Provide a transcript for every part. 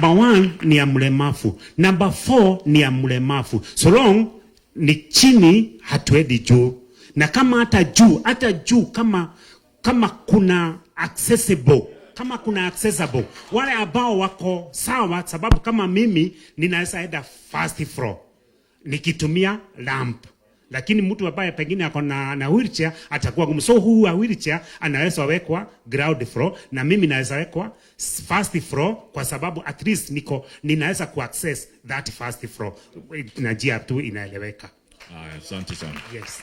Number 1 ni ya mlemavu. Number 4 ni ya mlemavu. So long ni chini hatuendi juu. Na kama hata juu kama kuna accessible, wale ambao wako sawa, sababu kama mimi ninaweza enda first floor nikitumia ramp. Lakini mtu ambaye pengine ako na wheelchair atakuwa gumu. So huu wa wheelchair anaweza wekwa ground floor na mimi naweza wekwa first floor, kwa sababu at least ninaweza kuaccess that first floor. Na njia tu inaeleweka. Asante sana. Yes.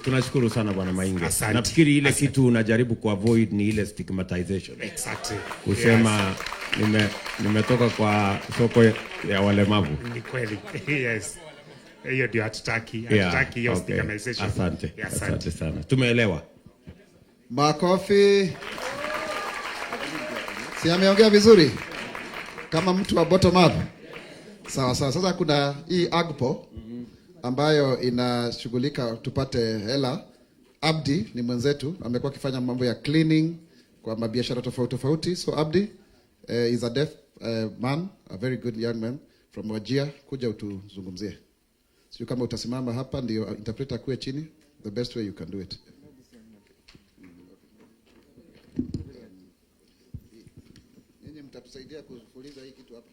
Tunashukuru sana Bwana Mainge. Nafikiri ile kitu unajaribu kuavoid ni ile stigmatization. Exactly. Kusema nimetoka kwa soko ya walemavu. Ni kweli. Yes. Hiyo ndio hatutaki hiyo stigmatization. Asante sana. Tumeelewa. Makofi. Si ameongea vizuri? Kama mtu wa bottom up. Sawa. Sasa kuna hii AGPO ambayo inashughulika tupate hela. Abdi ni mwenzetu, amekuwa akifanya mambo ya cleaning kwa mabiashara tofauti. So Abdi is a deaf man, a very good young man from Wajir. Kuja utuzungumzie. Sio kama utasimama hapa ndio interpreter kuwe chini, the best way you can do it. Nyinyi mtatusaidia kufuliza hii kitu hapa.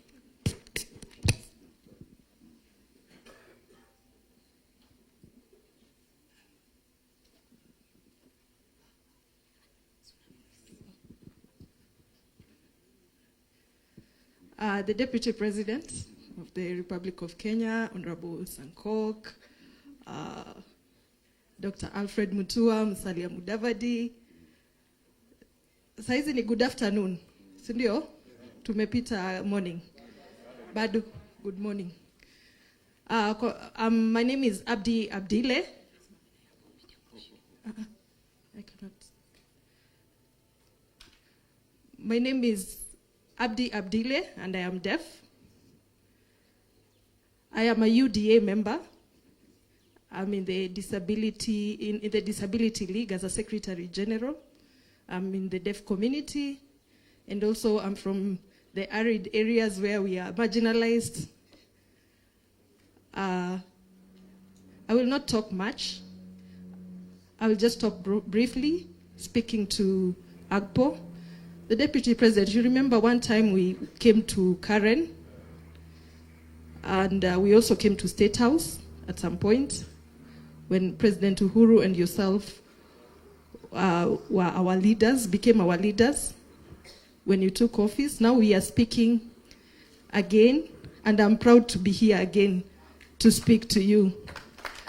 The Deputy President of the Republic of Kenya, Honorable Sankok, Dr. Alfred Mutua, Musalia Mudavadi. Saizi ni good afternoon, sindio? Tumepita morning. Bado, good morning. My name is Abdi Abdile. I cannot. My name is Abdi Abdile, and I am deaf. I am a UDA member. I'm in the disability league as a Secretary General. I'm in the deaf community, and also I'm from the arid areas where we are marginalized. I will not talk much. I will just talk briefly, speaking to AGPO. The Deputy President, you remember one time we came to Karen, and we also came to State House at some point when President Uhuru and yourself were our leaders, became our leaders when you took office. Now we are speaking again, and I'm proud to be here again to speak to you.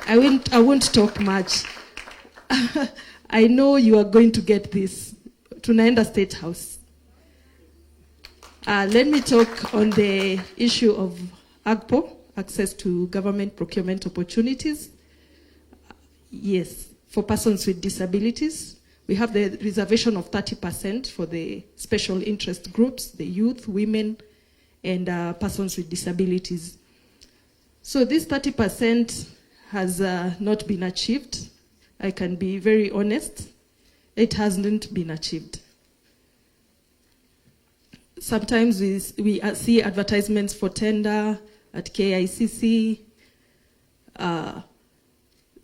I won't talk much. I know you are going to get this. Tunaenda State House. Let me talk on the issue of AGPO, access to government procurement opportunities. Yes, for persons with disabilities. We have the reservation of 30% for the special interest groups, the youth, women, and persons with disabilities. So this 30% has not been achieved. I can be very honest. It hasn't been achieved. Sometimes we see advertisements for tender at KICC.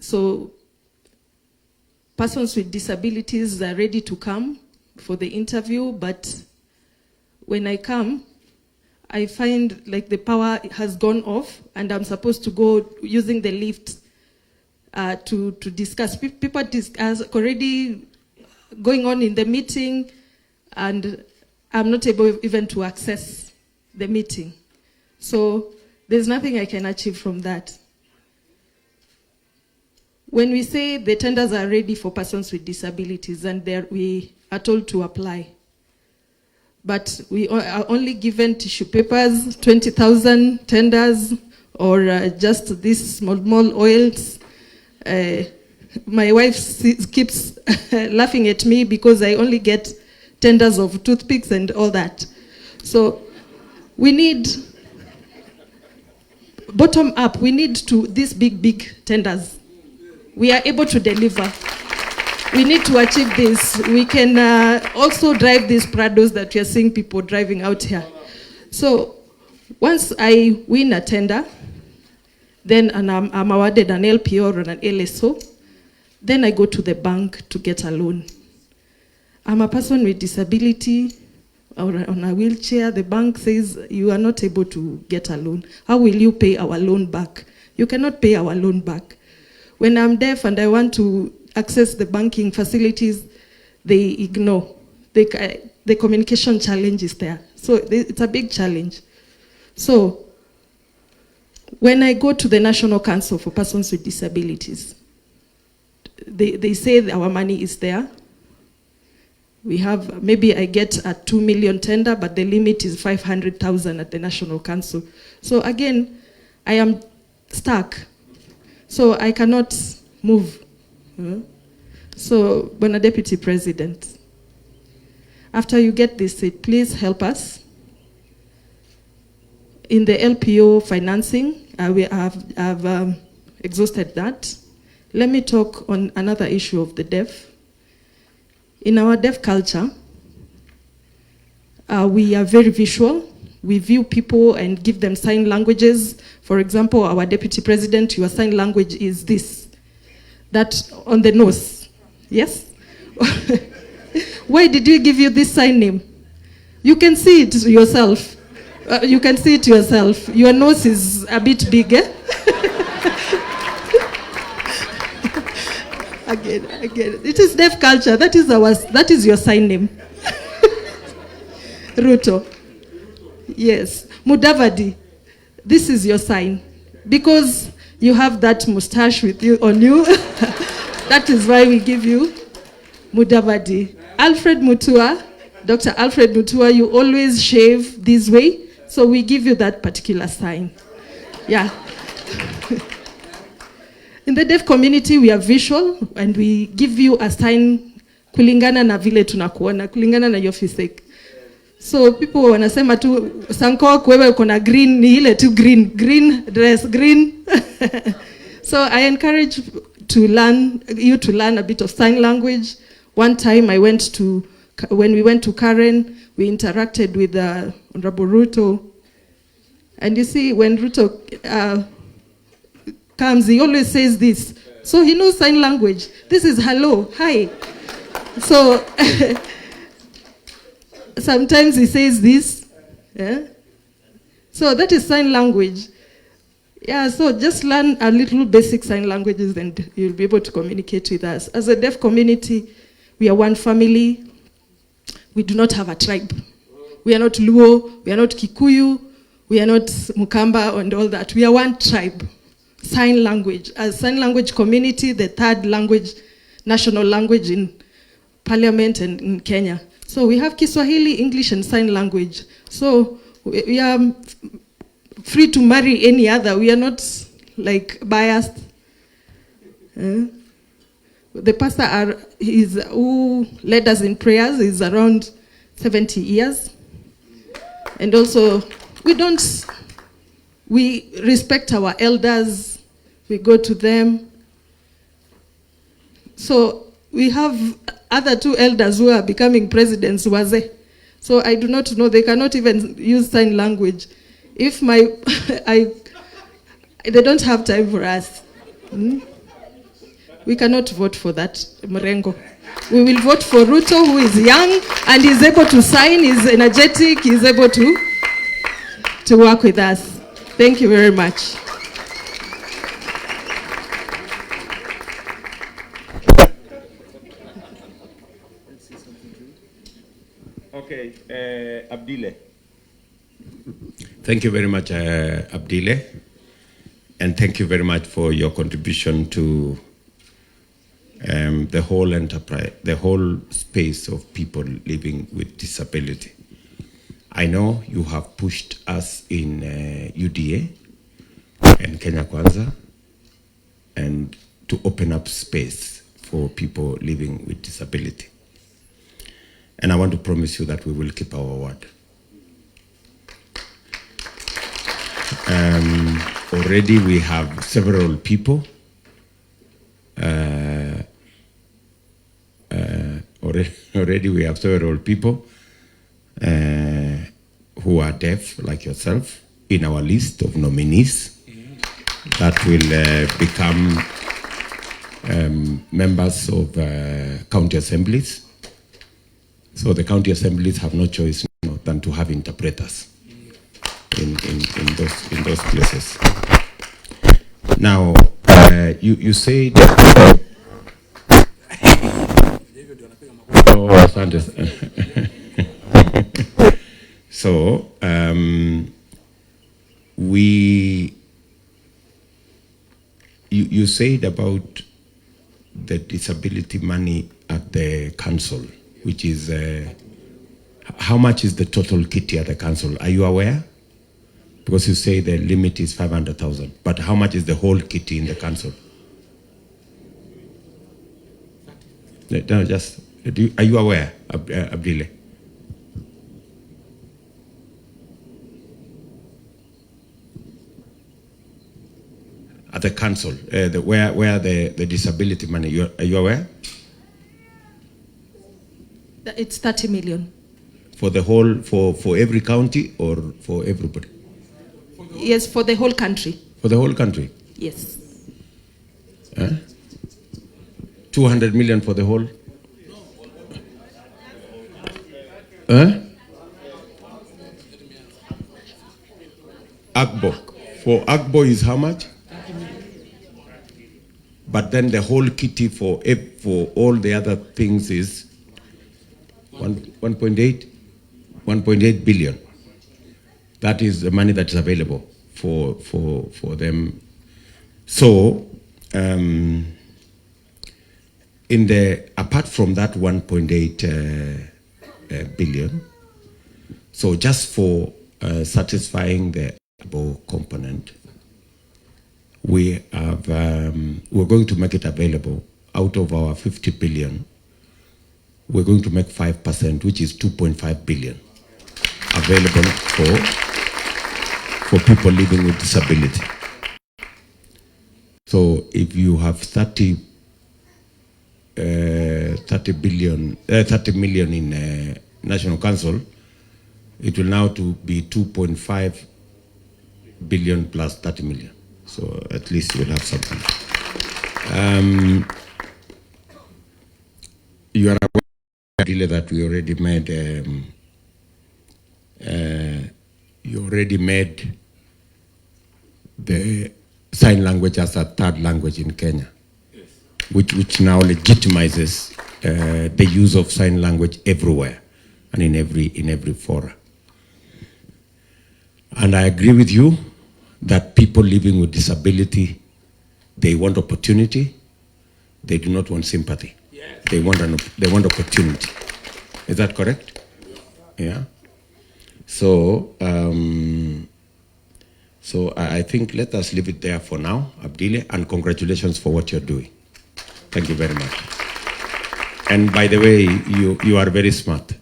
So persons with disabilities are ready to come for the interview, but when I come, I find like the power has gone off, and I'm supposed to go using the lift to discuss. People discuss already going on in the meeting, and I'm not able even to access the meeting. So there's nothing I can achieve from that. When we say the tenders are ready for persons with disabilities, and we are told to apply, but we are only given tissue papers, 20,000 tenders, or just these small oils. My wife keeps laughing at me because I only get tenders of toothpicks and all that. So we need, bottom up, we need these big tenders. We are able to deliver. we need to achieve this. We can also drive these Prados that we are seeing people driving out here. So once I win a tender, then I'm awarded an LPO or an LSO, then I go to the bank to get a loan. I'm a person with disability or on a wheelchair. The bank says you are not able to get a loan. How will you pay our loan back? You cannot pay our loan back. When I'm deaf and I want to access the banking facilities, they ignore. The communication challenge is there. So it's a big challenge. So when I go to the National Council for Persons with Disabilities, they say our money is there. We have, maybe I get a 2 million tender, but the limit is 500,000 at the National Council. So again, I am stuck. So I cannot move. So, when a Deputy President, after you get this seat, please help us. In the LPO financing, we have exhausted that. Let me talk on another issue of the deaf. In our deaf culture, we are very visual. We view people and give them sign languages. For example, our Deputy President, your sign language is this. That on the nose. Yes? Why did we give you this sign name? You can see it yourself. You can see it yourself. Your nose is a bit bigger. Again. It is deaf culture. That is your sign name. Ruto. Yes. Mudavadi. This is your sign. Because you have that mustache with you on you. That is why we give you Mudavadi. Alfred Mutua, Dr. Alfred Mutua, you always shave this way, so we give you that particular sign. Yeah. In the deaf community, we are visual, and we give you a sign kulingana na vile tunakuona, kulingana na your physique. So people wanasema tu Sankok wewe uko na green ni ile tu green dress green. So I encourage you to learn a bit of sign language. One time when we went to Karen, we interacted with Honorable Ruto. And you see, when Ruto comes, he always says this. So he knows sign language. This is hello, hi. So sometimes he says this. Yeah? So that is sign language. Yeah, so just learn a little basic sign languages and you'll be able to communicate with us. As a deaf community, we are one family. We do not have a tribe. We are not Luo, we are not Kikuyu, we are not Mukamba and all that. We are one tribe. Sign language. As sign language community, the third language, national language in Parliament and in Kenya. So we have Kiswahili, English, and sign language. So we are free to marry any other. We are not like biased. The pastor who led us in prayers is around 70 years. And also, we respect our elders. We go to them. So we have other two elders who are becoming presidents, Waze. So I do not know, they cannot even use sign language. If they don't have time for us. We cannot vote for that, Mrengo. We will vote for Ruto, who is young and is able to sign, is energetic, is able to work with us. Thank you very much. Okay, Abdile. Thank you very much, Abdile. And thank you very much for your contribution to the whole enterprise, the whole space of people living with disability. I know you have pushed us in UDA and Kenya Kwanza and to open up space for people living with disability. And I want to promise you that we will keep our word. Already we have several people already we have several people who are deaf, like yourself, in our list of nominees that will become members of county assemblies. So the county assemblies have no choice than to have interpreters in those places. Now, you say that. Oh, asante. So you said about the disability money at the council, which is how much is the total kitty at the council? Are you aware? Because you say the limit is 500,000, but how much is the whole kitty in the council? No, just are you aware, Abdile? At the council, where the disability money, are you aware? It's 30 million. For the whole, for every county or for everybody? Yes, for the whole country. For the whole country? Yes. 200 million for the whole? Agbo. For Agbo is how much? But then the whole kitty for all the other things is 1.8 billion. That is the money that is available for them. So in the apart from that 1.8 billion, so just for satisfying the component, we have we're going to make it available out of our 50 billion. We're going to make 5%, which is 2.5 billion, available for people living with disability. So if you have 30 million in National Council, it will now to be 2.5 billion plus 30 million. So at least you'll have something. You are aware that we already made you already made the sign language as a third language in Kenya, yes, which now legitimizes the use of sign language everywhere and in every fora. And I agree with you that people living with disability, they want opportunity. They do not want sympathy. Yes. They want opportunity. Is that correct? Yeah. So I think let us leave it there for now, Abdile, and congratulations for what you're doing. Thank you very much. And by the way, you are very smart.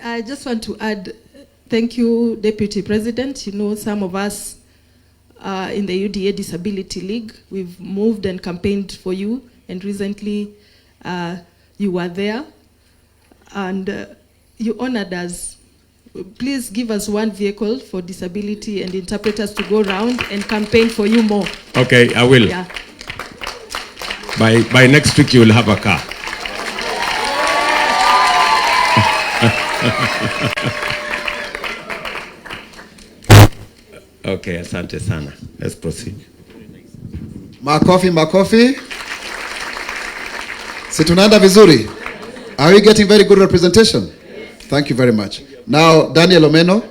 I just want to add, thank you, Deputy President. You know, some of us in the UDA Disability League, we've moved and campaigned for you, and recently you were there, and you honored us. Please give us one vehicle for disability and interpreters to go around and campaign for you more. Okay, I will. Yeah. By next week, you will have a car. Okay, asante sana. Let's proceed. Makofi. Si tunaenda vizuri? Are we getting very good representation? Yes. Thank you very much. Now, Daniel Omeno,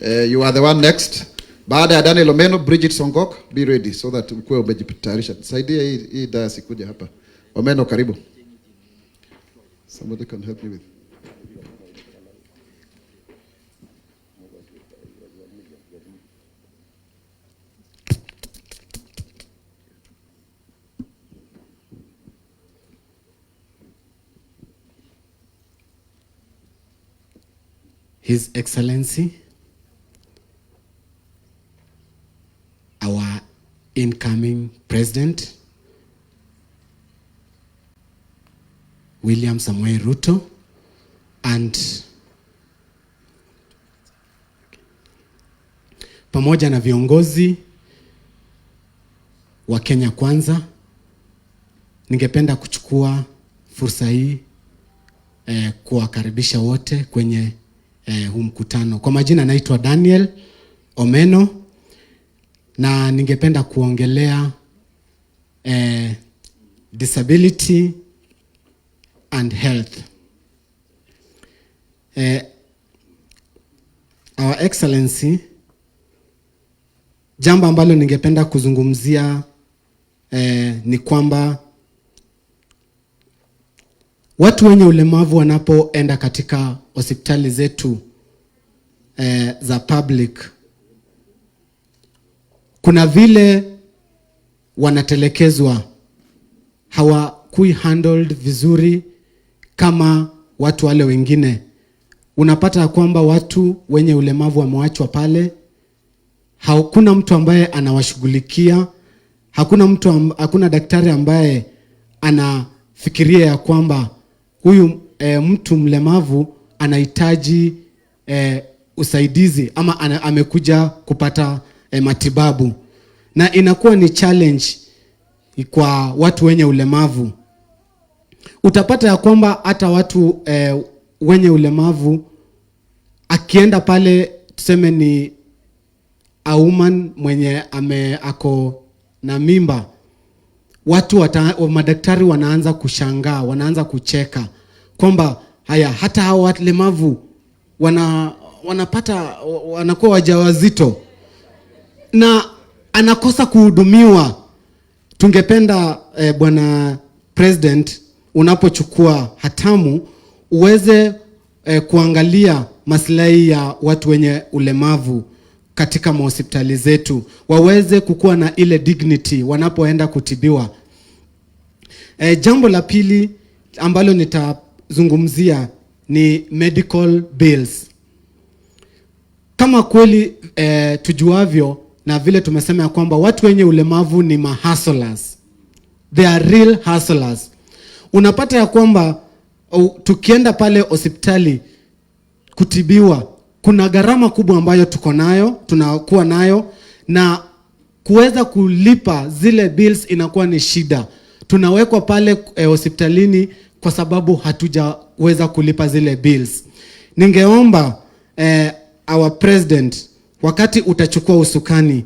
you are the one next. Baada ya Daniel Omeno, Bridget Songok, be ready so that ukue umejitayarisha. Saidia hii dasi kuja hapa. Omeno, karibu. Somebody can help me with. His Excellency, our incoming President, William Samoei Ruto and pamoja na viongozi wa Kenya Kwanza, ningependa kuchukua fursa hii kuwakaribisha wote kwenye huu mkutano. Kwa majina naitwa Daniel Omeno na ningependa kuongelea disability and health. Our Excellency, jambo ambalo ningependa kuzungumzia ni kwamba watu wenye ulemavu wanapoenda katika hospitali zetu za public, kuna vile wanatelekezwa, hawakui handled vizuri kama watu wale wengine. Unapata kwamba watu wenye ulemavu wamewachwa pale, hakuna mtu ambaye anawashughulikia, hakuna daktari ambaye anafikiria ya kwamba huyu mtu mlemavu anahitaji usaidizi ama amekuja kupata matibabu, na inakuwa ni challenge kwa watu wenye ulemavu. Utapata ya kwamba hata watu wenye ulemavu akienda pale, tuseme ni a woman mwenye ako na mimba, madaktari wanaanza kushangaa, wanaanza kucheka kwamba haya, hata hao walemavu wanakuwa wajawazito na anakosa kuhudumiwa. Tungependa Bwana President, unapochukua hatamu uweze kuangalia maslahi ya watu wenye ulemavu katika hospitali zetu, waweze kukuwa na ile dignity wanapoenda kutibiwa. Jambo la pili ambalo nitazungumzia ni medical bills. Kama kweli tujuavyo na vile tumesema ya kwamba watu wenye ulemavu ni hustlers. They are real hustlers. Unapata ya kwamba tukienda pale hospitali kutibiwa, kuna gharama kubwa ambayo tunakuwa nayo, na kuweza kulipa zile bills inakuwa ni shida. Tunawekwa pale hospitalini kwa sababu hatujaweza kulipa zile bills. Ningeomba our president, wakati utachukua usukani,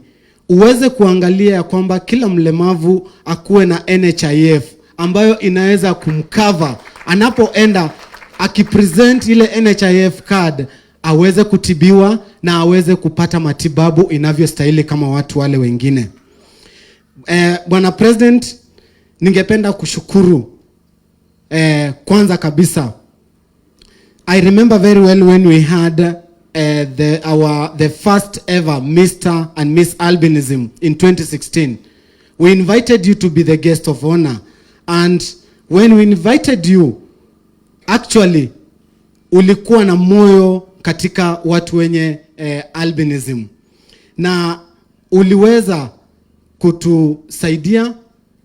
uweze kuangalia ya kwamba kila mlemavu akuwe na NHIF ambayo inaweza kumcover anapoenda akipresent ile NHIF card, aweze kutibiwa na aweze kupata matibabu inavyostahili kama watu wale wengine. Bwana President, ningependa kushukuru kwanza kabisa. I remember very well when we had the first ever Mr. and Miss Albinism in 2016. We invited you to be the guest of honor, and when we invited you, actually ulikuwa na moyo katika watu wenye albinism, na uliweza kutusaidia,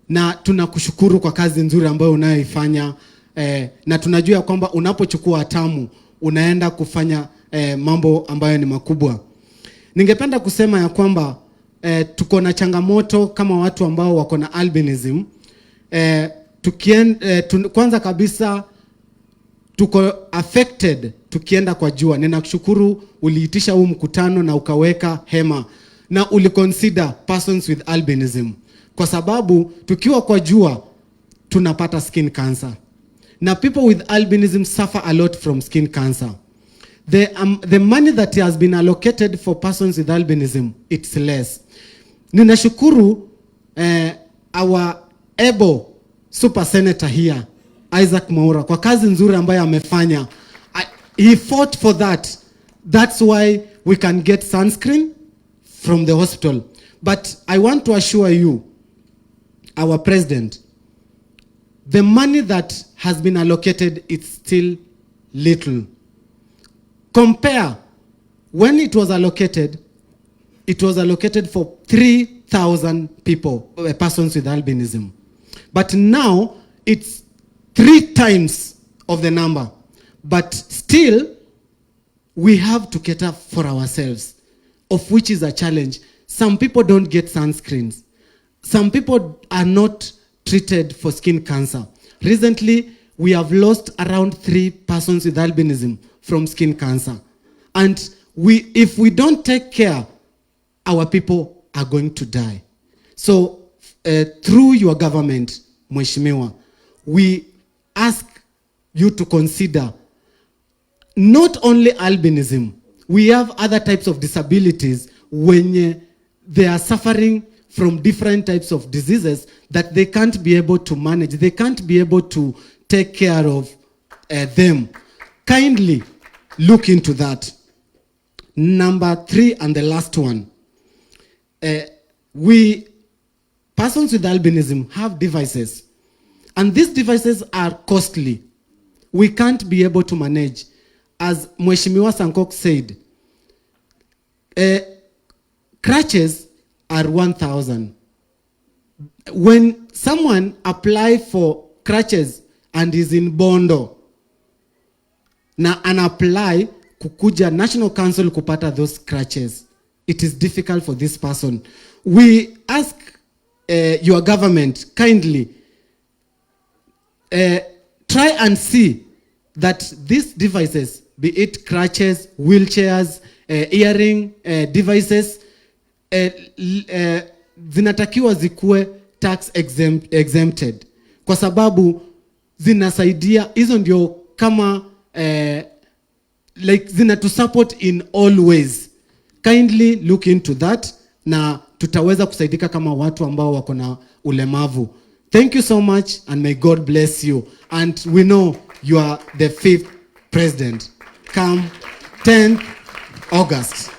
na tunakushukuru kwa kazi nzuri ambayo unayoifanya, na tunajua kwamba unapochukua hatamu unaenda kufanya mambo ambayo ni makubwa. Ningependa kusema ya kwamba tuko na changamoto kama watu ambao wako na albinism. Kwanza kabisa tuko affected tukienda kwa jua. Ninakushukuru uliitisha huu mkutano na ukaweka hema na uliconsider persons with albinism, kwa sababu tukiwa kwa jua tunapata skin cancer, na people with albinism suffer a lot from skin cancer. The money that has been allocated for persons with albinism, it's less. Ninashukuru our able super senator here, Isaac Mwaura, kwa kazi nzuri ambayo amefanya. He fought for that. That's why we can get sunscreen from the hospital. But I want to assure you, our president, the money that has been allocated, it's still little. Compare, when it was allocated for 3,000 people, persons with albinism. But now, it's 3 times of the number. But still, we have to cater for ourselves, of which is a challenge. Some people don't get sunscreens. Some people are not treated for skin cancer. Recently, we have lost around 3 persons with albinism from skin cancer. And if we don't take care, our people are going to die. So, through your government, Mheshimiwa, we ask you to consider not only albinism, we have other types of disabilities when they are suffering from different types of diseases that they can't be able to manage. They can't be able to take care of them. Kindly look into that. Number 3 and the last one. Persons with albinism have devices. And these devices are costly. We can't be able to manage. As Mheshimiwa Sankok said, crutches are 1,000. When someone applies for crutches and is in Bondo, na apply kukuja National Council kupata those crutches, it is difficult for this person. We ask your government kindly try and see that these devices, be it crutches, wheelchairs, earring devices, zinatakiwa zikuwe tax exempted, kwa sababu zinasaidia, hizo ndio kama like zinatu support in all ways. Kindly look into that na tutaweza kusaidika kama watu ambao wako na ulemavu. Thank you so much and may God bless you. And we know you are the 5th president. Come 10th August.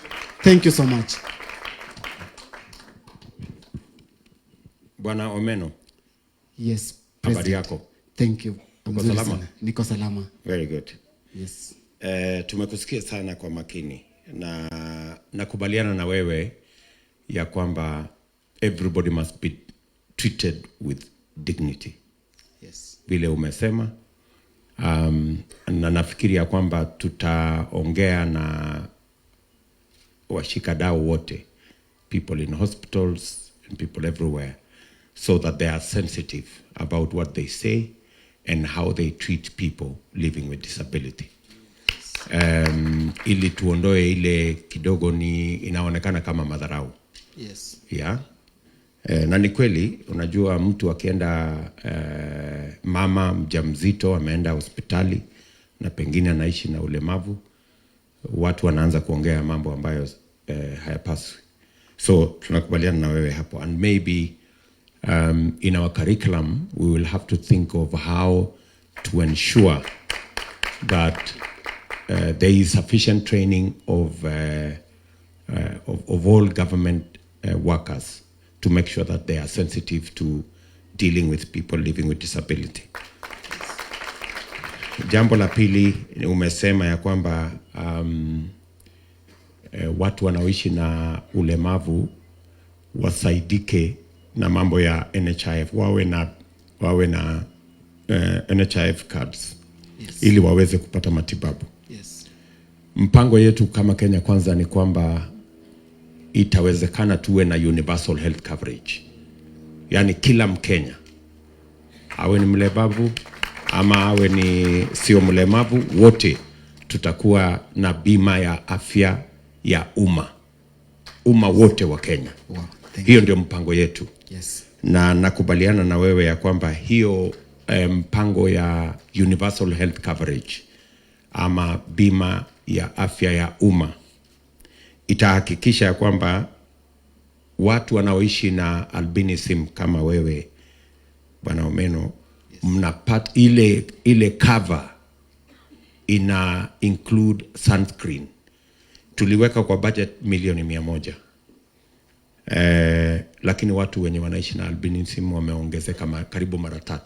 Thank you so much. Bwana Omeno. Yes, Habari yako? Thank you. Uko salama? Niko salama. Very good. Yes. Tumekusikia sana kwa makini na nakubaliana na wewe ya kwamba everybody must be treated with dignity. Yes. Vile umesema, na nafikiri ya kwamba tutaongea na washikadau wote, people in hospitals and people everywhere, so that they are sensitive about what they say and how they treat people living with disability. Ili tuondoe ile kidogo ni inaonekana kama madharau. Yes. Yeah. Na ni kweli, unajua mtu akienda mama mjamzito ameenda hospitali na pengine anaishi na ulemavu, watu wanaanza kuongea mambo ambayo hayapaswi. So tunakubaliana na wewe hapo, and maybe in our curriculum we will have to think of how to ensure that there is sufficient training of all government workers to make sure that they are sensitive to dealing with people living with disability. Jambo la pili, umesema ya kwamba watu wanaoishi na ulemavu wasaidike na mambo ya NHIF, wawe na NHIF cards. Yes. Ili waweze kupata matibabu. Yes. Mpango yetu kama Kenya Kwanza ni kwamba itawezekana tuwe na universal health coverage. Yani kila Mkenya, awe ni mlemavu ama awe ni sio mlemavu, wote tutakuwa na bima ya afya ya umma wote wa Kenya. Wow, hiyo ndio mpango yetu. Yes. Na nakubaliana na wewe ya kwamba hiyo mpango ya universal health coverage ama bima ya afya ya umma itahakikisha ya kwamba watu wanaoishi na albinism kama wewe Bwana Omeno, yes, mnapata ile cover ina include sunscreen. Tuliweka kwa budget milioni 100. Lakini watu wenye wanaishi na albinism wameongezeka karibu mara 3.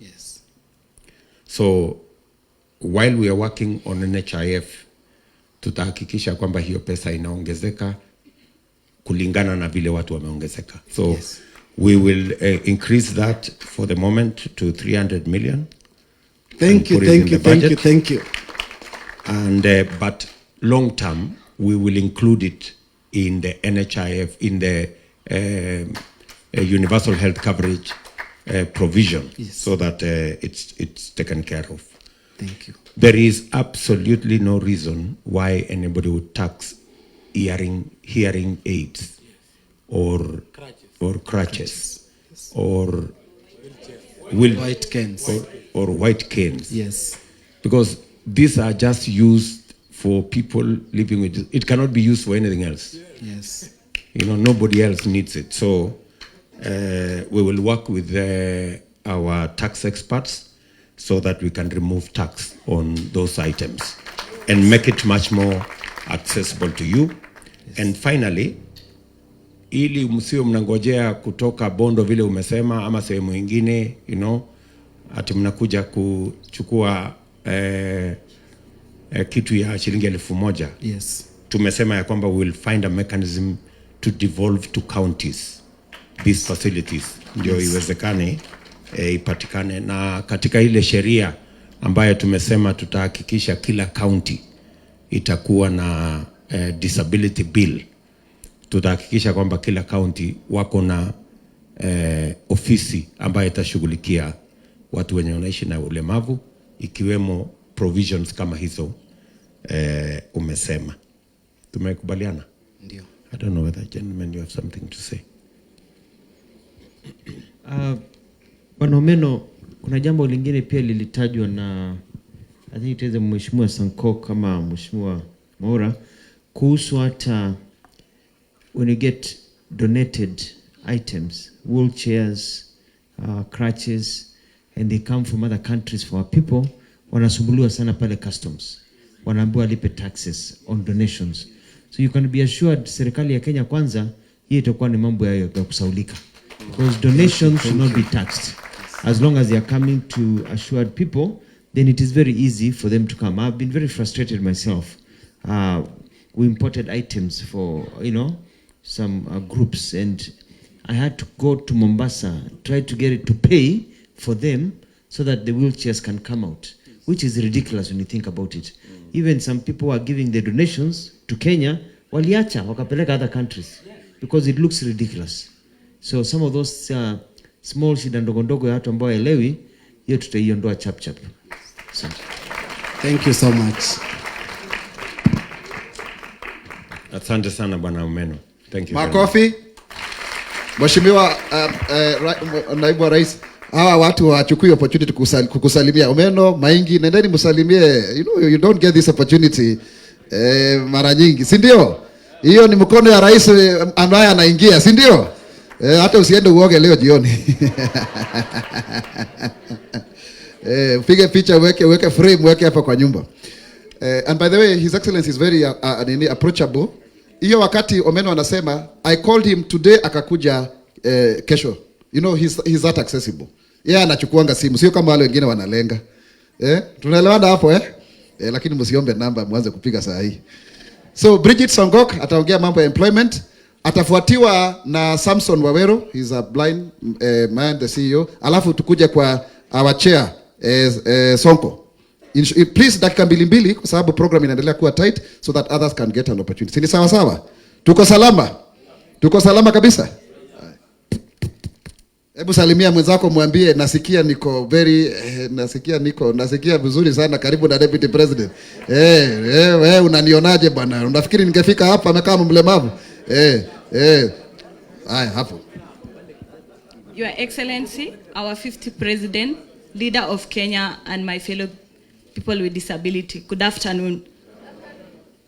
Yes. So while we are working on NHIF, tutahakikisha kwamba hiyo pesa inaongezeka kulingana na vile watu wameongezeka. So yes, we will increase that for the moment to 300 million Thank you, put it in the budget. thank you. And but long term, we will include it in the NHIF, in the universal health coverage provision, Yes. so that it's taken care of. Thank you. There is absolutely no reason why anybody would tax hearing aids or crutches or White canes. or white canes. Yes. Because these are just used for people living with it. It cannot be used for anything else. Yes. You know, nobody else needs it. So we will work with our tax experts so that we can remove tax on those items and make it much more accessible to you. Yes. And finally, ili msio mnangojea kutoka Bondo vile umesema ama sehemu ingine, you know, ati mnakuja kuchukua kitu ya shilingi 1,000. Yes. Tumesema ya kwamba we will find a mechanism to devolve to counties these facilities, ndio iwezekane ipatikane, na katika ile sheria ambayo tumesema tutahakikisha kila county itakuwa na disability bill. Tutahakikisha kwamba kila county wako na ofisi ambayo itashughulikia watu wenye wanaishi na ulemavu, ikiwemo provisions kama hizo umesema. Tumekubaliana? Ndio. I don't know whether, gentlemen, you have something to say. Bwana Omeno, kuna jambo lingine pia lilitajwa na I think it is Mheshimiwa Sanko kama Mheshimiwa Maura, kuhusu hata when you get donated items, wheelchairs, crutches, and they come from other countries for our people, wanasumbuliwa sana pale customs. Wanaambiwa lipe taxes on donations. So you can be assured serikali ya Kenya kwanza, hii itakuwa ni mambo ya kusaulika. Because donations should not be taxed. As long as they are coming to assured people, then it is very easy for them to come. I've been very frustrated myself. We imported items for, some groups, and I had to go to Mombasa, try to get it to pay for them so that the wheelchairs can come out, which is ridiculous when you think about it. Even some people are giving the donations to Kenya, waliacha, wakapeleka other countries, because it looks ridiculous. So some of those small shida ndogo ndogo ya watu ambao haelewi, hiyo tutaiondoa chap chap. So. Thank you so much. Asante sana Bwana Omeno. Thank you. Makofi. Mheshimiwa naibu wa rais, hawa watu wachukui opportunity kukusalimia. Omeno, Maingi, nendeni msalimie. You don't get this opportunity mara nyingi, si ndio? Hiyo ni mkono ya rais ambaye anaingia, si ndio? Hata usiende uoge leo jioni. Pige picha, weke frame, weke hapa kwa nyumba. And by the way, His Excellency is very approachable. Hiyo wakati Omeno anasema, I called him today, akakuja kesho. He's that accessible. Yeye anachukuanga simu, sio kama wale wengine wanalenga. Tunaelewana hapo lakini msiombe namba mwanze kupiga saa hii. So Bridget Songok ataongea mambo ya employment, atafuatiwa na Samson Wawero, he's a blind man, the CEO. Alafu tukuje kwa our chair Sonko. Please dakika mbili kwa sababu program inaendelea kuwa tight so that others can get an opportunity. Ni sawa sawa? Tuko salama? Tuko salama kabisa? Hebu salimia mwenzako, mwambie nasikia niko nasikia vizuri sana, karibu na Deputy President. Wewe unanionaje bwana? Unafikiri ningefika hapa amekaa mlemavu? Haya hapo. Your Excellency, our 50th President, leader of Kenya, and my fellow people with disability. Good afternoon.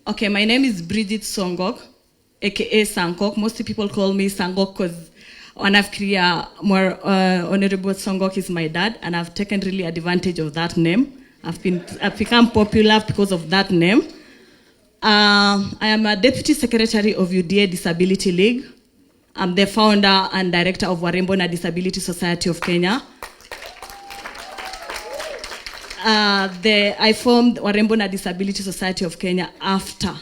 Okay, my name is Bridget Songok, aka Sankok. Most people call me Sangok because wanafikiria more Honorable Songok is my dad, and I've taken really advantage of that name. I've become popular because of that name. I am a Deputy Secretary of UDA Disability League. I'm the founder and director of Warembo na Disability Society of Kenya. I formed Warembo na Disability Society of Kenya after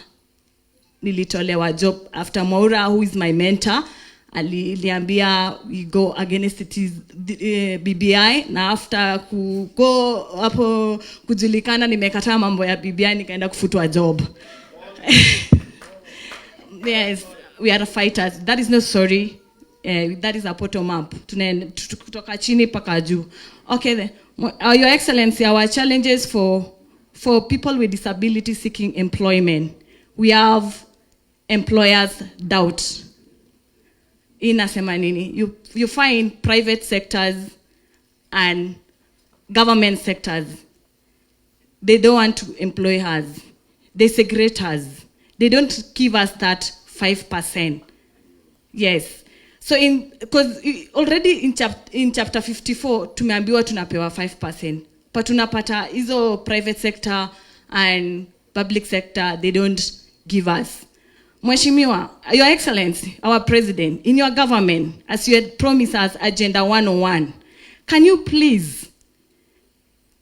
nilitolewa job, after Maura, who is my mentor, aliniambia we go against it is BBI, na after go hapo kujulikana nimekataa mambo ya BBI nikaenda kufutwa job. Yes, we are fighters. That is not sorry. That is a bottom up. Kutoka chini paka juu. Okay then. Your Excellency, our challenges for people with disability seeking employment. We have employers' doubt. Inasema nini? You find private sectors and government sectors. They don't want to employ us. They segregate us. They don't give us that 5%. Yes. So because already in chapter 54 tumeambiwa tunapewa 5%. But tunapata hizo private sector and public sector, they don't give us. Mheshimiwa, Your Excellency, our President, in your government, as you had promised us Agenda 101, can you please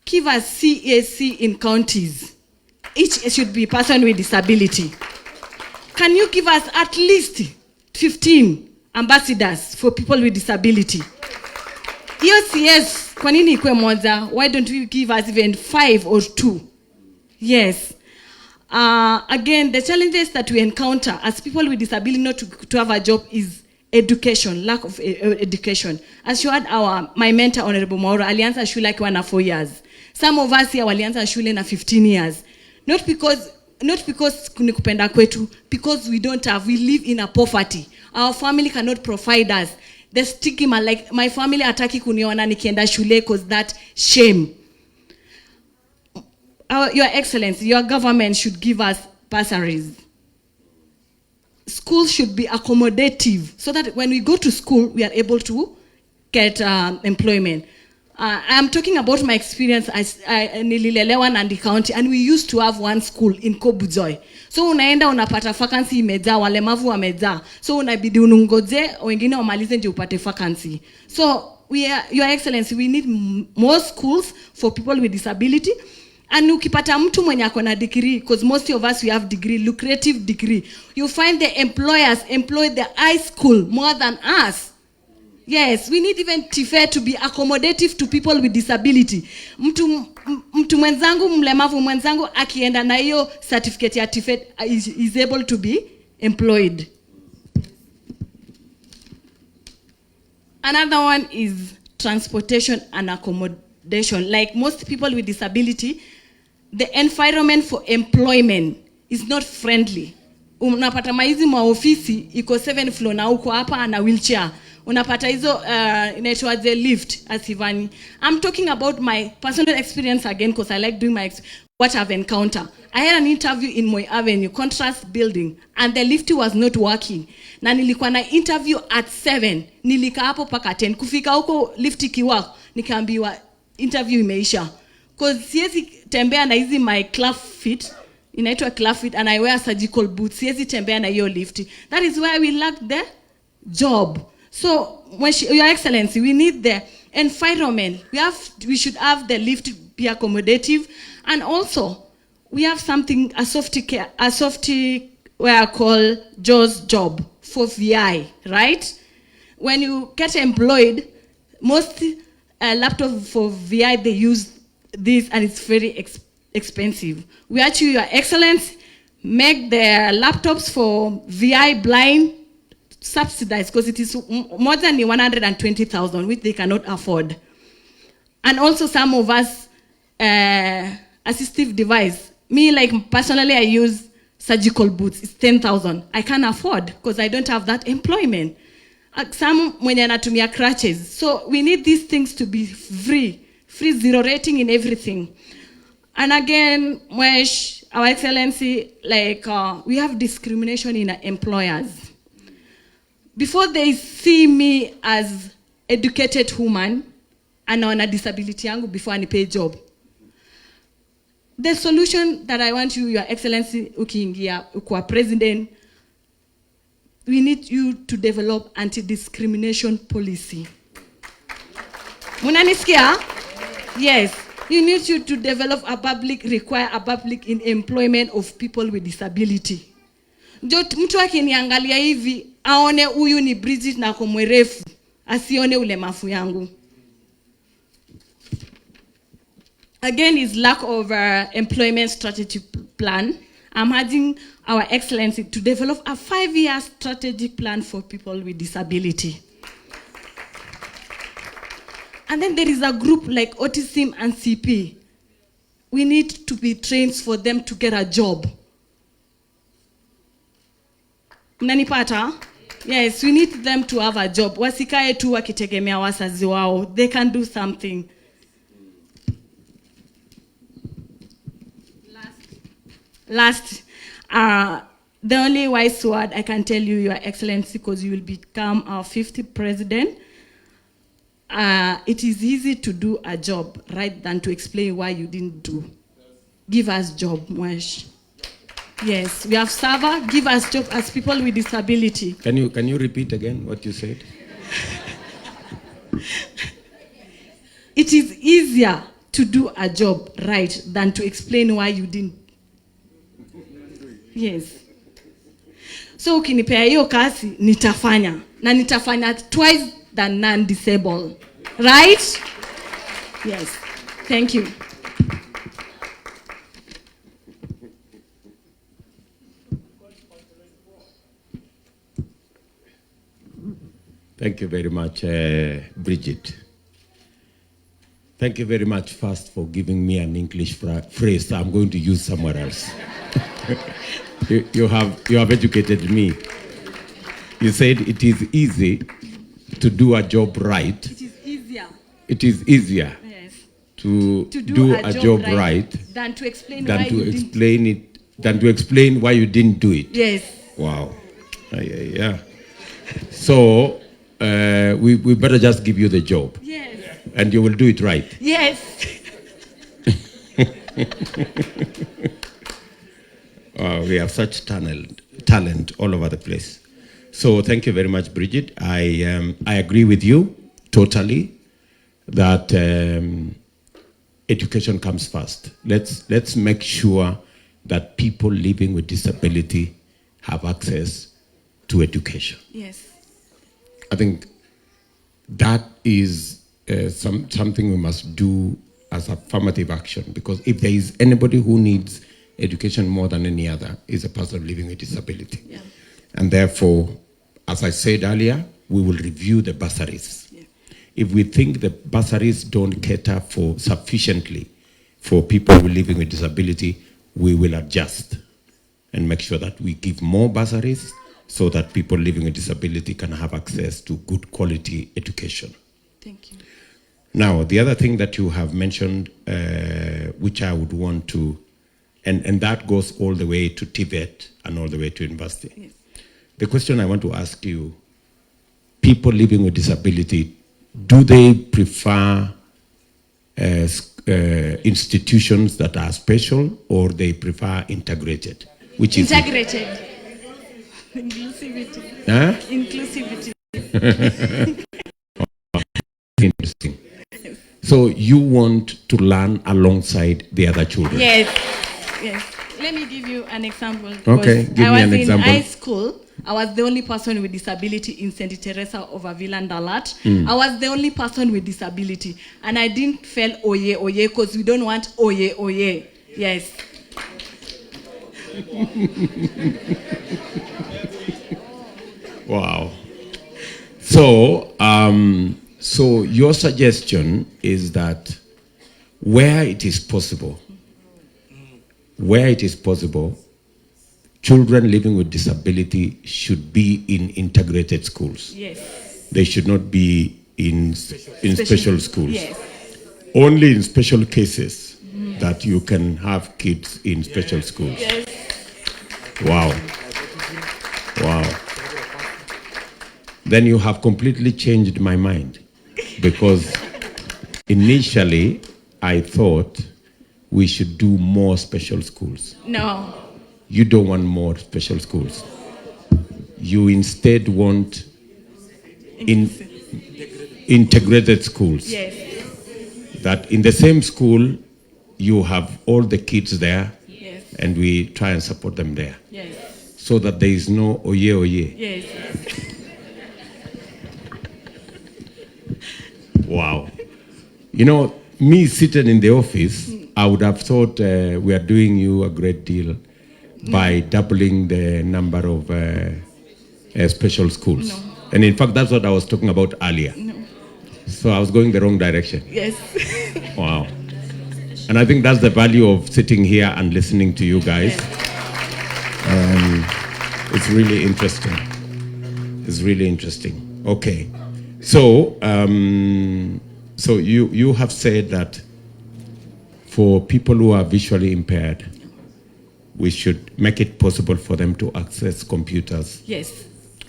give us CAC in counties? Each should be person with disability. Can you give us at least 15 ambassadors for people with disability? Yes, kwa nini ikwe moja? Why don't we give us even 5 or 2? Yes. Again, the challenges that we encounter as people with disability not to have a job is education, lack of education. As you heard my mentor, Honorable Maura, alianza shule akiwa na 4 years. Some of us here walianza shule na 15 years. Not because ni kupenda kwetu, because we live in a poverty. Our family cannot provide us. The stigma, like my family hataki kuniona nikienda shule cause that shame. Your Excellency, your government should give us bursaries. Schools should be accommodative so that when we go to school, we are able to get employment. I'm talking about my experience nililelewa Nandi County, and we used to have one school in Kobujoi. So unaenda unapata vacancy imejaa, walemavu wamejaa. So unabidi unungoje wengine wamalize ndio upate vacancy. So Your Excellency, we need more schools for people with disability. And ukipata mtu mwenye ako na degree, because most of us we have degree, lucrative degree, you find the employers employ the high school more than us. Yes, we need even TFE to be accommodative to people with disability. Mtu mwenzangu mlemavu mwenzangu akienda na hiyo certificate ya TFE is able to be employed. Another one is transportation and accommodation. Like most people with disability, the environment for employment is not friendly. Unapata maizi mwa ofisi iko 7th floor na uko hapa na wheelchair. Unapata hizo inaitwa the lift asivani. I'm talking about my personal experience again because I like doing what I've encountered. I had an interview in Moi Avenue, contrast building, and the lift was not working. Na nilikuwa na interview at 7. Nilika hapo paka 10. Kufika huko lift ikiwa nikaambiwa interview imeisha. Because siwezi tembea na hizi my club fit, inaitwa club fit, and I wear surgical boots. Siwezi tembea na hiyo lift. That is why we lack the job. So, Your Excellency, we need the environment. We should have the lift be accommodative, and also we have something a software called JAWS job for VI, right? When you get employed, most laptop for VI they use this, and it's very expensive. We urge you, Your Excellency, make the laptops for VI blind subsidized, because it is more than 120,000, which they cannot afford. And also some of us assistive device. Me, like personally, I use surgical boots. It's 10,000. I can't afford because I don't have that employment. Some mwenye anatumia crutches. So we need these things to be free zero rating in everything. And again, Our Excellency, like we have discrimination in our employers. Before they see me as educated woman and on a disability yangu before I pay job. The solution that I want you, Your Excellency, ukiingia ukwa president, we need you to develop anti-discrimination policy. Munanisikia? Yes. You need you to develop require a public in employment of people with disability. Mtu akiniangalia hivi aone huyu ni Bridget na ako mwerefu, asione ulemavu yangu. Again, is lack of employment strategy plan. I'm urging Our Excellency to develop a 5-year strategic plan for people with disability. And then there is a group like autism and CP. We need to be trained for them to get a job. Mnanipata? Yes, we need them to have a job. Wasikae tu wakitegemea wazazi wao. They can do something. Last, the only wise word I can tell you, Your Excellency, because you will become our 50th president. It is easy to do a job, right, than to explain why you didn't do. Give us job, Mwesh. Yes, we have server. Give us job as people with disability. Can you repeat again what you said? It is easier to do a job right than to explain why you didn't. Yes. So ukinipea hiyo kazi nitafanya, na nitafanya twice than non-disabled. Right? Yes. Thank you. Thank you very much, Bridget. Thank you very much first for giving me an English phrase that I'm going to use somewhere else. you have educated me. You said it is easy to do a job right. It is easier. It is easier Yes. to do a job right than to explain than why to you explain it than to explain why you didn't do it. Yes. Wow. Yeah. So we better just give you the job. Yes. And you will do it right. Yes. We have such talent all over the place. So thank you very much, Bridget. I agree with you totally that education comes first. Let's make sure that people living with disability have access to education. Yes. I think that is something we must do as affirmative action, because if there is anybody who needs education more than any other, is a person living with disability. Yeah. And therefore, as I said earlier, we will review the bursaries. Yeah. If we think the bursaries don't cater for sufficiently for people living with disability, we will adjust and make sure that we give more bursaries so that people living with disability can have access to good quality education. Thank you. Now, the other thing that you have mentioned, which I would want to, and that goes all the way to TVET and all the way to university. Yes. The question I want to ask you, people living with disability, do they prefer institutions that are special, or they prefer integrated? Which is integrated. Inclusivity. Huh? Inclusivity. Interesting. So you want to learn alongside the other children? Yes. Yes. Let me give you an example. Okay, give me an example. I was in high school. I was the only person with disability in St. Teresa of Avila and Dalat. I was the only person with disability. And I didn't feel oye, oye, because we don't want oye, oye. Yes. Wow. So, so your suggestion is that where it is possible, children living with disability should be in integrated schools. Yes. They should not be in special schools. Yes. Only in special cases that you can have kids in special schools. Yes. Wow. Wow. Then you have completely changed my mind, because initially I thought we should do more special schools. No. You don't want more special schools. You instead want integrated schools. Yes. That in the same school you have all the kids there, Yes. and we try and support them there. Yes. so that there is no oye oye. Yes. Wow. You know, me sitting in the office, I would have thought we are doing you a great deal by doubling the number of special schools. No. And in fact, that's what I was talking about earlier. No. So I was going the wrong direction. Yes. Wow. And I think that's the value of sitting here and listening to you guys. It's really interesting. It's really interesting. Okay. So, so you have said that for people who are visually impaired, we should make it possible for them to access computers Yes.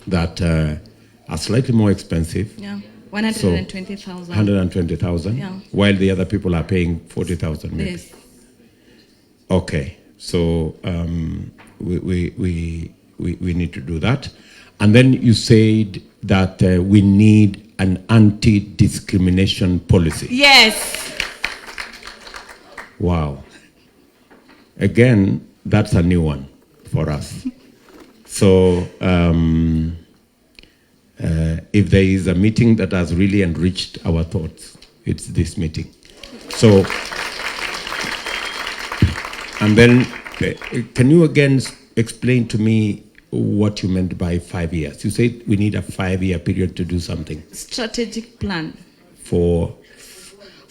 that are slightly more expensive. Yeah. 120,000. 120,000, Yeah. while the other people are paying 40,000 maybe. Yes. Okay, so we need to do that. And then you said that we need an anti-discrimination policy. Yes. Wow. Again, that's a new one for us. So if there is a meeting that has really enriched our thoughts, it's this meeting. So, and then can you again explain to me what you meant by 5 years? You said we need a 5-year period to do something. Strategic plan For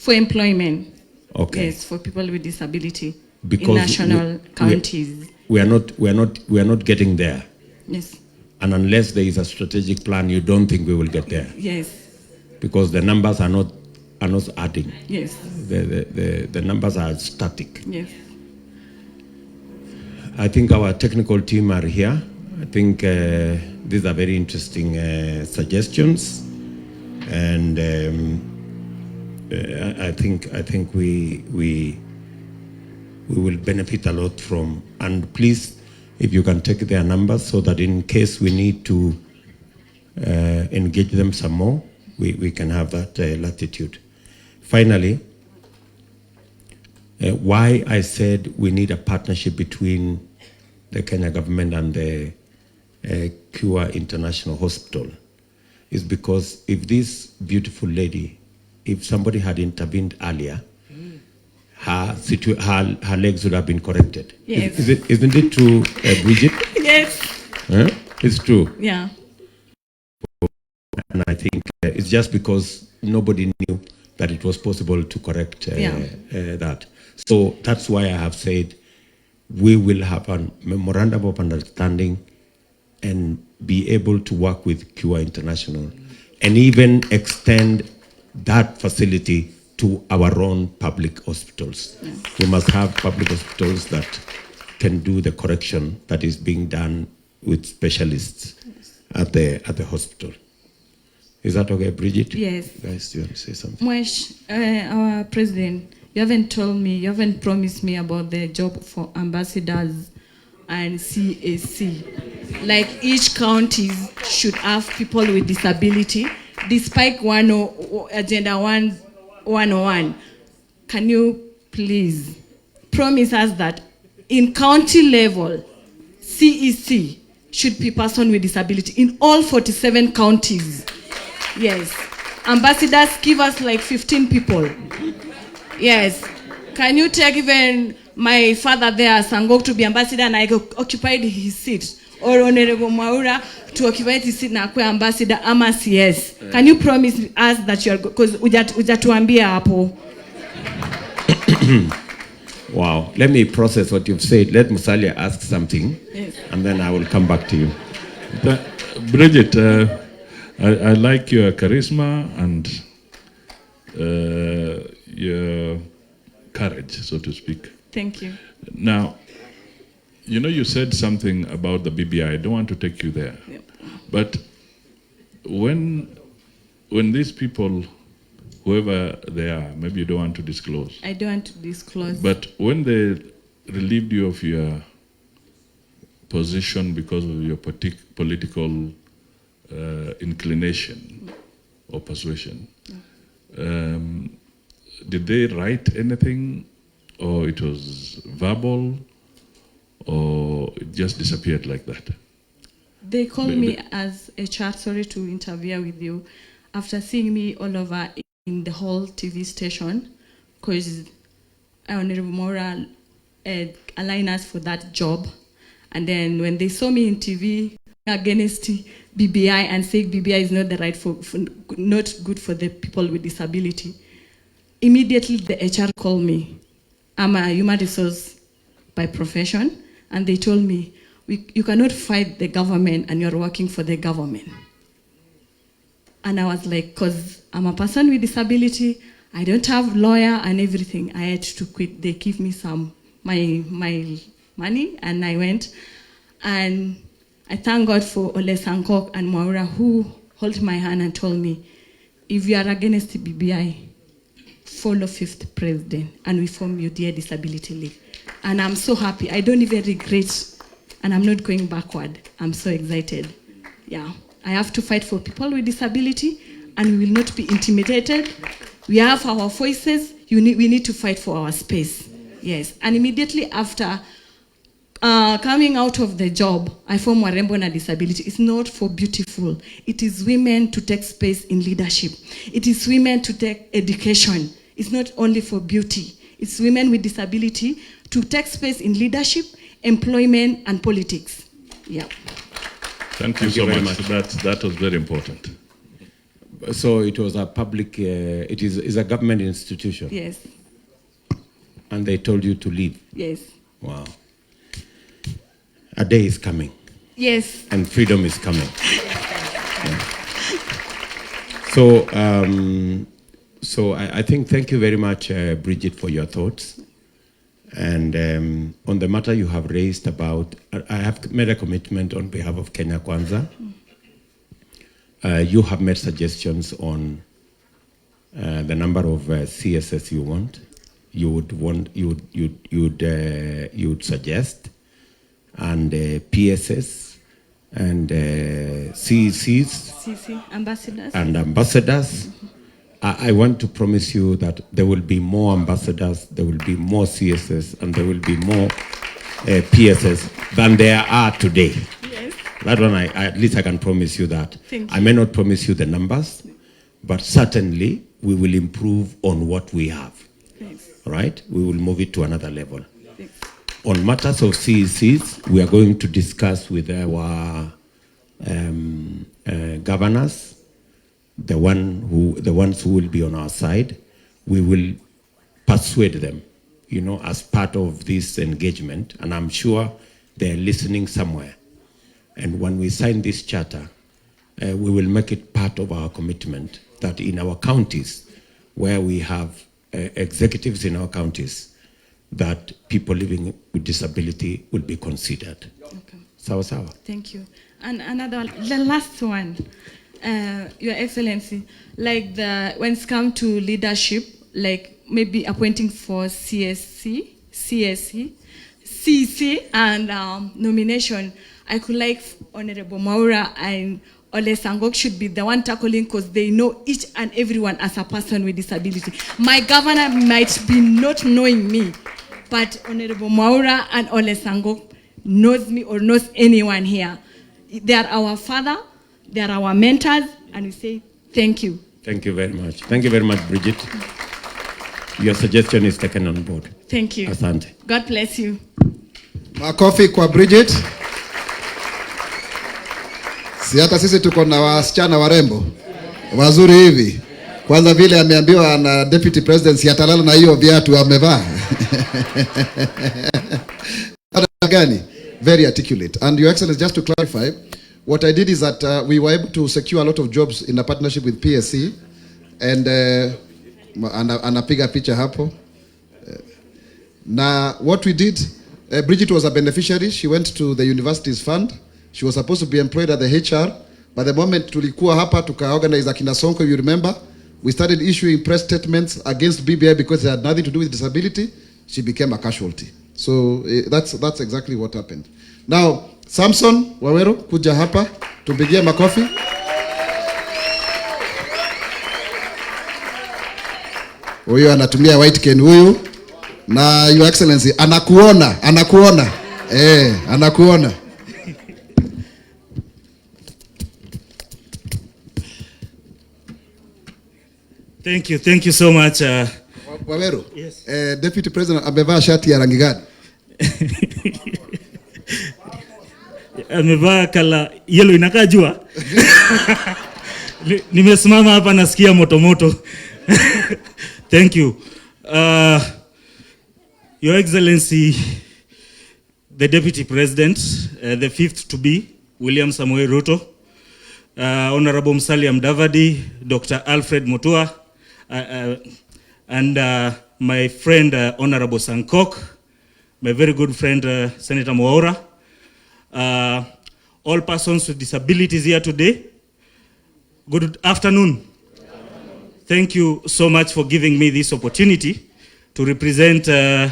employment. okay. Yes, for people with disability Because in national counties. we are not getting there. Yes. And unless there is a strategic plan, you don't think we will get there. Yes. Because the numbers are not adding. Yes. The numbers are static. Yes. I think our technical team are here. I think these are very interesting suggestions, and I think we will benefit a lot from. And please, if you can take their numbers, so that in case we need to engage them some more, we can have that latitude. Finally, why I said we need a partnership between the Kenya government and the Cure International Hospital is because if this beautiful lady, if somebody had intervened earlier, her legs would have been corrected. Yes. Isn't it true, Bridget? Yes. It's true. Yeah. And I think it's just because nobody knew that it was possible to correct that. So that's why I have said we will have a memorandum of understanding and be able to work with Cure International and even extend that facility to our own public hospitals. Yeah. We must have public hospitals that can do the correction that is being done with specialists at the hospital. Is that okay, Bridget? Yes. Guys, do you want to say something? Mwesh, our president, you haven't told me, you haven't promised me about the job for ambassadors and CAC. Like each county should have people with disability, despite Agenda 101. Can you please promise us that in county level, CEC should be person with disability in all 47 counties? Yes. Ambassadors, give us like 15 people. Yes. Can you take even my father there, Sangok, to be ambassador and I occupied his seat? Or Honorable Maura to occupy his seat na akwe ambassador ama CS? Can you promise us that you are, because ujatuambia hapo? Wow. Let me process what you've said. Let Musalia ask something, Yes. and then I will come back to you. Bridget, I like your charisma and your courage, so to speak. Thank you. Now, you know, you said something about the BBI. I don't want to take you there. Yep. But when these people, whoever they are, maybe you don't want to disclose. I don't want to disclose. But when they relieved you of your position because of your political inclination or persuasion, did they write anything, or it was verbal, or just disappeared like that? They called me as HR, sorry to interfere with you, after seeing me all over in the whole TV station, because Honorable Mora aligned us for that job. And then when they saw me in TV against BBI and saying BBI is not the right not good for the people with disability, immediately the HR called me. I'm a human resource by profession, and they told me, you cannot fight the government and you're working for the government. And I was like, because I'm a person with disability, I don't have lawyer and everything. I had to quit. They give me my money, and I went. And I thank God for Ole Sankok and Maura, who held my hand and told me, if you are against the BBI, follow 5th president and we form UDA Disability League. And I'm so happy. I don't even regret, and I'm not going backward. I'm so excited. Yeah, I have to fight for people with disability, and we will not be intimidated. We have our voices. We need to fight for our space. Yes, and immediately after coming out of the job, I formed Warembo na Disability. It's not for beautiful. It is women to take space in leadership. It is women to take education. It's not only for beauty. It's women with disability to take space in leadership, employment, and politics. Yeah. Thank you so much. That was very important. So it was a public, it is a government institution? Yes. And they told you to leave? Yes. Wow. A day is coming. Yes. And freedom is coming. Yeah. So I think, thank you very much, Bridget, for your thoughts. And on the matter you have raised about, I have made a commitment on behalf of Kenya Kwanza. You have made suggestions on the number of CSS you want. You would suggest, and PSS, and CECs, CC, ambassadors. and ambassadors. I want to promise you that there will be more ambassadors, there will be more CSS, and there will be more PSS than there are today. Yes. That one, at least I can promise you that. Thank you. I may not promise you the numbers, but certainly we will improve on what we have. Thanks. Right? We will move it to another level. Thanks. On matters of CECs, we are going to discuss with our governors, the ones who will be on our side. We will persuade them, as part of this engagement, and I'm sure they're listening somewhere. And when we sign this charter, we will make it part of our commitment that in our counties, where we have executives in our counties, that people living with disability will be considered. Okay. Sawa sawa. Thank you. And the last one, Your Excellency, like when it's come to leadership, like maybe appointing for CSC, CC, and nomination, I could like Honorable Maura and Ole Sangok should be the one tackling, because they know each and everyone as a person with disability. My governor might be not knowing me, but Honorable Maura and Ole Sangok knows me or knows anyone here. They are our father, they are our mentors, and we say thank you. Thank you very much. Thank you very much, Bridget. Your suggestion is taken on board. Thank you. Asante. God bless you. Makofi kwa Bridget. Si hata sisi tuko na wasichana warembo wazuri hivi. Kwanza vile ameambiwa na deputy president si atalala na hiyo viatu amevaa. Gani? Very articulate. And Your Excellency, just to clarify, what I did is that we were able to secure a lot of jobs in a partnership with PSC, and anapiga picha hapo. Now, what we did, Bridget was a beneficiary. She went to the university's fund. She was supposed to be employed at the HR. But the moment tulikuwa hapa, tuka-organize akina Sonko, you remember, we started issuing press statements against BBI because it had nothing to do with disability. She became a casualty. So that's exactly what happened. Now, Samson Wawero, kuja hapa, tupigie makofi. Huyu anatumia white cane huyu. Na Your Excellency, anakuona. Anakuona. Thank you so much. Waweru, yes. Deputy President amevaa shati ya rangi gani? Amevaa kala yellow, inakaa jua. Nimesimama hapa nasikia moto. Thank you. Your Excellency, the Deputy President, the fifth to be, William Samoei Ruto, Honorable Musalia Mudavadi, Dr. Alfred Mutua, and my friend Honorable Sankok, my very good friend Senator Mwaura, all persons with disabilities here today, good afternoon. Thank you so much for giving me this opportunity to represent a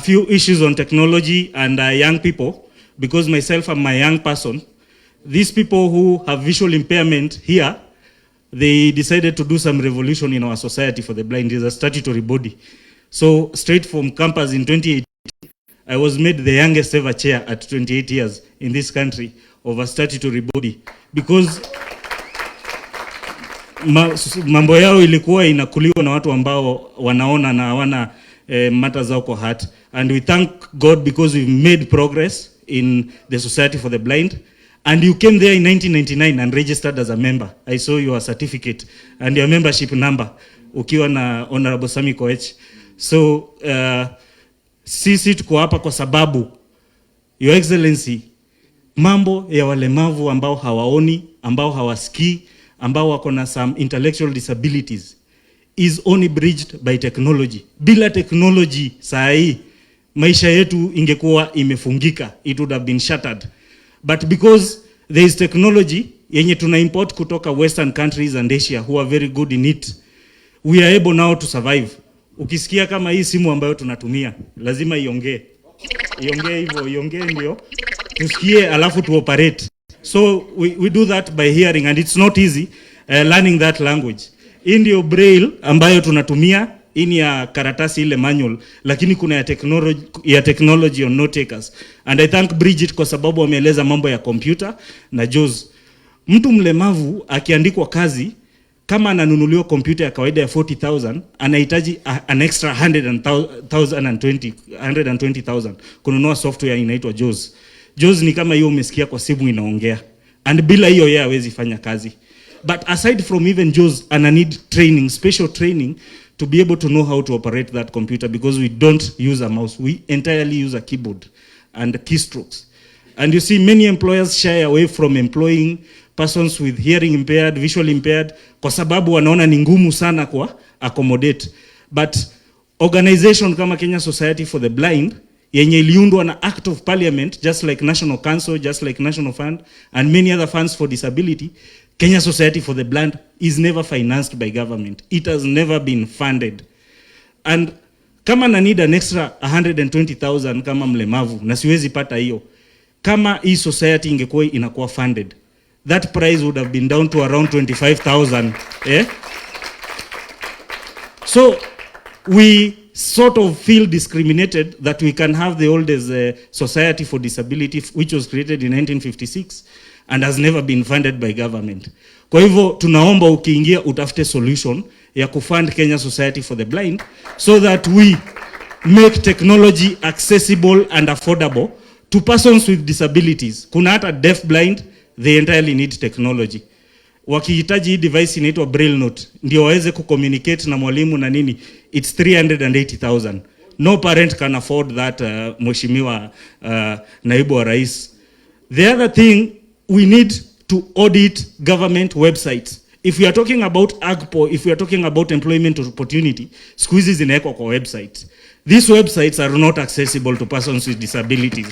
few issues on technology and young people, because myself and my young person, these people who have visual impairment here, they decided to do some revolution in our society for the blind. It's a statutory body. So straight from campus in 2018, I was made the youngest ever chair at 28 years in this country of a statutory body, because mambo yao ilikuwa inakuliwa na watu ambao wanaona na hawana matters zao kwa heart. And we thank God because we've made progress in the Society for the Blind. And you came there in 1999 and registered as a member. I saw your certificate and your membership number ukiwa na Honorable Sami Koech. So sisi tuko hapa kwa sababu, Your Excellency, mambo ya walemavu ambao hawaoni, ambao hawasikii, ambao wako na some intellectual disabilities is only bridged by technology. Bila technology saa hii maisha yetu ingekuwa imefungika, it would have been shattered. But because there is technology yenye tuna import kutoka Western countries and Asia who are very good in it, we are able now to survive. Ukisikia kama hii simu ambayo tunatumia, lazima iongee hivyo, iongee ndio tusikie alafu tu operate. So we do that by hearing, and it's not easy learning that language. Hii ndio braille ambayo tunatumia, ini ya karatasi ile manual, lakini kuna ya technology on note takers. And I thank Bridget kwa sababu wameeleza mambo ya computer na JAWS. Mtu mlemavu akiandikwa kazi, kama ananunuliwa computer ya kawaida ya 40,000, anahitaji an extra 120,000 kununua software inaitwa JAWS. JAWS ni kama hiyo umesikia kwa simu inaongea. And bila hiyo yeye hawezi fanya kazi. But aside from even JAWS, ana need training, special training to be able to know how to operate that computer, because we don't use a mouse. We entirely use a keyboard and keystrokes. And you see many employers shy away from employing persons with hearing impaired, visual impaired, kwa sababu wanaona ni ngumu sana kwa accommodate. But organization kama Kenya Society for the Blind, yenye iliundwa na Act of Parliament, just like National Council, just like National Fund, and many other funds for disability, Kenya Society for the Blind is never financed by government. It has never been funded. And kama na need an extra 120,000 kama mlemavu, na siwezi pata hiyo, kama hii society ingekuwa inakuwa funded, that price would have been down to around 25,000. So we sort of feel discriminated that we can have the oldest society for disability, which was created in 1956 and has never been funded by government. Kwa hivyo tunaomba ukiingia utafute solution ya kufund Kenya Society for the Blind, so that we make technology accessible and affordable to persons with disabilities. Kuna hata deaf blind, they entirely need technology. Wakihitaji hii device inaitwa braille note ndio waweze kucommunicate na mwalimu na nini, it's 380,000. No parent can afford that, mheshimiwa naibu wa rais. The other thing, we need to audit government websites. If we are talking about AGPO, if we are talking about employment opportunity, siku hizi zinawekwa kwa websites. These websites are not accessible to persons with disabilities.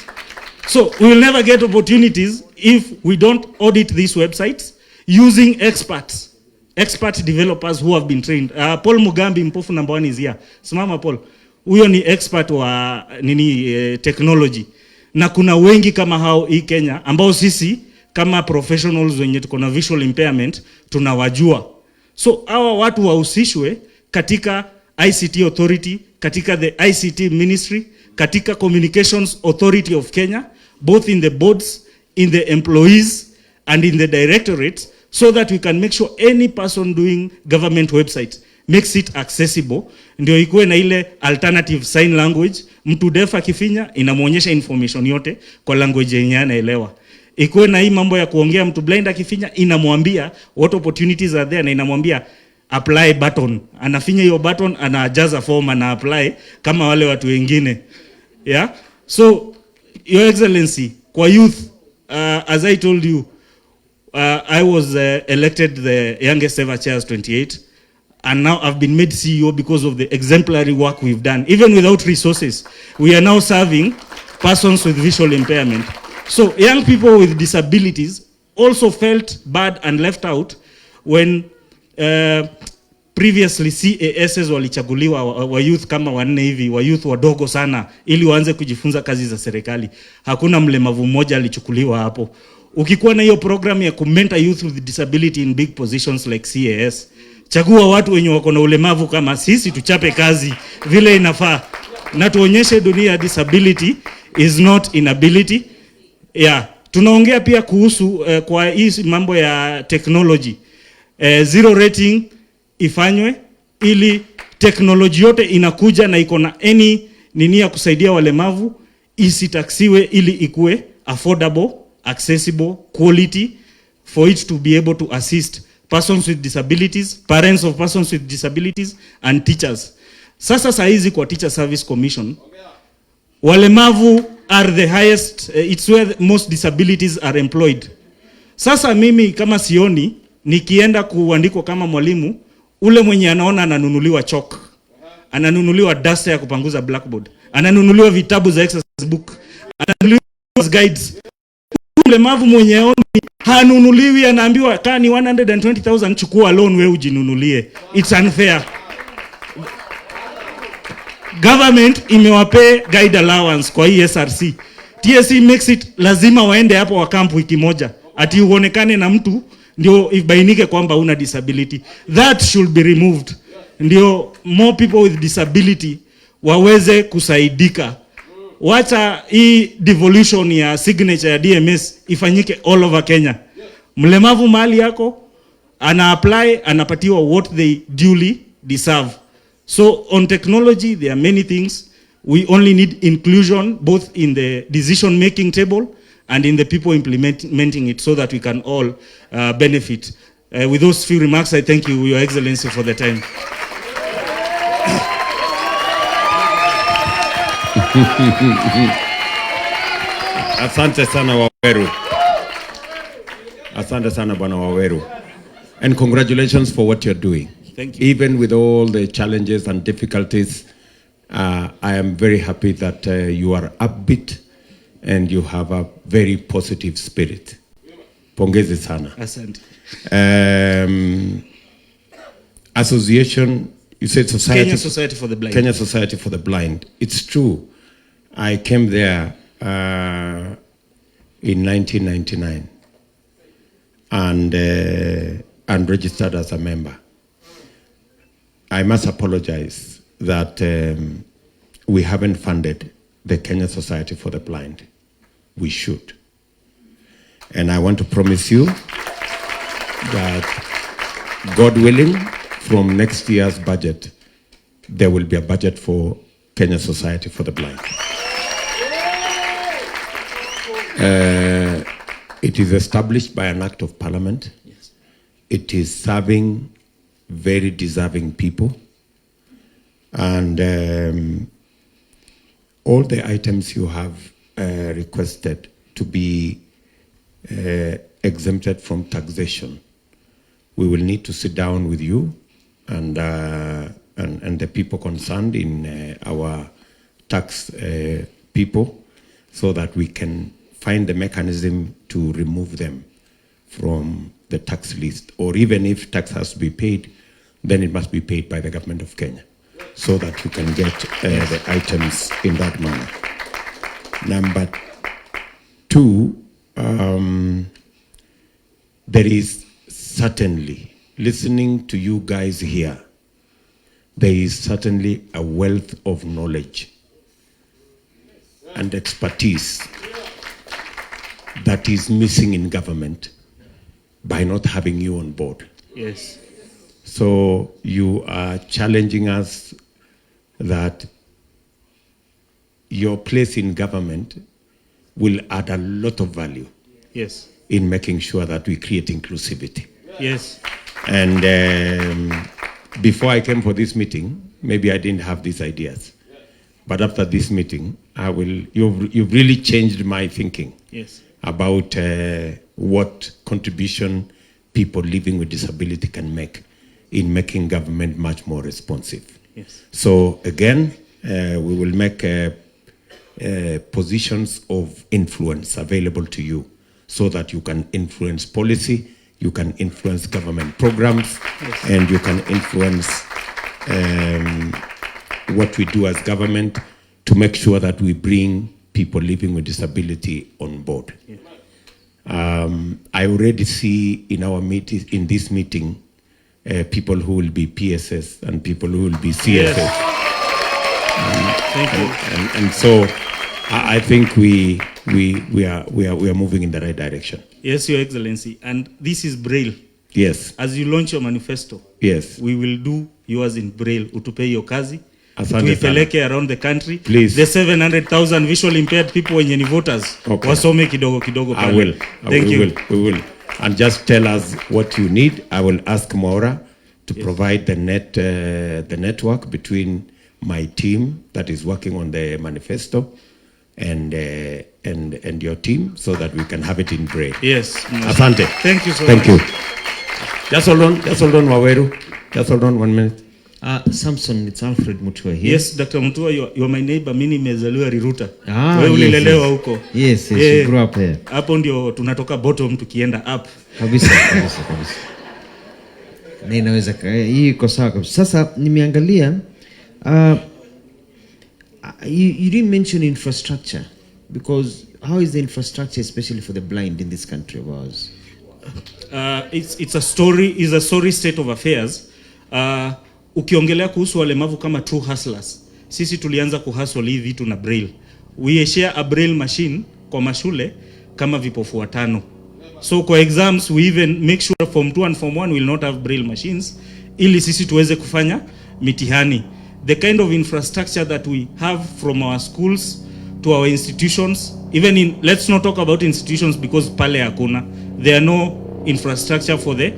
So we will never get opportunities if we don't audit these websites using expert developers who have been trained. Paul Mugambi, mpofu number 1 is here. Simama Paul. Huyo ni expert wa technology. Na kuna wengi kama hao hii Kenya ambao sisi kama professionals wenye tuko na visual impairment tunawajua. So hawa watu wahusishwe katika ICT authority, katika the ICT ministry, katika Communications Authority of Kenya, both in the boards, in the employees, and in the directorates, so that we can make sure any person doing government website makes it accessible. Ndio ikuwe na ile alternative sign language, mtu deaf akifinya inamuonyesha information yote kwa language yenye anaelewa. Ikuwe na hii mambo ya kuongea, mtu blind akifinya inamwambia what opportunities are there, na inamwambia apply button. Anafinya hiyo button, anajaza form, ana apply kama wale watu wengine. Yeah? So, Your Excellency, kwa youth, as I told you, I was elected the youngest ever chair as 28, and now I've been made CEO because of the exemplary work we've done. Even without resources, we are now serving persons with visual impairment. So young people with disabilities also felt bad and left out when previously CASs walichaguliwa wa youth kama wanne hivi, wa youth wadogo sana, ili waanze kujifunza kazi za serikali. Hakuna mlemavu mmoja alichukuliwa hapo. Ukikuwa na hiyo program ya kumenta youth with disability in big positions like CAS, chagua watu wenye wako na ulemavu kama sisi, tuchape kazi vile inafaa, na tuonyeshe dunia disability is not inability. Yeah, tunaongea pia kuhusu kwa hii mambo ya technology. Zero rating ifanywe, ili teknoloji yote inakuja na iko na any nini ya kusaidia walemavu isitaksiwe, ili ikue affordable, accessible, quality, for it to be able to assist persons with disabilities, parents of persons with disabilities, and teachers. Sasa saizi kwa Teacher Service Commission, walemavu are the highest, it's where most disabilities are employed. Sasa mimi kama sioni, nikienda kuandikwa kama mwalimu, ule mwenye anaona ananunuliwa chalk, ananunuliwa duster ya kupanguza blackboard, ananunuliwa vitabu za exercise book, ananunuliwa guides. Ulemavu mwenye oni hanunuliwi, anaambiwa kaa ni 120,000 chukua loan wewe ujinunulie. It's unfair. Government imewape guide allowance kwa hii SRC. TSC makes it lazima waende hapo wa camp wiki moja, ati uonekane na mtu ndio ibainike kwamba una disability. That should be removed. Ndio more people with disability waweze kusaidika. Wacha hii devolution ya signature ya DMS ifanyike all over Kenya. Mlemavu mahali yako, ana apply, anapatiwa what they duly deserve. So on technology, there are many things. We only need inclusion, both in the decision making table and in the people implementing it, so that we can all benefit. With those few remarks, I thank you, Your Excellency, for the time. Asante sana Waweru. Asante sana Bwana Waweru. And congratulations for what you're doing. Thank you. Even with all the challenges and difficulties, I am very happy that you are upbeat and you have a very positive spirit. Pongezi sana. Asante. Association, you said society. Kenya Society for the Blind. Kenya Society for the Blind. It's true. I came there in 1999 and registered as a member. I must apologize that we haven't funded the Kenya Society for the Blind. We should. And I want to promise you that, God willing, from next year's budget, there will be a budget for Kenya Society for the Blind. It is established by an act of parliament. Yes. It is serving very deserving people. And all the items you have requested to be exempted from taxation, we will need to sit down with you and the people concerned in our tax people, so that we can find the mechanism to remove them from the tax list. Or even if tax has to be paid, then it must be paid by the government of Kenya, so that you can get the items in that manner. Number two, there is certainly, listening to you guys here, there is certainly a wealth of knowledge and expertise that is missing in government by not having you on board. Yes. So you are challenging us that your place in government will add a lot of value Yes. in making sure that we create inclusivity. Yes. And before I came for this meeting, maybe I didn't have these ideas. But after this meeting, you've really changed my thinking Yes. about what contribution people living with disability can make in making government much more responsive. Yes. So again, we will make positions of influence available to you so that you can influence policy, you can influence government programs, and you can influence what we do as government to make sure that we bring people living with disability on board. Yeah. I already see in our meeting, in this meeting, people who will be PSS and people who will be CSS. Yes. Thank you. And so I think we are moving in the right direction. Yes, Your Excellency. And this is Braille. Yes. As you launch your manifesto, Yes. we will do yours in Braille. Utupe hiyo kazi. Asante Tuipeleke around the country. Please. The 700,000 visually impaired people wenye ni voters. Okay. Wasome kidogo kidogo pale. I will. Thank you. We will. And just tell us what you need. I will ask Maura to provide the network between my team that is working on the manifesto and your team so that we can have it in Braille. Yes. Asante. Thank you so Thank much. you. Just hold on, Waweru. Just hold on 1 minute. Samson, it's Alfred Mutua here. Yes, Dr. Mutua, you are my neighbor. Mimi nimezaliwa Riruta. Wewe ulilelewa huko. Yes, you grew up here. Hapo ndio tunatoka bottom tukienda up. Kabisa. Na inaweza hii iko sawa kabisa. Sasa nimeangalia you didn't mention infrastructure, because how is the infrastructure especially for the blind in this country of ours? It's a sorry state of affairs. Ukiongelea kuhusu walemavu kama true hustlers, sisi tulianza kuhustle hivi vitu na Braille. We share a Braille machine kwa mashule kama vipofu watano. So kwa exams we even make sure form 2 and form 1 will not have Braille machines ili sisi tuweze kufanya mitihani. The kind of infrastructure that we have from our schools to our institutions, even in, let's not talk about institutions because pale hakuna. There are no infrastructure for the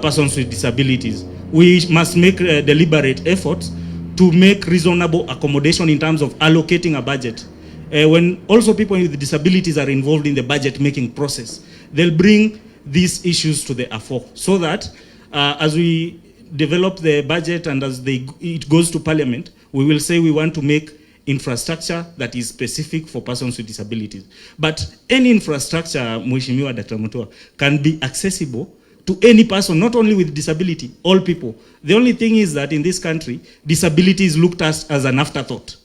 persons with disabilities. We must make deliberate efforts to make reasonable accommodation in terms of allocating a budget. When also people with disabilities are involved in the budget making process, they'll bring these issues to the fore so that as we develop the budget and as it goes to parliament, we will say we want to make infrastructure that is specific for persons with disabilities. But any infrastructure, Mheshimiwa Dr. Mutua, can be accessible to any person, not only with disability, all people. The only thing is that in this country, disability is looked at as an afterthought.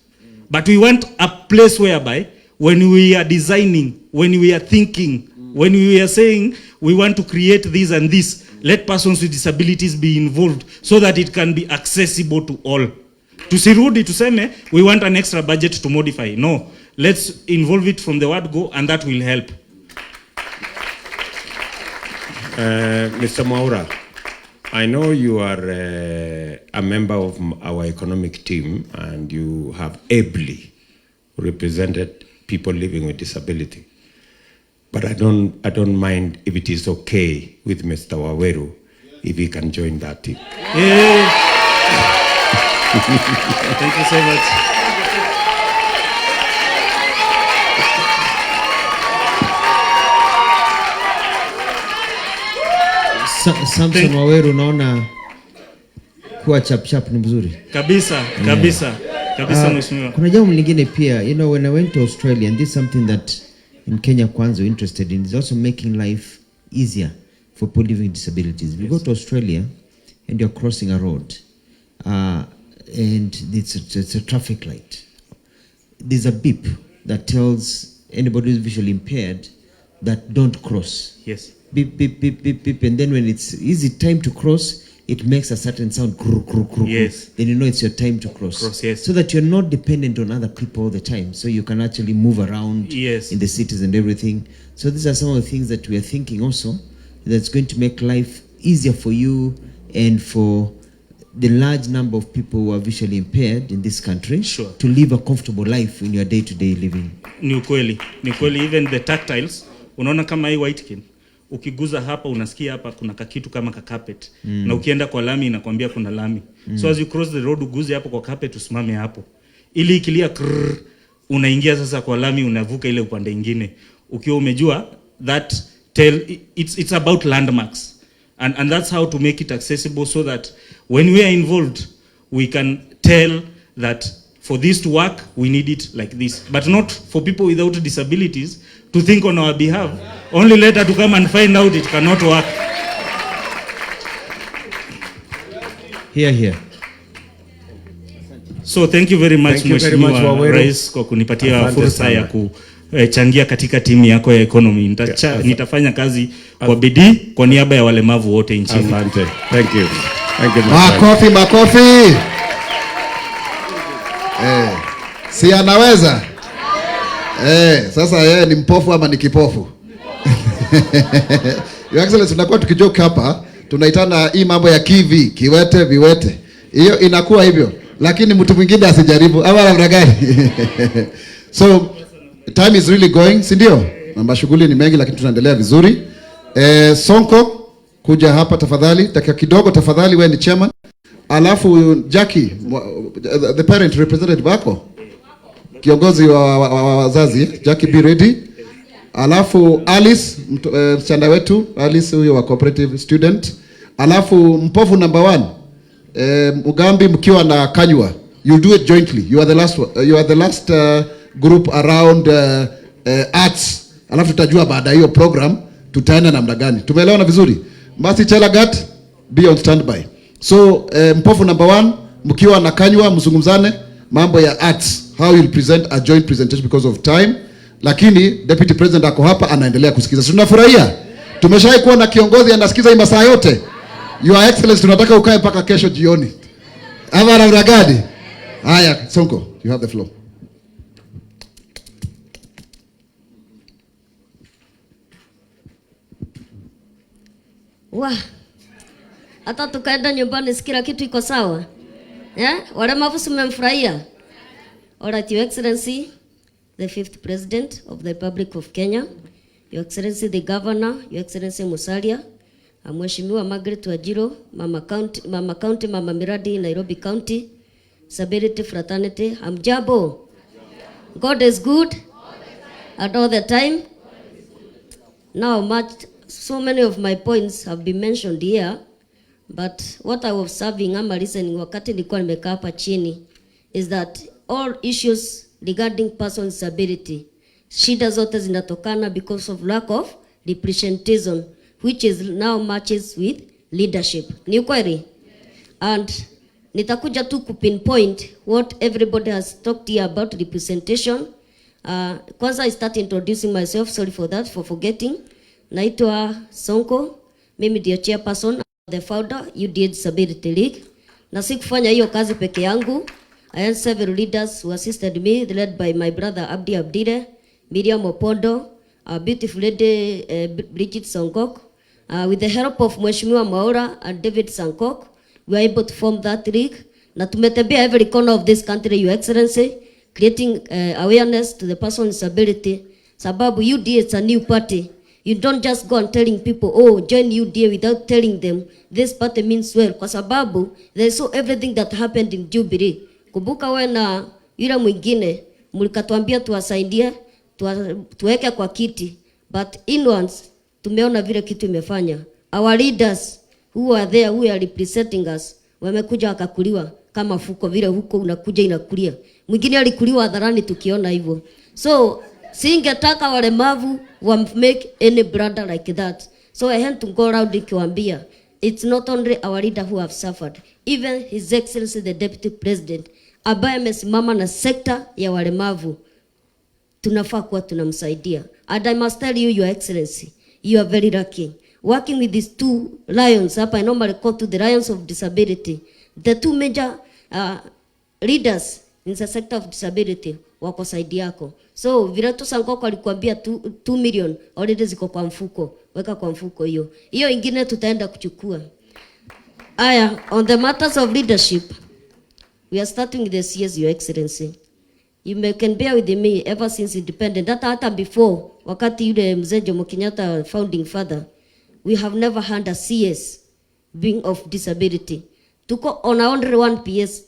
But we want a place whereby when we are designing, when we are thinking, when we are saying we want to create this and this, let persons with disabilities be involved so that it can be accessible to all. Tusirudi tuseme we want an extra budget to modify. No, let's involve it from the word go, and that will help. Mr. Maura, I know you are a member of our economic team and you have ably represented people living with disability. But I don't mind if it is okay with Mr. Waweru if he can join that team. Yeah. Thank you so much. Samson Waweru, naona kuwa chap ni mzuri. Kabisa mheshimiwa. Kuna jambo lingine pia, when I went to Australia, and this is something that in Kenya Kwanza we're interested in, is also making life easier for people living with disabilities. You go to Australia and you're crossing a road, and it's a traffic light. There's a beep that tells anybody who's visually impaired that don't cross. Yes. Beep, beep, beep, beep, beep. And then when it's easy time to cross, it makes a certain sound. Yes. Then you know it's your time to cross. Yes. So that you're not dependent on other people all the time. So you can actually move around Yes. in the cities and everything. So these are some of the things that we are thinking also that's going to make life easier for you and for the large number of people who are visually impaired in this country to live a comfortable life in your day-to-day living. Ni ukweli, even the tactiles, unaona kama hii whitekin, ukiguza hapa unasikia hapa kuna kakitu kama carpet, na ukienda kwa lami inakwambia kuna lami. So as you cross the road uguze hapo kwa carpet, usimame hapo. Ili ikilia unaingia sasa kwa lami, unavuka ile upande ingine. Ukiwa umejua that it's about landmarks. And that's how to make it accessible, so that when we are involved, we can tell that for this to work, we need it like this. But not for people without disabilities to think on our behalf, only later to come and find out it cannot work. Here. So thank you very much, Mheshimiwa Rais, kwa kunipatia fursa ya kuchangia katika timu yako ya economy. Nitafanya kazi kwa bidii kwa niaba ya walemavu wote nchini. Asante. Thank you. Makofi. Si anaweza? Sasa yeye ni mpofu ama ni kipofu? Your Excellency, tunakuwa tukijoke hapa, tunaitana hii mambo ya kivi, kiwete, viwete. Hiyo inakuwa hivyo, lakini mtu mwingine asijaribu. Ama namna gani? So time is really going, si ndio? Na shughuli ni mengi lakini tunaendelea vizuri. Sonko, kuja hapa tafadhali, dakika kidogo tafadhali, wewe ni chairman. Alafu Jackie, the parent representative wako, kiongozi wa wazazi, Jackie, be ready. Alafu Alice, msichana wetu Alice, huyo wa cooperative student. Alafu mpofu number 1, Mugambi, mkiwa na Kanywa, you'll do it jointly. You are the last group around arts. Alafu tutajua baada hiyo program tutaenda namna gani. Tumeelewana vizuri? Masi Chelagat, be on standby. So mpofu number 1, mkiwa na Kanywa, mzungumzane mambo ya arts, how you'll present a joint presentation because of time. Lakini deputy president ako hapa anaendelea kusikiza. Tunafurahia. Tumeshawahi kuwa na kiongozi anasikiza hii masaa yote. Your Excellency, tunataka ukae mpaka kesho jioni. Ama namna gani? Haya, Sonko, you have the floor. Hata tukaenda nyumbani kila kitu iko sawa. Walemavu mmemfurahia. All right, Your Excellency, the 5th President of the Republic of Kenya, Your Excellency the Governor, Your Excellency Musalia, Mheshimiwa Margaret Wajiro, Mama County, Mama Miradi, Nairobi County, Stability Fraternity, hamjambo. God is good and all the time. Now, so many of my points have been mentioned here, but what I was observing ama listening wakati nilikuwa nimekaa hapa chini is that all issues regarding person with disability, shida zote zinatokana because of lack of representation, which is now matches with leadership. Ni ukweli? And nitakuja tu kupinpoint what everybody has talked here about representation. Kwanza I start introducing myself, sorry for that, for forgetting. Naitwa Sonko, mimi ndio chairperson, the founder, UDA Disability League. Na sikufanya hiyo kazi peke yangu. I had several leaders who assisted me, led by my brother Abdi Abdire, Miriam Opondo, our beautiful lady Bridget Sankok. With the help of Mheshimiwa Maura and David Sankok, we were able to form that league. Na tumetembea every corner of this country, Your Excellency, creating awareness to the person with disability. Sababu UDA is a new party. You don't just go and telling people, oh, join UDA without telling them this party means well. Kwa sababu they saw everything that happened in Jubilee. Kumbuka wewe na yule mwingine mlikatuambia tuwasaidie, tuweke kwa kiti. But inwards tumeona vile kitu imefanya. Our leaders who are there, who are representing us, wamekuja wakakuliwa kama fuko vile huko unakuja inakulia. Mwingine alikuliwa hadharani tukiona hivyo. So singetaka walemavu wa make any brother like that. So I had to go around nikiwaambia, it's not only our leader who have suffered, even His Excellency the Deputy President ambaye amesimama na sekta ya walemavu, tunafaa kuwa tunamsaidia. And I must tell you, Your Excellency, you are very lucky. working with these two lions hapa, I normally call to the lions of disability, the two major leaders in the sector of disability wako side yako. So vile tu Sankoko alikuambia 2 million already ziko kwa mfuko, weka kwa mfuko hiyo. Hiyo ingine tutaenda kuchukua. Aya, on the matters of leadership, we are starting with the CS, Your Excellency. You can bear with me ever since independent. Hata before, wakati yule mzee Jomo Kenyatta founding father, we have never had a CS being of disability. Tuko on only one PS,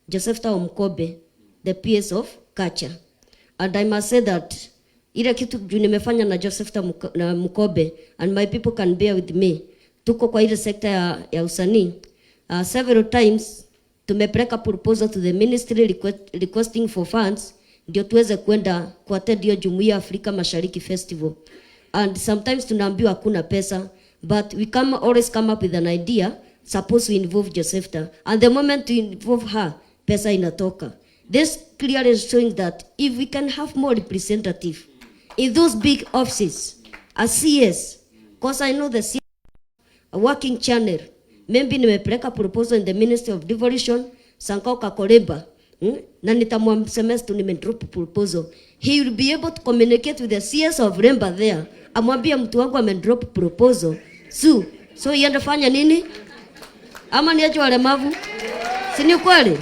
Joseph Mkobe, the PS of culture. And I must say that ile kitu nimefanya na Joseph na Mkobe, and my people can bear with me. Tuko kwa ile sekta ya usanii. Several times tumepeleka proposal to the ministry requesting for funds ndio tuweze kwenda kuattend hiyo Jumuiya Afrika Mashariki Festival. And sometimes tunaambiwa hakuna pesa, but we always come up with an idea, suppose we involve Josephta, and the moment we involve her, pesa inatoka. This clearly showing that if we can have more representative in those big offices, a CS, because I know the CS, a working channel, maybe nimepeleka proposal in the Ministry of Devolution, Sankao Kakoreba, na nitamwamsemest tu nimedrop proposal. He will be able to communicate with the CS of Remba there. Amwambia mtu wangu amedrop proposal. So yenda fanya nini? Ama niache walemavu? Si ni kweli?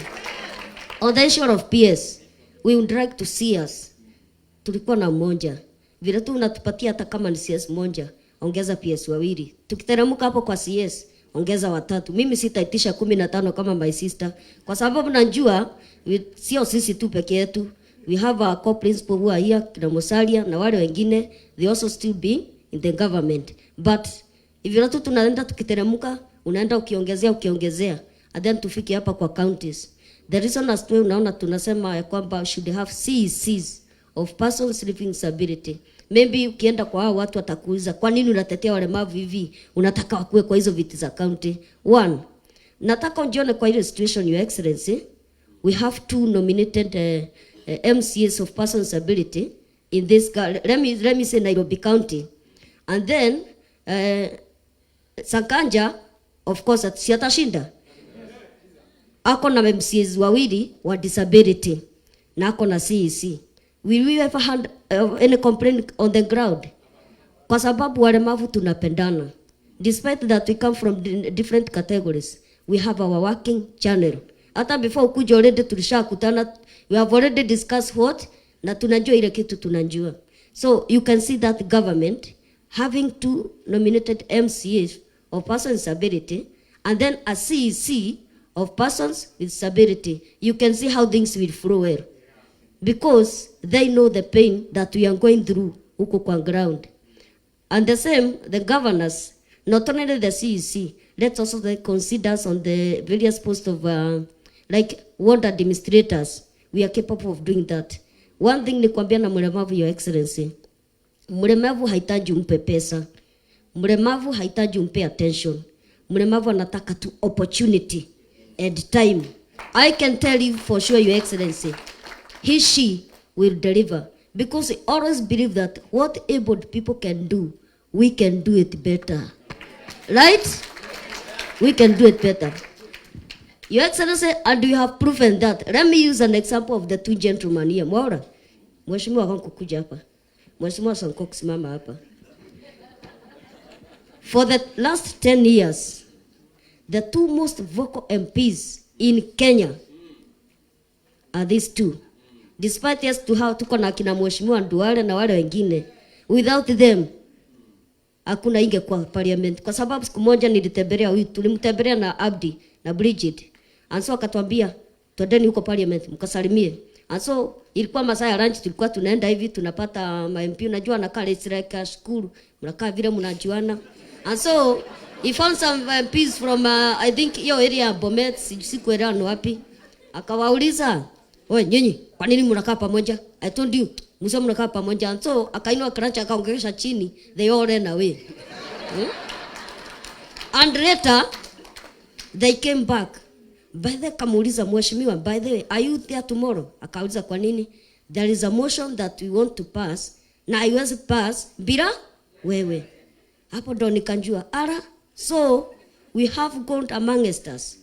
On the issue of PS, we would like to see us. Tulikuwa na mmoja. Vile tu unatupatia hata kama ni CS mmoja, ongeza PS wawili. Tukiteremka hapo kwa CS, ongeza watatu. Mimi sitaitisha 15 kama my sister. Kwa sababu najua, sio sisi tu peke yetu. We have our co-principal who are here, kina Musalia, na wale wengine, they also still be in the government. But, if you tu tunaenda tukiteremka, unaenda ukiongezea, and then tufiki hapa kwa counties. The reason as to unaona tunasema ya kwamba should have CECs of persons living disability. Maybe ukienda kwa hao watu watakuuliza kwa nini unatetea walemavu hivi? Unataka wakue kwa hizo viti za county. One, nataka ujione kwa ile situation, Your Excellency. We have 2 nominated MCAs of persons with disability in this, let me say Nairobi County. And then Sankanja, of course, siatashinda. Ako na MCAs wawili wa disability na ako na CEC. Will we ever had any complaint on the ground? Kwa sababu walemavu tunapendana. Despite that we come from different categories, we have our working channel. Hata before ukuja already tulishakutana, we have already discussed what, na tunajua ile kitu tunajua. So you can see that government having 2 nominated MCAs of persons with disability and then a CEC of persons with disability. You can see how things will flow well. Because they know the pain that we are going through huko kwa ground. And the same, the governors, not only the CEC, let's also consider on the various posts of like ward administrators. We are capable of doing that. One thing ni kuambia na mlemavu, Your Excellency. Mlemavu haitaji umpe pesa. Mlemavu haitaji umpe attention. Mlemavu anataka tu opportunity and time. I can tell you for sure, Your Excellency, she will deliver. Because I always believe that what abled people can do, we can do it better. Right? We can do it better. Your Excellency, and you have proven that. Let me use an example of the 2 gentlemen here. Mwaura, Mheshimiwa wangu kuja hapa. Mheshimiwa Sankok simama hapa. For the last 10 years, the 2 most vocal MPs in Kenya are these 2. Despite yes to how tuko na kina Mheshimiwa Nduale na wale wengine, without them hakuna inge kwa parliament. Kwa sababu siku moja nilitembelea huyu, tulimtembelea na Abdi na Bridget. And so akatuambia twendeni huko parliament mkasalimie. And so ilikuwa masaa ya lunch, tulikuwa tunaenda hivi tunapata MP, unajua anakaa like a school, mnakaa vile mnajuana. And so he found some MPs from I think hiyo area Bomet, sikuelewa ni wapi. Akawauliza, "Wewe nyinyi, kwa nini mnakaa pamoja?" I told you, msema mnakaa pamoja. And so akainua krancha akaongelesha chini, they all ran away. And later they came back. By the kamuuliza Mheshimiwa, by the way, are you there tomorrow? Akauliza kwa nini? There is a motion that we want to pass. Na haiwezi pass bila wewe. Hapo ndo nikanjua, so we have God amongst us.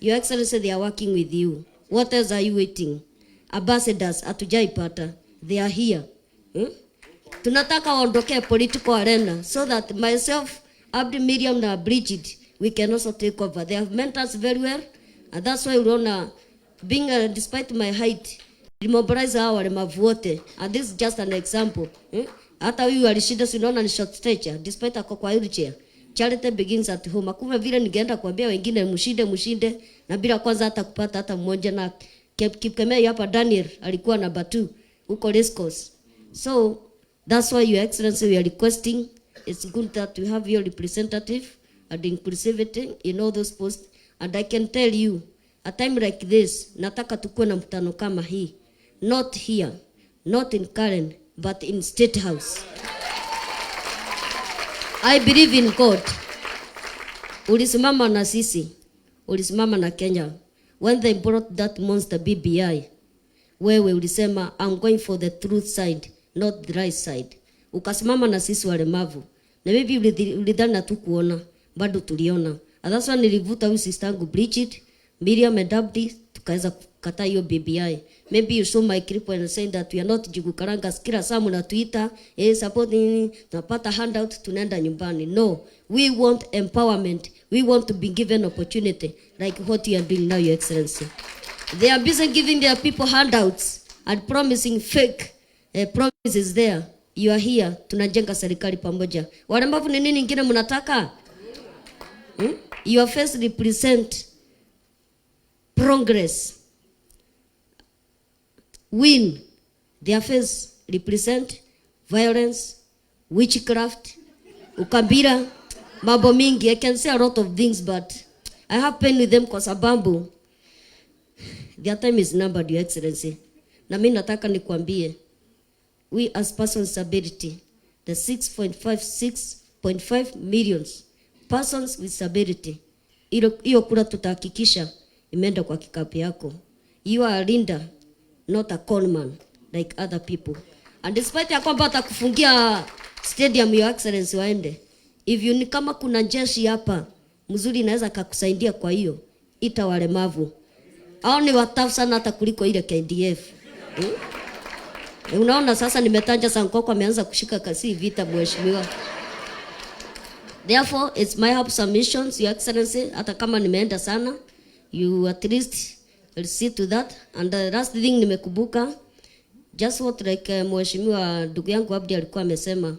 Your Excellency, they are working with you. What else are you waiting? Ambassadors hatujaipata, they are here. Tunataka waondoke political arena so that myself, Abdi, Miriam na Bridget, we can also take over. They have meant us very well, and that's why unaona being despite my height, demobilize hawa walemavu wote, and this is just an example. Hata huyu alishinda, sinaona ni short stature despite ako kwa wheelchair. Charity begins at home. Akuma vile ningeenda kuambia wengine mshinde na bila kwanza hata kupata hata mmoja, na Kipkemei hapa Daniel alikuwa namba 2 huko Racecourse. So that's why Your Excellency, we are requesting, it's good that we have your representative and inclusivity in all those posts. And I can tell you, a time like this, nataka tukue na mkutano kama hii. Not here, not in Karen, but in State House. I believe in God. Ulisimama na sisi, ulisimama na Kenya. When they brought that monster BBI, wewe ulisema, I'm going for the truth side, not the right side. Ukasimama na sisi walemavu. Na maybe ulidhani na tukuona, bado tuliona. And that's why nilivuta huyu sister yangu Bridget, Miriam and Abdi, tukaweza kukata hiyo BBI. Maybe you saw my clip when saying that we are not jigukaranga kila saa mnatuita support nini, tunapata handout tunaenda nyumbani. No, we want empowerment. We want to be given opportunity like what you are doing now, Your Excellency. They are busy giving their people handouts and promising fake promises there. You are here, tunajenga serikali pamoja. Walemavu ni nini ingine mnataka? Your face represent progress. Win. Their face represent violence, witchcraft, ukabila, mambo mingi. I can say a lot of things, but I have pain with them kwa sababu their time is numbered, Your Excellency. Na mimi nataka nikwambie, we as persons with disability, the 6.5 millions persons with disability, hiyo kura tutahakikisha imeenda kwa kikapu yako. You are a leader, not a conman like other people. And despite ya kwamba atakufungia stadium, Your Excellency, waende. If you ni kama kuna jeshi hapa mzuri inaweza kukusaidia, kwa hiyo ita walemavu. Hao ni watafu sana hata kuliko ile KDF. Unaona sasa nimetanja Sankoko ameanza kushika kasi vita, mheshimiwa. Therefore, it's my hope submissions, Your Excellency, hata kama nimeenda sana, you at least will see to that. And the last thing nimekubuka, just what like mheshimiwa ndugu yangu Abdi alikuwa amesema,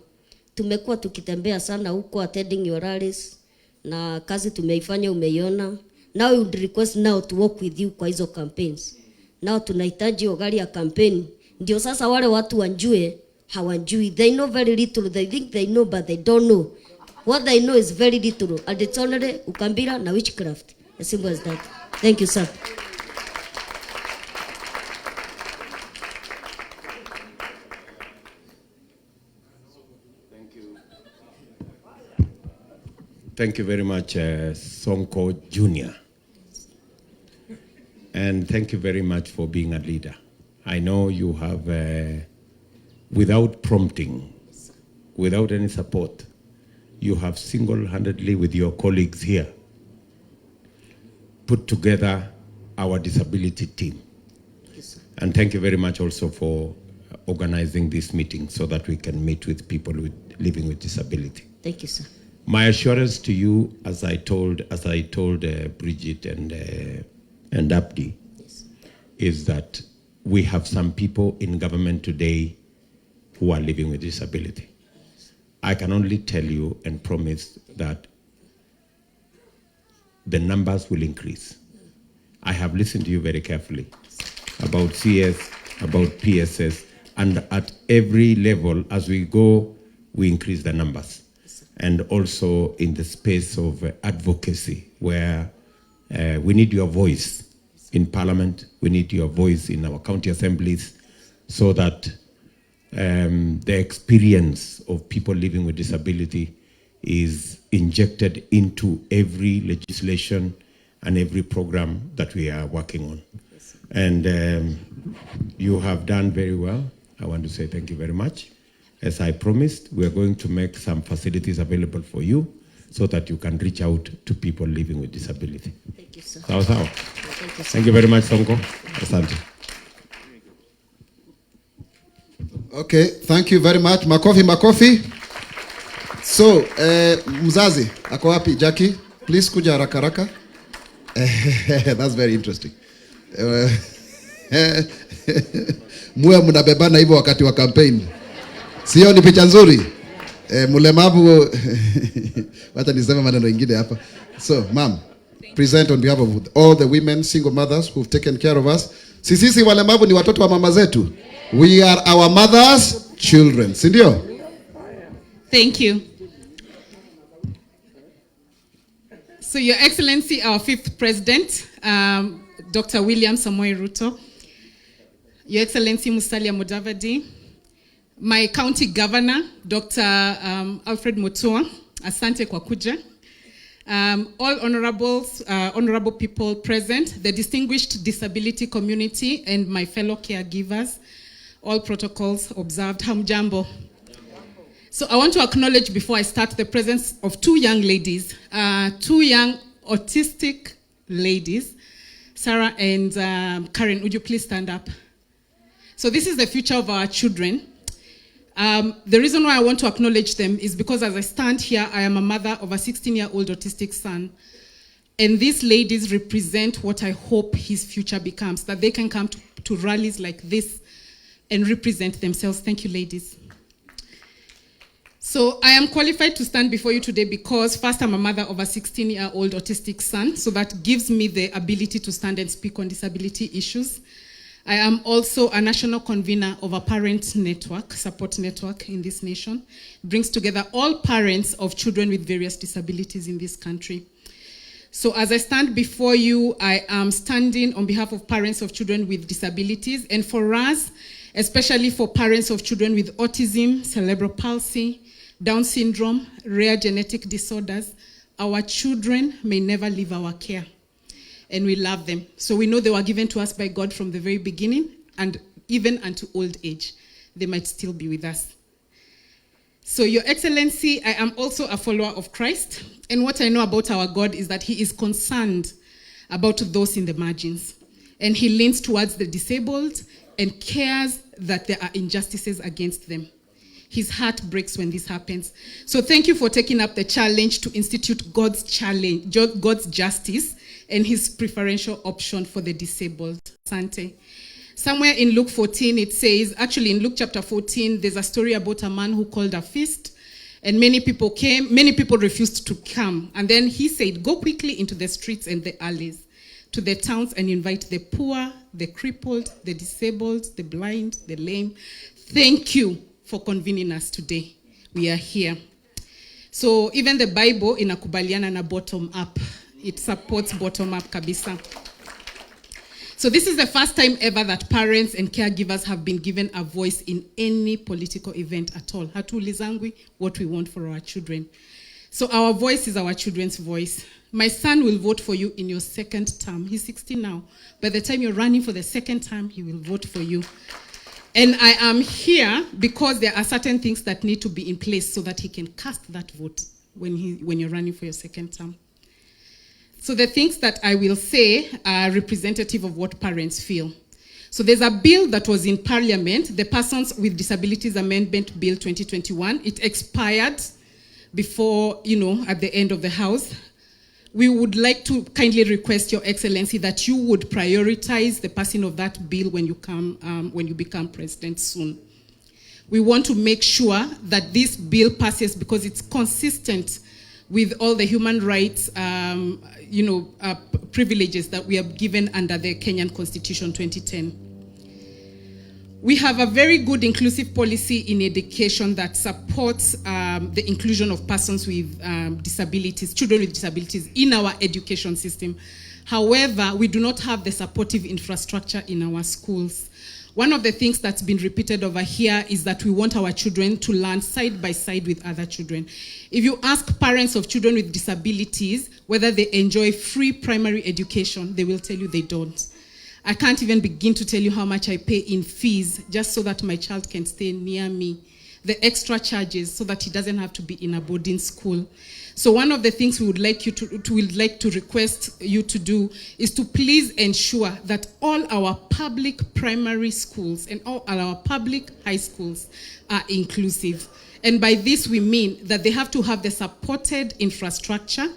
tumekuwa tukitembea sana huko attending your rallies, na kazi tumeifanya umeiona. Now we would request now to work with you kwa hizo campaigns. Now tunahitaji ugali ya campaign, ndio sasa wale watu wanjue hawajui. They know very little, they think they know but they don't know. What they know is very little, and it's only ukambira na witchcraft. As simple as that. Thank you, sir. Thank you very much, Sonko Jr. And thank you very much for being a leader. I know you have, without prompting, without any support, you have single-handedly with your colleagues here put together our disability team. And thank you very much also for organizing this meeting so that we can meet with people living with disability. Thank you, sir. My assurance to you, as I told Bridget and Abdi, yes, is that we have some people in government today who are living with disability. I can only tell you and promise that the numbers will increase. I have listened to you very carefully about CS, about PSS, and at every level as we go, we increase the numbers. And also in the space of advocacy, where we need your voice in Parliament, we need your voice in our county assemblies, so that the experience of people living with disability is injected into every legislation and every program that we are working on. And you have done very well. I want to say thank you very much. as I promised, we are going to make some facilities available for you so that you can reach out to people living with disability. Thank you, sir. Sawa sawa. Thank you, sir. Thank you very much, Sonko. Asante. Okay, thank you very much. Makofi, makofi. So, mzazi, ako wapi? Jackie, please kuja haraka haraka. That's very interesting. Muwe mnabebana hivyo wakati wa campaign. Sio ni picha nzuri? Mlemavu wacha niseme maneno mengine hapa. So, ma'am, present on behalf of all the women, single mothers who've taken care of us. Sisi walemavu ni watoto wa mama zetu. We are our mothers' children. Si ndio? Thank you. So, Your Excellency, our 5th President, Dr. William Samoei Ruto, Your Excellency Musalia Mudavadi, my County Governor, Dr. Alfred Mutua, asante kwa kuja, all honorable people present, the distinguished disability community, and my fellow caregivers, all protocols observed. Hamjambo. So I want to acknowledge before I start the presence of 2 young ladies, 2 young autistic ladies, Sarah and Karen. Would you please stand up? So this is the future of our children. The reason why I want to acknowledge them is because as I stand here, I am a mother of a 16-year-old autistic son. And these ladies represent what I hope his future becomes, that they can come to rallies like this and represent themselves. Thank you, ladies. So I am qualified to stand before you today because first, I'm a mother of a 16-year-old autistic son, so that gives me the ability to stand and speak on disability issues. I am also a national convener of a parent network, support network in this nation. It brings together all parents of children with various disabilities in this country. So as I stand before you, I am standing on behalf of parents of children with disabilities, and for us, especially for parents of children with autism, cerebral palsy, Down syndrome, rare genetic disorders, our children may never leave our care. And we love them. So we know they were given to us by God from the very beginning, and even unto old age, they might still be with us. So Your Excellency, I am also a follower of Christ. And what I know about our God is that he is concerned about those in the margins. And he leans towards the disabled and cares that there are injustices against them. His heart breaks when this happens. So thank you for taking up the challenge to institute God's justice and his preferential option for the disabled. Asante. Somewhere in Luke 14, it says, actually in Luke chapter 14, there's a story about a man who called a feast, and many people came, many people refused to come. And then he said, go quickly into the streets and the alleys, to the towns, and invite the poor, the crippled, the disabled, the blind, the lame. Thank you for convening us today. We are here. So even the Bible inakubaliana na bottom up. It supports bottom up kabisa. So this is the first time ever that parents and caregivers have been given a voice in any political event at all. Hatuulizangwi what we want for our children. So our voice is our children's voice. My son will vote for you in your second term. He's 16 now. By the time you're running for the second term, he will vote for you. And I am here because there are certain things that need to be in place so that he can cast that vote when you're running for your second term. So the things that I will say are representative of what parents feel. So there's a bill that was in Parliament, the Persons with Disabilities Amendment Bill 2021. It expired before, at the end of the House. We would like to kindly request Your Excellency that you would prioritize the passing of that bill when you become president soon. We want to make sure that this bill passes because it's consistent with all the human rights, privileges that we are given under the Kenyan Constitution 2010. We have a very good inclusive policy in education that supports the inclusion of persons with disabilities, children with disabilities in our education system. However, we do not have the supportive infrastructure in our schools. One of the things that's been repeated over here is that we want our children to learn side by side with other children. If you ask parents of children with disabilities whether they enjoy free primary education, they will tell you they don't. I can't even begin to tell you how much I pay in fees just so that my child can stay near me. the extra charges so that he doesn't have to be in a boarding school. So one of the things we would like to request you to do is to please ensure that all our public primary schools and all our public high schools are inclusive. And by this we mean that they have to have the supported infrastructure.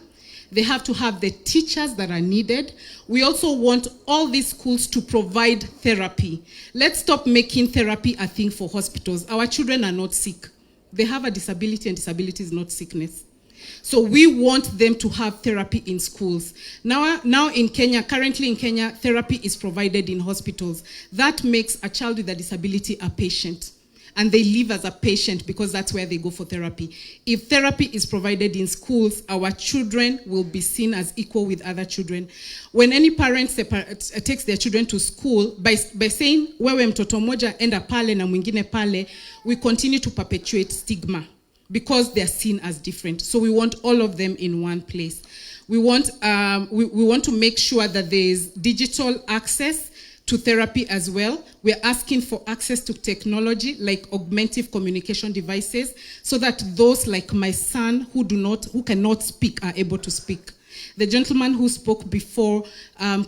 They have to have the teachers that are needed. We also want all these schools to provide therapy. Let's stop making therapy a thing for hospitals. Our children are not sick. They have a disability, and disability is not sickness. So we want them to have therapy in schools. Now in Kenya, currently in Kenya, therapy is provided in hospitals. That makes a child with a disability a patient. And they live as a patient because that's where they go for therapy. If therapy is provided in schools, our children will be seen as equal with other children. When any parent takes their children to school, by saying, wewe mtoto moja enda pale na mwingine pale, we continue to perpetuate stigma because they're seen as different. So we want all of them in one place. We want to make sure that there is digital access to therapy as well. We're asking for access to technology like augmentative communication devices so that those like my son who cannot speak are able to speak. The gentleman who spoke before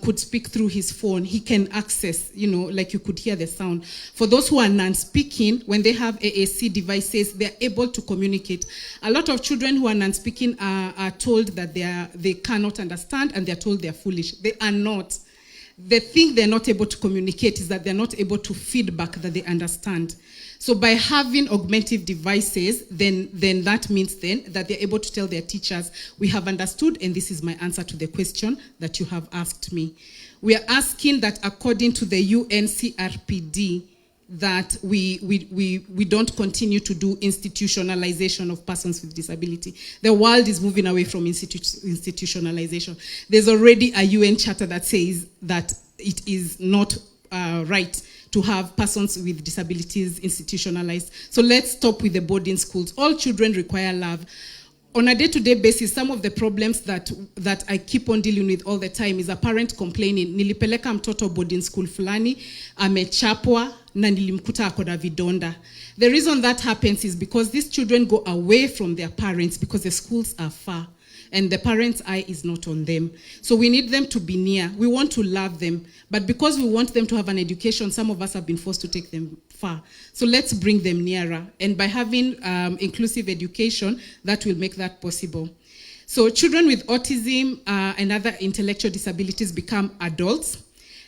could speak through his phone. He can access, like you could hear the sound. For those who are non-speaking, when they have AAC devices, they're able to communicate. A lot of children who are non-speaking are told that they cannot understand and they're told they're foolish. They are not. The thing they're not able to communicate is that they're not able to feedback that they understand. So by having augmentative devices, then that means that they're able to tell their teachers, we have understood, and this is my answer to the question that you have asked me. We are asking that according to the UNCRPD, that we don't continue to do institutionalization of persons with disability. The world is moving away from institutionalization. There's already a UN charter that says that it is not right to have persons with disabilities institutionalized. So let's stop with the boarding schools. All children require love. On a day-to-day basis, some of the problems that I keep on dealing with all the time is a parent complaining, nilipeleka mtoto boarding school fulani, amechapwa, na nilimkuta ako na vidonda. The reason that happens is because these children go away from their parents because the schools are far and the parents' eye is not on them. So we need them to be near. We want to love them. But because we want them to have an education, some of us have been forced to take them far. So let's bring them nearer. And by having inclusive education, that will make that possible. So children with autism and other intellectual disabilities become adults.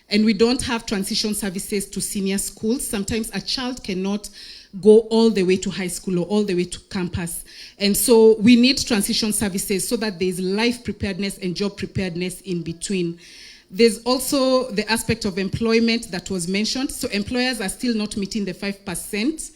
And we don't have transition services to senior schools. Sometimes a child cannot go all the way to high school or all the way to campus. And so we need transition services so that there's life preparedness and job preparedness in between. There's also the aspect of employment that was mentioned. So employers are still not meeting the 5%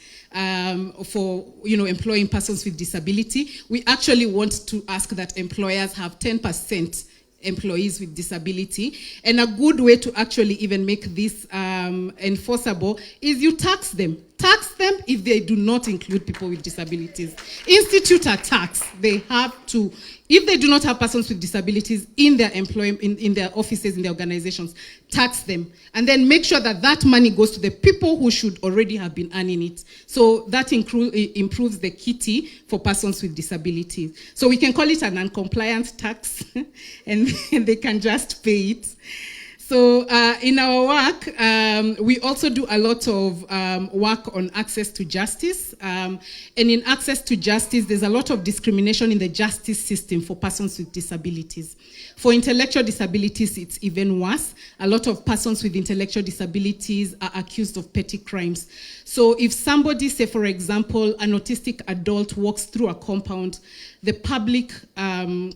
for employing persons with disability. We actually want to ask that employers have 10% employees with disability. And a good way to actually even make this enforceable is you tax them. Tax them if they do not include people with disabilities. Institute a tax. They have to, if they do not have persons with disabilities in their employment, in their offices, in their organizations, tax them. And then make sure that that money goes to the people who should already have been earning it. So that improves the kitty for persons with disabilities. So we can call it a non-compliant tax and they can just pay it. So in our work, we also do a lot of work on access to justice. And in access to justice, there's a lot of discrimination in the justice system for persons with disabilities. For intellectual disabilities, it's even worse. A lot of persons with intellectual disabilities are accused of petty crimes. So if somebody, say for example, an autistic adult walks through a compound, the public can,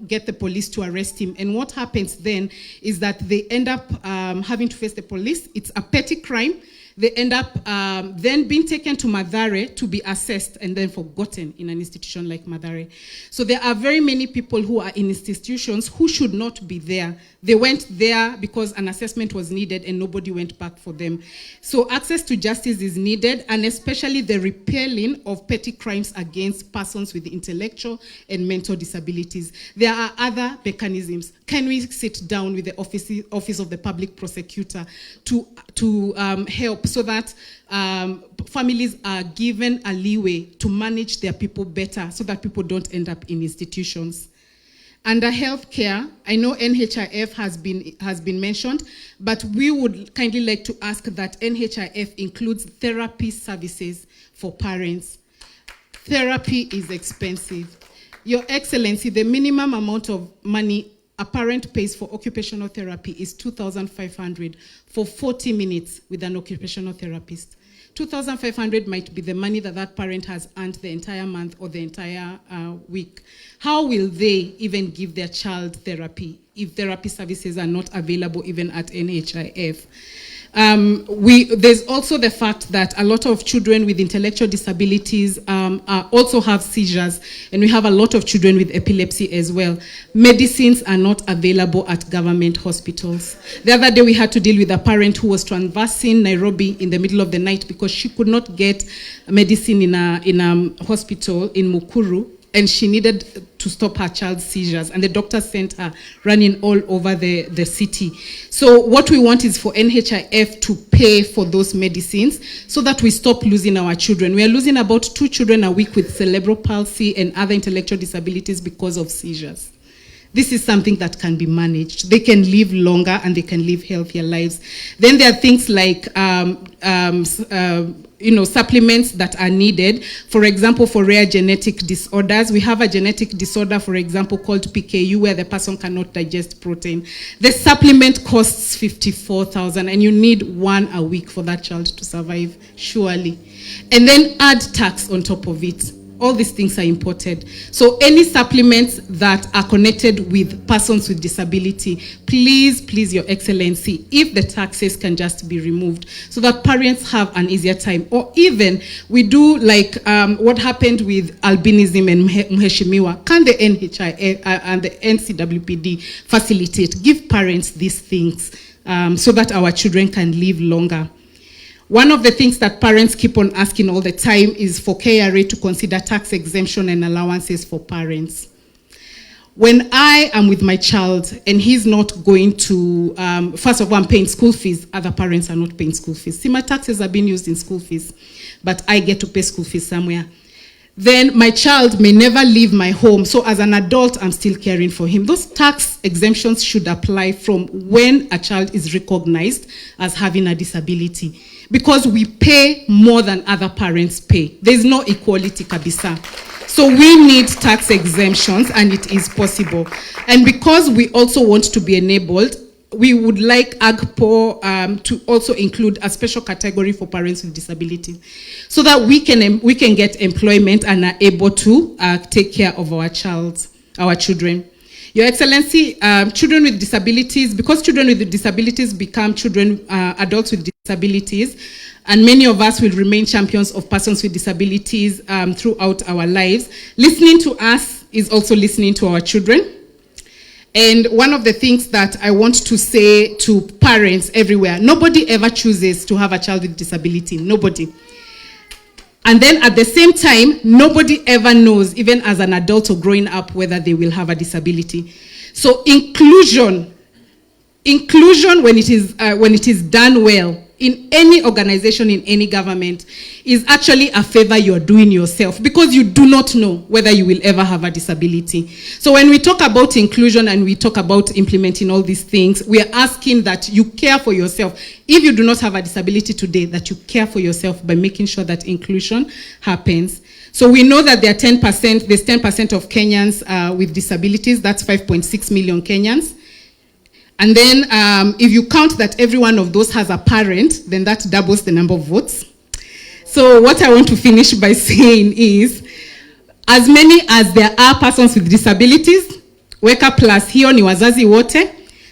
get the police to arrest him. And what happens then is that they end up having to face the police. It's a petty crime. They end up then being taken to Mathare to be assessed and then forgotten in an institution like Mathare. So there are very many people who are in institutions who should not be there. They went there because an assessment was needed and nobody went back for them. So access to justice is needed, and especially the repealing of petty crimes against persons with intellectual and mental disabilities. There are other mechanisms. Can we sit down with the Office of the Public Prosecutor to help so that families are given a leeway to manage their people better so that people don't end up in institutions. Under healthcare, I know NHIF has been mentioned, but we would kindly like to ask that NHIF includes therapy services for parents. Therapy is expensive. Your Excellency, the minimum amount of money a parent pays for occupational therapy is 2,500 for 40 minutes with an occupational therapist. 2,500 might be the money that parent has earned the entire month or the entire week. How will they even give their child therapy if therapy services are not available even at NHIF? There's also the fact that a lot of children with intellectual disabilities also have seizures, and we have a lot of children with epilepsy as well. Medicines are not available at government hospitals. The other day we had to deal with a parent who was transversing Nairobi in the middle of the night because she could not get medicine in a hospital in Mukuru, and she needed to stop her child's seizures, and the doctor sent her running all over the city. So what we want is for NHIF to pay for those medicines so that we stop losing our children. We are losing about 2 children a week with cerebral palsy and other intellectual disabilities because of seizures. This is something that can be managed. They can live longer and they can live healthier lives. Then there are things like supplements that are needed. For example, for rare genetic disorders, we have a genetic disorder, for example, called PKU, where the person cannot digest protein. The supplement costs 54,000, and you need 1 a week for that child to survive, surely. And then add tax on top of it. All these things are imported. So any supplements that are connected with persons with disability, please, Your Excellency, if the taxes can just be removed so that parents have an easier time. Or even, we do like what happened with albinism and Mheshimiwa. Can the NHI and the NCWPD facilitate, give parents these things so that our children can live longer? One of the things that parents keep on asking all the time is for KRA to consider tax exemption and allowances for parents. When I am with my child and he's not going to, first of all, I'm paying school fees, other parents are not paying school fees. See, my taxes are being used in school fees, but I get to pay school fees somewhere. Then my child may never leave my home, so as an adult, I'm still caring for him. Those tax exemptions should apply from when a child is recognized as having a disability, because we pay more than other parents pay. There's no equality, kabisa. So we need tax exemptions, and it is possible. And because we also want to be enabled, we would like AGPO to also include a special category for parents with disability, so that we can get employment and are able to take care of our children. Your Excellency, children with disabilities, because children with disabilities become adults with disabilities, and many of us will remain champions of persons with disabilities throughout our lives. Listening to us is also listening to our children. And one of the things that I want to say to parents everywhere, nobody ever chooses to have a child with disability, nobody. And then at the same time, nobody ever knows, even as an adult or growing up, whether they will have a disability. So inclusion when it is done well, in any organization, in any government, is actually a favor you're doing yourself, because you do not know whether you will ever have a disability. So when we talk about inclusion and we talk about implementing all these things, we are asking that you care for yourself. If you do not have a disability today, that you care for yourself by making sure that inclusion happens. So we know that there are 10%, there's 10% of Kenyans with disabilities. That's 5.6 million Kenyans. And then if you count that every one of those has a parent, then that doubles the number of votes. So what I want to finish by saying is, as many as there are persons with disabilities, Weka Plus hiyo ni wazazi wote,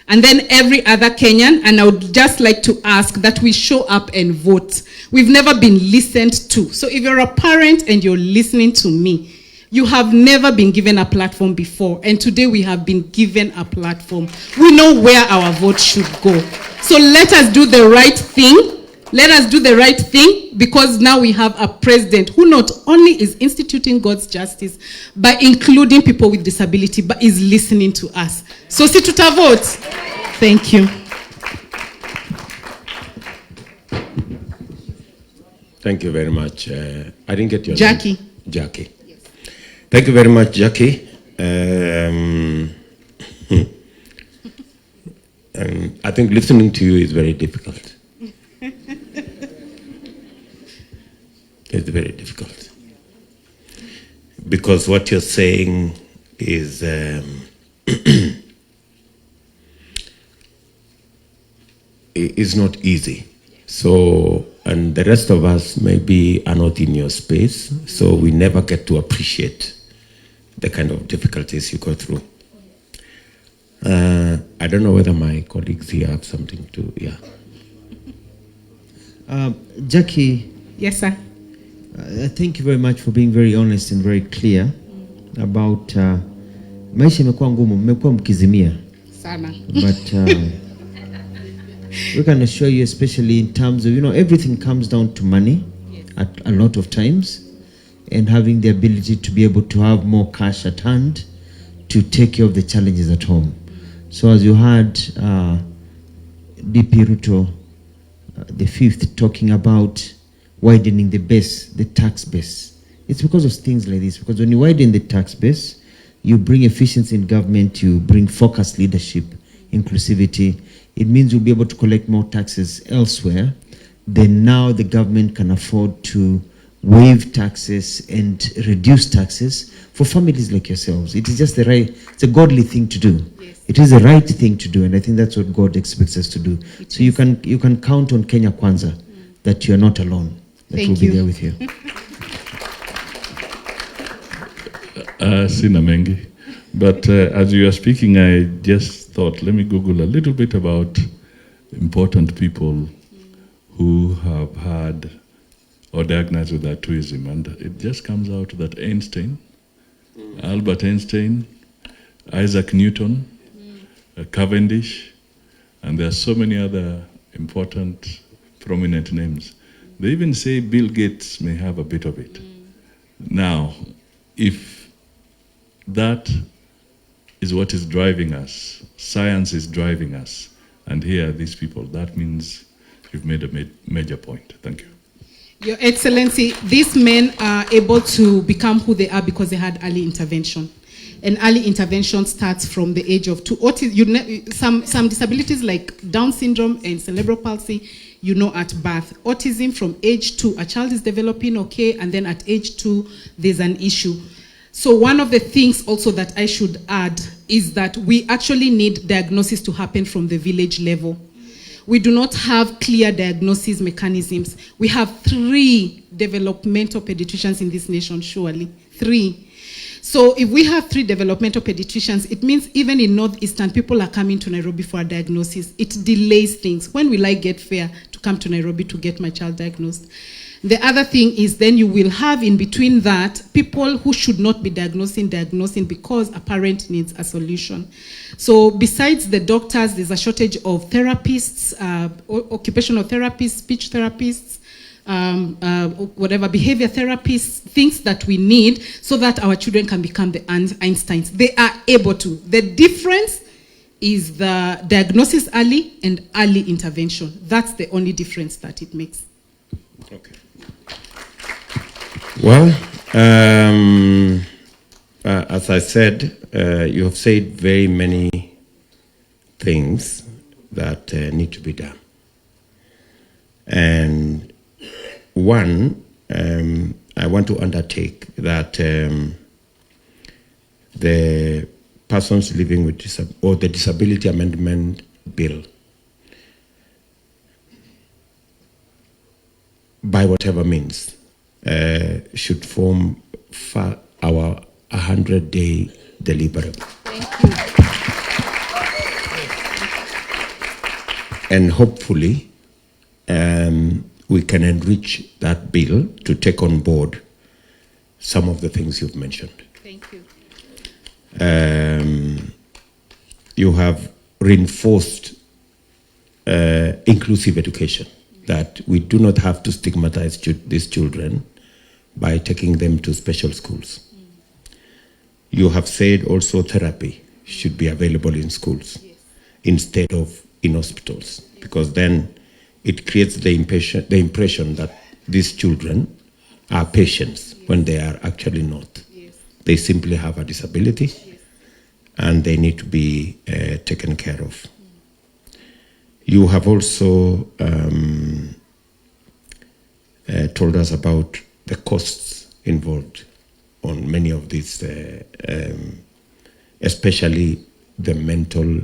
and then every other Kenyan, and I would just like to ask that we show up and vote. We've never been listened to. So if you're a parent and you're listening to me, you have never been given a platform before, and today we have been given a platform. We know where our vote should go. So let us do the right thing. Let us do the right thing, because now we have a president who not only is instituting God's justice, but including people with disability, but is listening to us. So si tutavote. Thank you. Thank you very much. I didn't get your Jackie. name. Jackie. Yes. Thank you very much, Jackie. I think listening to you is very difficult. It's very difficult. Because what you're saying is is not easy. So, and the rest of us maybe are not in your space, so we never get to appreciate the kind of difficulties you go through. I don't know whether my colleagues here have something to, yeah. Jackie. Yes, sir. Thank you very much for being very honest and very clear about maisha imekuwa ngumu, mmekuwa mkizimia Sana. but we can assure you, especially in terms of, everything comes down to money at a lot of times, and having the ability to be able to have more cash at hand to take care of the challenges at home. So as you heard DP Ruto, the fifth, talking about widening the base, the tax base. It's because of things like this, because when you widen the tax base, you bring efficiency in government, you bring focused leadership, inclusivity. It means you'll be able to collect more taxes elsewhere. Then now the government can afford to waive taxes and reduce taxes for families like yourselves. It is just it's a godly thing to do. Yes. It is the right thing to do, and I think that's what God expects us to do. So you can count on Kenya Kwanza that you are not alone. That will be there with you. Sina mengi. But as you are speaking, I just thought, let me Google a little bit about important people who have had or diagnosed with autism. And it just comes out that Einstein, Albert Einstein, Isaac Newton, Cavendish, and there are so many other important, prominent names. They even say Bill Gates may have a bit of it. Now, if that is what is driving us, science is driving us, and here are these people, that means you've made a major point. Thank you. Your Excellency, these men are able to become who they are because they had early intervention. And early intervention starts from the age of 2. Some disabilities like Down syndrome and cerebral palsy, at birth. Autism from age 2, a child is developing okay, and then at age 2, there's an issue. So one of the things also that I should add is that we actually need diagnosis to happen from the village level. We do not have clear diagnosis mechanisms. We have 3 developmental pediatricians in this nation, surely. 3. So if we have 3 developmental pediatricians, it means even in Northeastern, people are coming to Nairobi for a diagnosis. It delays things. When will I get fare to come to Nairobi to get my child diagnosed? The other thing is then you will have in between that people who should not be diagnosing because a parent needs a solution. So besides the doctors, there's a shortage of therapists, occupational therapists, speech therapists, whatever, behavior therapists, things that we need so that our children can become the Einsteins. They are able to. The difference is the diagnosis early and early intervention. That's the only difference that it makes. Okay. Well, as I said, you have said very many things that need to be done. And one, I want to undertake that the persons living with the Disability Amendment Bill, by whatever means, should form our 100-day deliverable. Thank you. And hopefully, we can enrich that bill to take on board some of the things you've mentioned. Thank you. You have reinforced inclusive education, that we do not have to stigmatize these children by taking them to special schools. You have said also therapy should be available in schools instead of in hospitals, because then it creates the impression that these children are patients when they are actually not. Yes. They simply have a disability, yes, and they need to be taken care of. You have also told us about the costs involved on many of these, especially the mental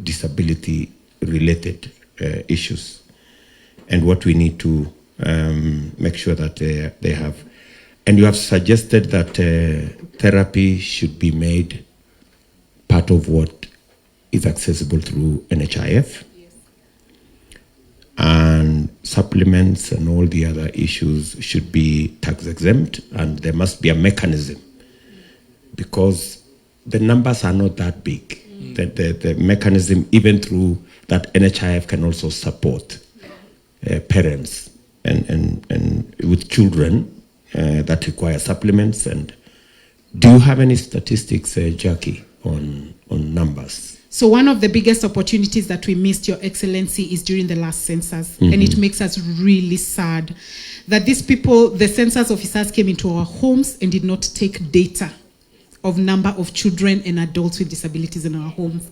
disability-related issues, and what we need to make sure that they have. And you have suggested that therapy should be made part of what is accessible through NHIF. Yes. And supplements and all the other issues should be tax exempt, and there must be a mechanism, because the numbers are not that big. The mechanism, even through that, NHIF can also support parents and with children that require supplements. And do you have any statistics, Jackie, on numbers? So one of the biggest opportunities that we missed, Your Excellency, is during the last census. And it makes us really sad that these people, the census officers, came into our homes and did not take data of number of children and adults with disabilities in our homes.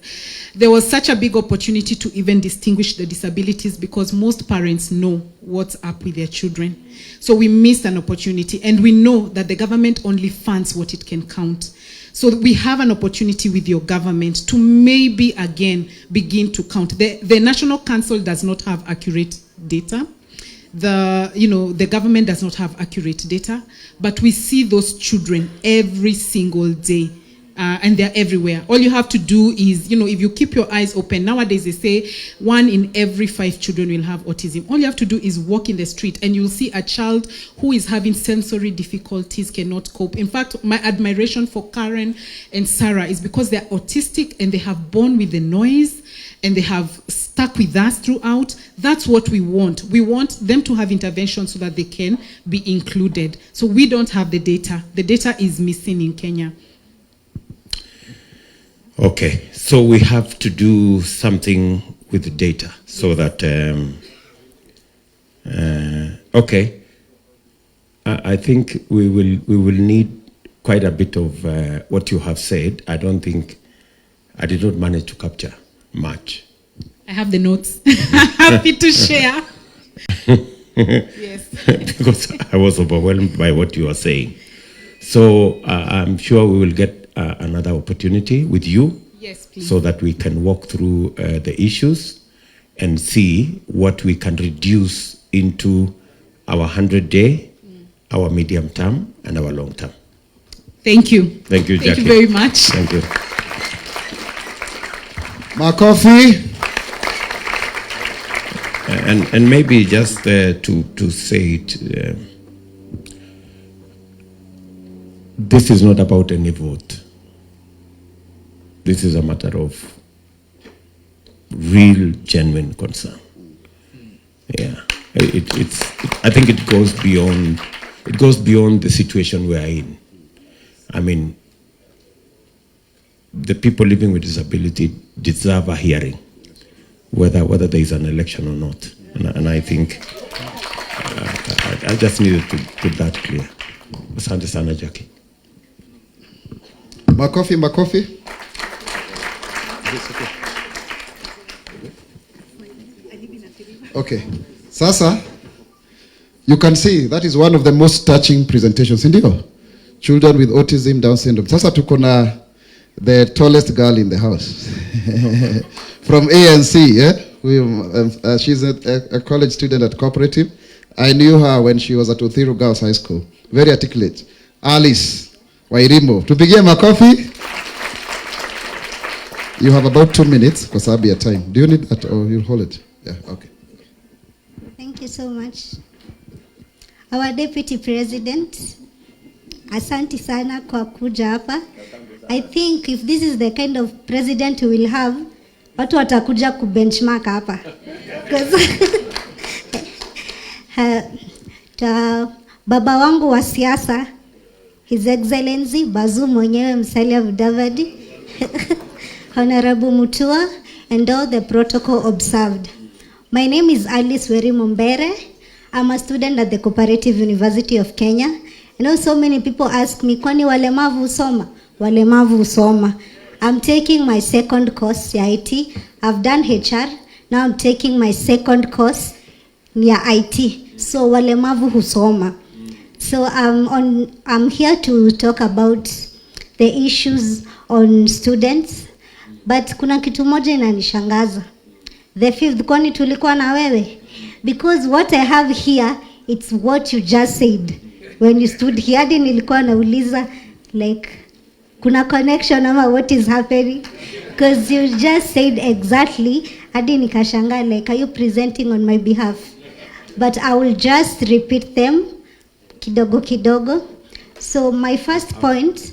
There was such a big opportunity to even distinguish the disabilities, because most parents know what's up with their children. So we missed an opportunity, and we know that the government only funds what it can count. So we have an opportunity with your government to maybe again begin to count. The National Council does not have accurate data. The government does not have accurate data, but we see those children every single day, and they're everywhere. All you have to do is, if you keep your eyes open, nowadays they say 1 in every 5 children will have autism. All you have to do is walk in the street and you'll see a child who is having sensory difficulties, cannot cope. In fact, my admiration for Karen and Sarah is because they're autistic and they have born with the noise, and they have stuck with us throughout. That's what we want. We want them to have intervention so that they can be included. So we don't have the data. The data is missing in Kenya. Okay, so we have to do something with the data so that, okay, I think we will need quite a bit of what you have said. I did not manage to capture much. I have the notes. Happy to share. Yes. Because I was overwhelmed by what you are saying. So I'm sure we will get another opportunity with you. Yes, please. So that we can walk through the issues and see what we can reduce into our 100-day, our medium term, and our long term. Thank you. Thank you, Jackie. Thank you very much. Thank you. Makofi. And maybe just to say it, this is not about any vote. This is a matter of real, genuine concern. Yeah, I think it goes beyond the situation we are in. I mean, the people living with disability deserve a hearing, whether there is an election or not. And I think I just needed to put that clear. Asante sana, Jackie. Makofi. Okay. Sasa, you can see that is one of the most touching presentations. Indio? Children with autism, Down syndrome. Sasa tuko na the tallest girl in the house. From ANC, yeah? She's a college student at Cooperative. I knew her when she was at Uthiru Girls High School. Very articulate. Alice Wairimo. Tupigie makofi. You have about 2 minutes kwa sababu ya time. Do you need that or you'll hold it? Yeah, okay. Thank you so much. Our Deputy President, asante sana kwa kuja hapa. I think if this is the kind of president we will have, watu watakuja kubenchmark hapa. Baba wangu wa siasa, His Excellency Bazu mwenyewe Musalia Mudavadi, Honorable Mutua, and all the protocol observed. My name is Alice Weri Mumbere. I'm a student at the Cooperative University of Kenya. I know so many people ask me, kwani walemavu husoma? Walemavu husoma. I'm taking my second course ya IT. I've done HR. Now I'm taking my second course near IT. So walemavu husoma. So I'm here to talk about the issues on students. But kuna kitu moja inanishangaza. The fifth, kwani tulikuwa na wewe? Because what I have here, it's what you just said. When you stood here, hadi nilikuwa nauliza, like, kuna connection ama what is happening? Because you just said exactly, hadi nikashanga, like, are you presenting on my behalf? But I will just repeat them, kidogo kidogo. So my first point.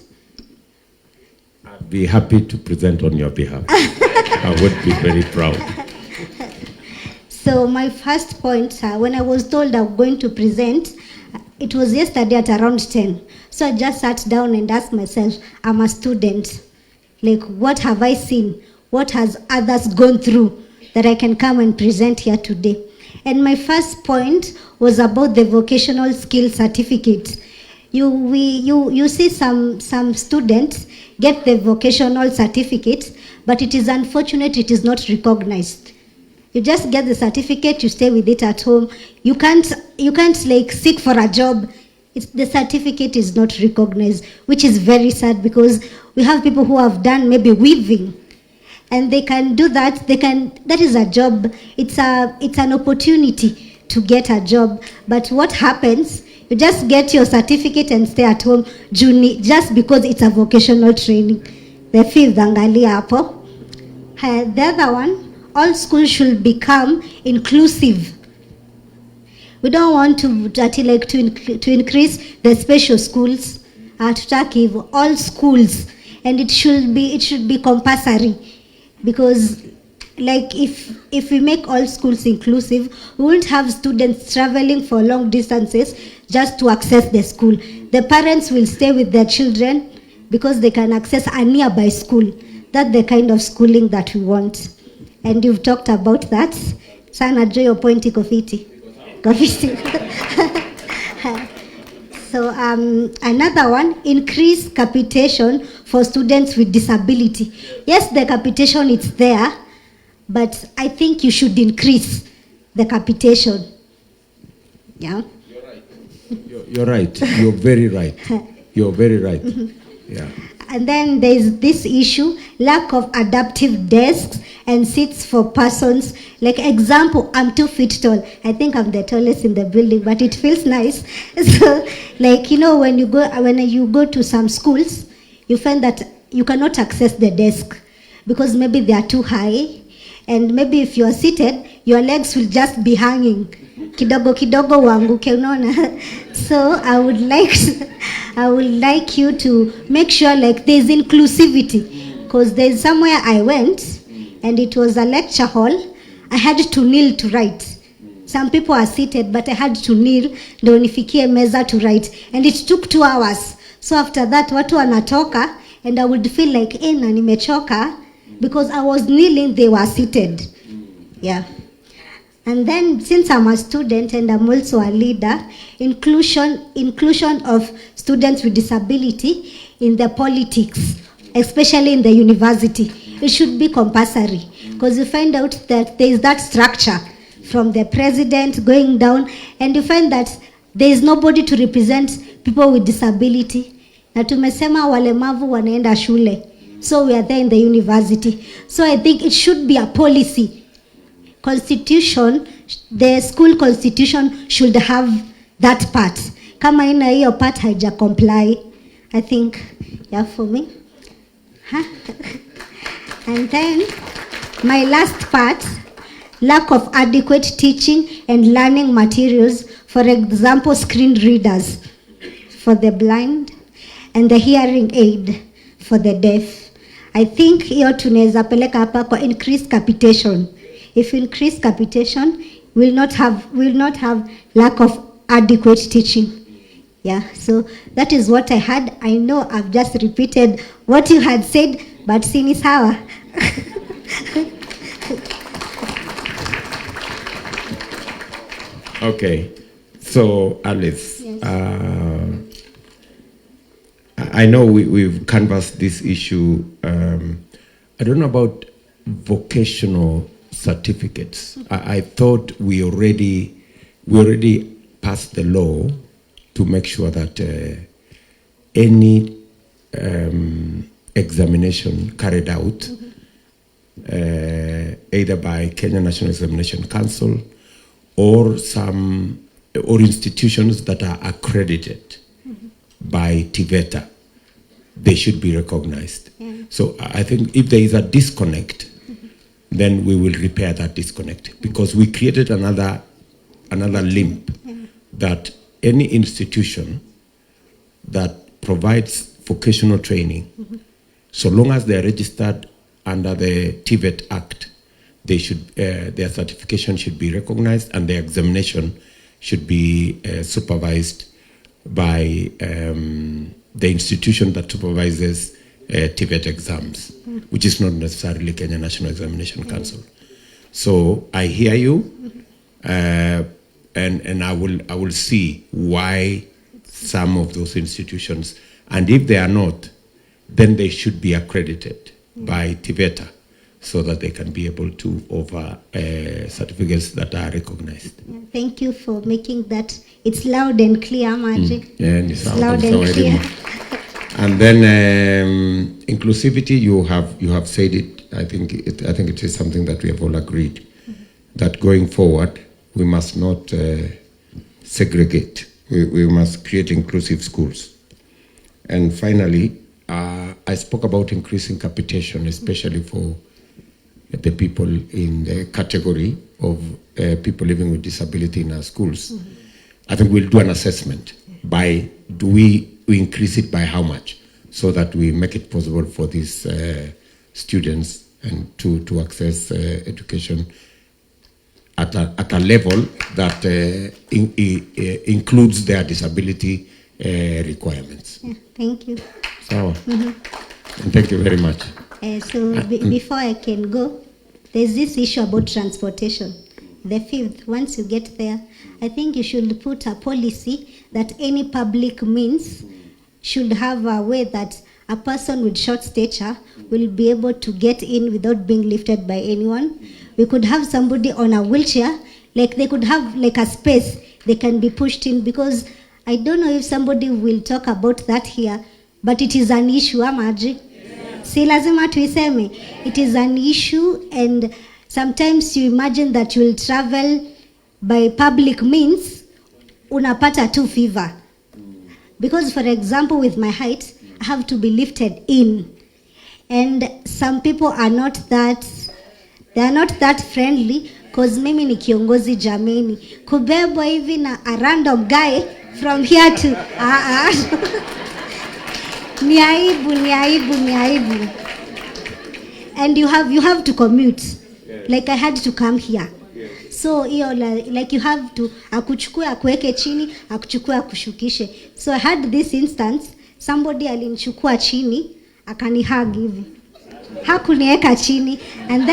I'd be happy to present on your behalf. I would be very proud. So my first point, when I was told I'm going to present, it was yesterday at around 10. So I just sat down and asked myself, I'm a student. Like, what have I seen? What has others gone through that I can come and present here today? And my first point was about the vocational skill certificate. You see some students get the vocational certificate, but it is unfortunate it is not recognized. You just get the certificate, you stay with it at home. You can't like seek for a job. The certificate is not recognized, which is very sad because we have people who have done maybe weaving, and they can do that. That is a job. It's an opportunity to get a job. But what happens? You just get your certificate and stay at home, just because it's a vocational training. The fifth, angalia hapo. The other one. All schools should become inclusive. We don't want to increase the special schools. Tutaki hivyo, all schools, and it should be compulsory, because like if we make all schools inclusive, we won't have students traveling for long distances just to access the school. The parents will stay with their children because they can access a nearby school. That's the kind of schooling that we want. And you've talked about that. Sana jo your point iko fiti. So another one, increase capitation for students with disability. Yes, the capitation is there, but I think you should increase the capitation. Yeah. You're right. You're very right. You're very right. Yeah. And then there's this issue, lack of adaptive desks and seats for persons. Like example, I'm 2 feet tall. I think I'm the tallest in the building, but it feels nice. So, like, you know, when you go to some schools, you find that you cannot access the desk because maybe they are too high, and maybe if you are seated, your legs will just be hanging. Kidogo kidogo uanguke, unaona. So I would like you to make sure like there's inclusivity, because there's somewhere I went and it was a lecture hall. I had to kneel to write. Some people are seated, but I had to kneel ndio nifikie meza to write, and it took 2 hours. So after that watu wanatoka and I would feel like na nimechoka because I was kneeling, they were seated. Yeah. And then since I'm a student and I'm also a leader, inclusion of students with disability in the politics, especially in the university, it should be compulsory, because you find out that there is that structure from the president going down, and you find that there is nobody to represent people with disability. Na tumesema walemavu wanaenda shule, so we are there in the university. So I think it should be a policy. Constitution, the school constitution should have that part. Kama ina hiyo part haija comply, I think, yeah, for me. And then my last part, lack of adequate teaching and learning materials, for example, screen readers for the blind and the hearing aid for the deaf. I think hiyo tunaweza peleka hapa kwa increased capitation. If you increase capitation, we'll not have lack of adequate teaching. Yeah, so that is what I had. I know I've just repeated what you had said, but sini sawa. Okay. So, Alice, Yes. I know we've canvassed this issue. I don't know about vocational certificates. I thought we already passed the law to make sure that any examination carried out, either by Kenya National Examination Council or institutions that are accredited by TVETA, they should be recognized. Yeah. So I think if there is a disconnect, then we will repair that disconnect, because we created another limp that any institution that provides vocational training, so long as they are registered under the TVET Act, they should their certification should be recognized, and their examination should be supervised by the institution that supervises TVET exams, which is not necessarily Kenya National Examination Council. So I hear you, and I will see why some of those institutions, and if they are not, then they should be accredited by TVETA, so that they can be able to offer certificates that are recognized. Thank you for making that. It's loud and clear, Magic. Yeah, it's loud and clear. And then inclusivity, you have said it. I think it is something that we have all agreed, that going forward we must not segregate. We must create inclusive schools. And finally, I spoke about increasing capitation, especially for the people in the category of people living with disability in our schools. I think we'll do an assessment. Do we increase it by how much, so that we make it possible for these students and to access education at a level that includes their disability requirements. Yeah, thank you. So, and thank you very much. Before I can go, there's this issue about transportation. The 5th, once you get there, I think you should put a policy that any public means should have a way that a person with short stature will be able to get in without being lifted by anyone. We could have somebody on a wheelchair, like they could have like a space they can be pushed in, because I don't know if somebody will talk about that here, but it is an issue, Amaji. Si lazima tuiseme. It is an issue, and sometimes you imagine that you will travel by public means, unapata tu fever. Because for example, with my height, I have to be lifted in. And some people are not that friendly, because mimi ni kiongozi jameni. Kubebwa hivi na a random guy from here to ni aibu. And you have to commute. Like I had to come here. So like you have to akuchukue akuweke chini, akuchukue akushukishe. So I had this instance, somebody alinichukua chini akanihug hivi, hakuniweka chini, and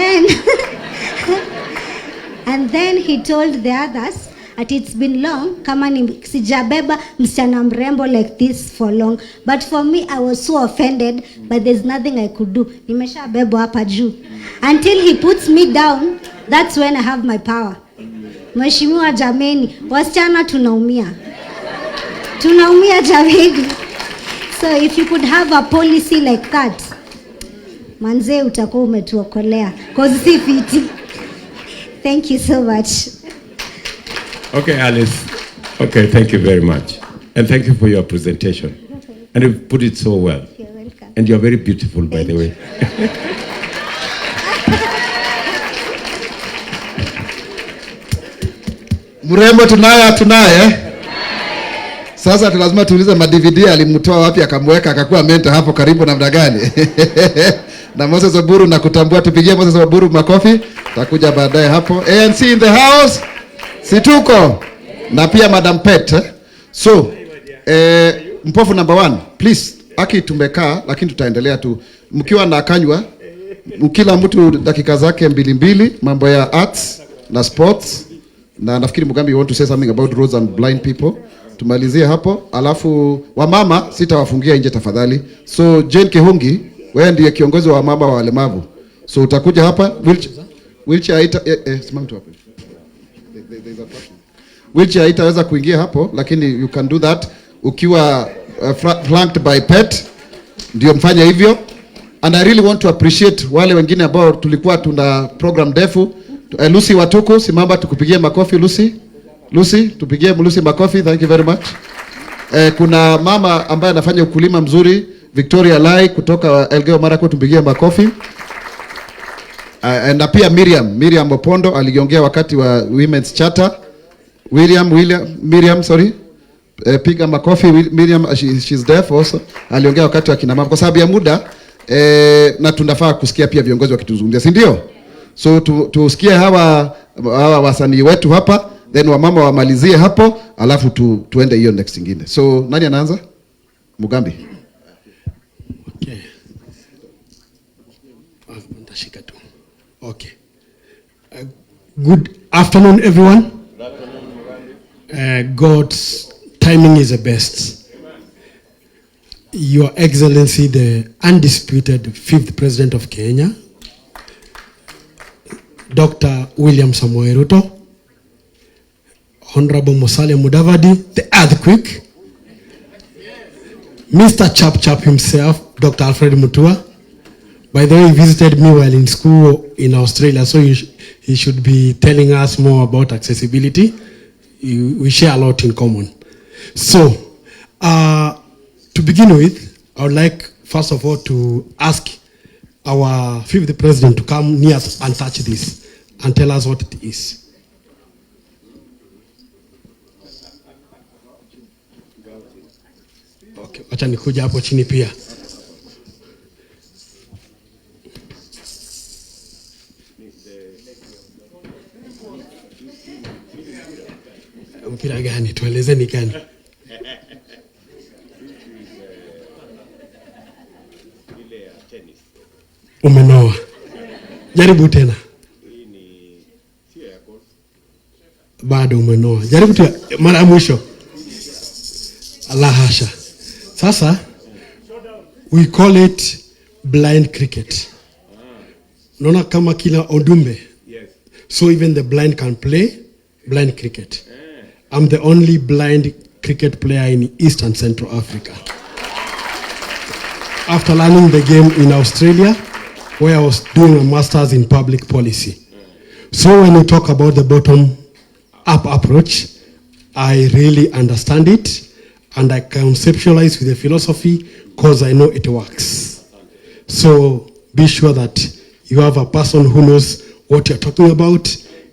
then he told the others that it's been long kama sijabeba msichana mrembo like this for long. But for me, I was so offended, but there's nothing I could do. Nimeshabebwa hapa juu. Until he puts me down, that's when I have my power. Mheshimiwa jameni, wasichana tunaumia jameni. So if you could have a policy like that, manze utakuwa umetuokolea, cause si fiti. Thank you so much. Okay, Alice. Okay, thank you very much. And thank you for your presentation. And you put it so well. You're welcome. And you're very beautiful, by the way. Mrembo tunaye. Sasa lazima tuulize ma-DVD alimtoa wapi akamweka akakuwa mentor hapo karibu namna gani? Na Moses Oburu na kutambua, tupigie Moses Oburu makofi. Takuja baadaye hapo. ANC in the house. Situko. Na pia Madam Pet. So, mpofu number 1, please. Aki tumekaa lakini tutaendelea tu. Mkiwa na kanywa, kila mtu dakika zake 2, mambo ya arts na sports. na nafikiri Mugambi, you want to say something about roads and blind people. Tumalizie hapo, alafu wamama sitawafungia nje tafadhali. So Jane Kihungi, wewe ndiye kiongozi wa mama wa walemavu. So utakuja hapa, wheelchair simama tu hapo. Wheelchair haitaweza kuingia hapo, lakini you can do that ukiwa flanked by pet, ndio mfanya hivyo. And I really want to appreciate wale wengine ambao tulikuwa tuna program ndefu. Lucy Watuku, simama tukupigie makofi Lucy. Lucy, tupigie Lucy makofi. Thank you very much. Kuna mama ambaye anafanya ukulima mzuri, Victoria Lai kutoka Elgeyo Marakwet, tupigie makofi. Na pia Miriam Opondo aliongea wakati wa Women's Charter. Miriam, sorry. Piga makofi. Miriam, she's deaf also. Aliongea wakati wa kina mama. Kwa sababu ya muda, na tunafaa kusikia pia viongozi wakituzungumzia, si ndio? So tusikie hawa wasanii wetu hapa, then wamama wamalizie hapo, alafu tuende hiyo next nyingine. So nani anaanza? Mugambi. Okay. Nitashika tu. Okay. Good afternoon everyone. God's timing is the best. Your Excellency, the undisputed 5th President of Kenya, Dr. William Samoei Ruto, Honorable Musalia Mudavadi, the earthquake, Mr. Chap himself, Dr. Alfred Mutua. By the way, he visited me while in school in Australia, so he should be telling us more about accessibility. We share a lot in common. So, to begin with, I would like, first of all, to ask our 5th President to come near us and touch this and tell us what it is. Okay, wacha nikuja hapo chini pia. Mpira gani? Tuelezeni gani? Umenoa. Jaribu tena. Bado umenoa. Jaribu tu mara ya mwisho. Allah hasha. Sasa we call it blind cricket. Unaona kama kila odumbe. Yes. So even the blind can play blind cricket. I'm the only blind cricket player in East and Central Africa. After learning the game in Australia, where I was doing a master's in public policy. So when you talk about the bottom-up approach, I really understand it, and I conceptualize with the philosophy because I know it works. So be sure that you have a person who knows what you're talking about.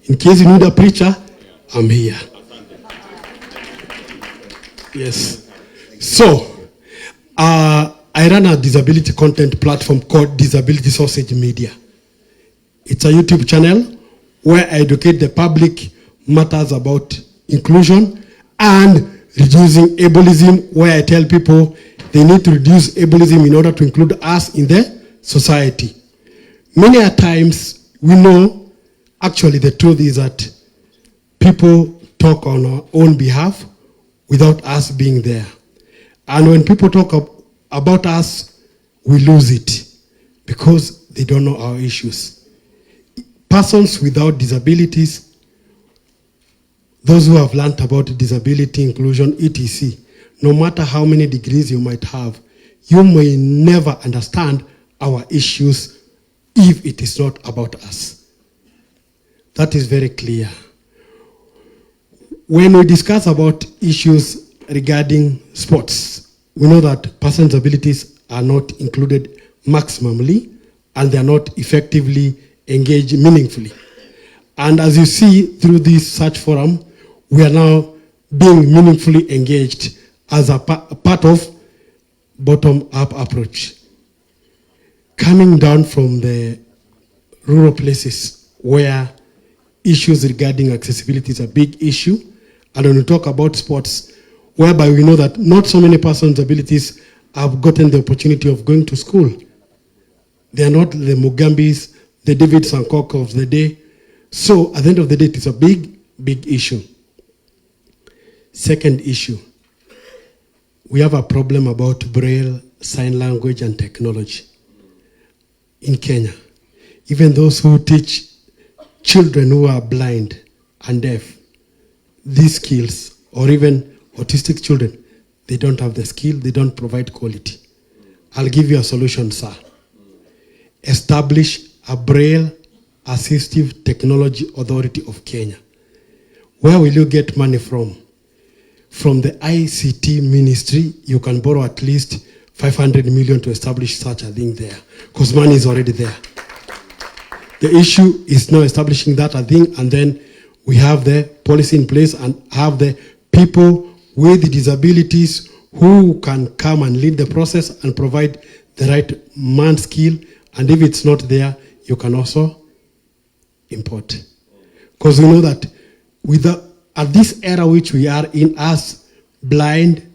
In case you need a preacher, I'm here. Yes. So, I run a disability content platform called Disability Sausage Media. It's a YouTube channel where I educate the public matters about inclusion and reducing ableism, where I tell people they need to reduce ableism in order to include us in the society. Many a times we know, actually the truth is that people talk on our own behalf without us being there. And when people talk about us, we lose it because they don't know our issues. Persons without disabilities, those who have learned about disability, inclusion, etc., no matter how many degrees you might have, you may never understand our issues if it is not about us. That is very clear. When we discuss about issues regarding sports, we know that persons' abilities are not included maximally and they are not effectively engaged meaningfully. And as you see through this search forum, we are now being meaningfully engaged as a part of bottom-up approach. Coming down from the rural places where issues regarding accessibility is a big issue, and when we talk about sports, whereby we know that not so many persons with abilities have gotten the opportunity of going to school. They are not the Mugambis, the David Sankok of the day. So at the end of the day, it is a big big issue. Second issue, we have a problem about Braille, sign language, and technology in Kenya. Even those who teach children who are blind and deaf these skills, or even autistic children, they don't have the skill, they don't provide quality. I'll give you a solution, sir. Establish a Braille Assistive Technology Authority of Kenya. Where will you get money from? From the ICT ministry, you can borrow at least 500 million to establish such a thing there, because money is already there. The issue is now establishing that a thing, and then we have the policy in place and have the people with disabilities who can come and lead the process and provide the right man skill. And if it's not there, you can also import. Because we know that at this era which we are in, as blind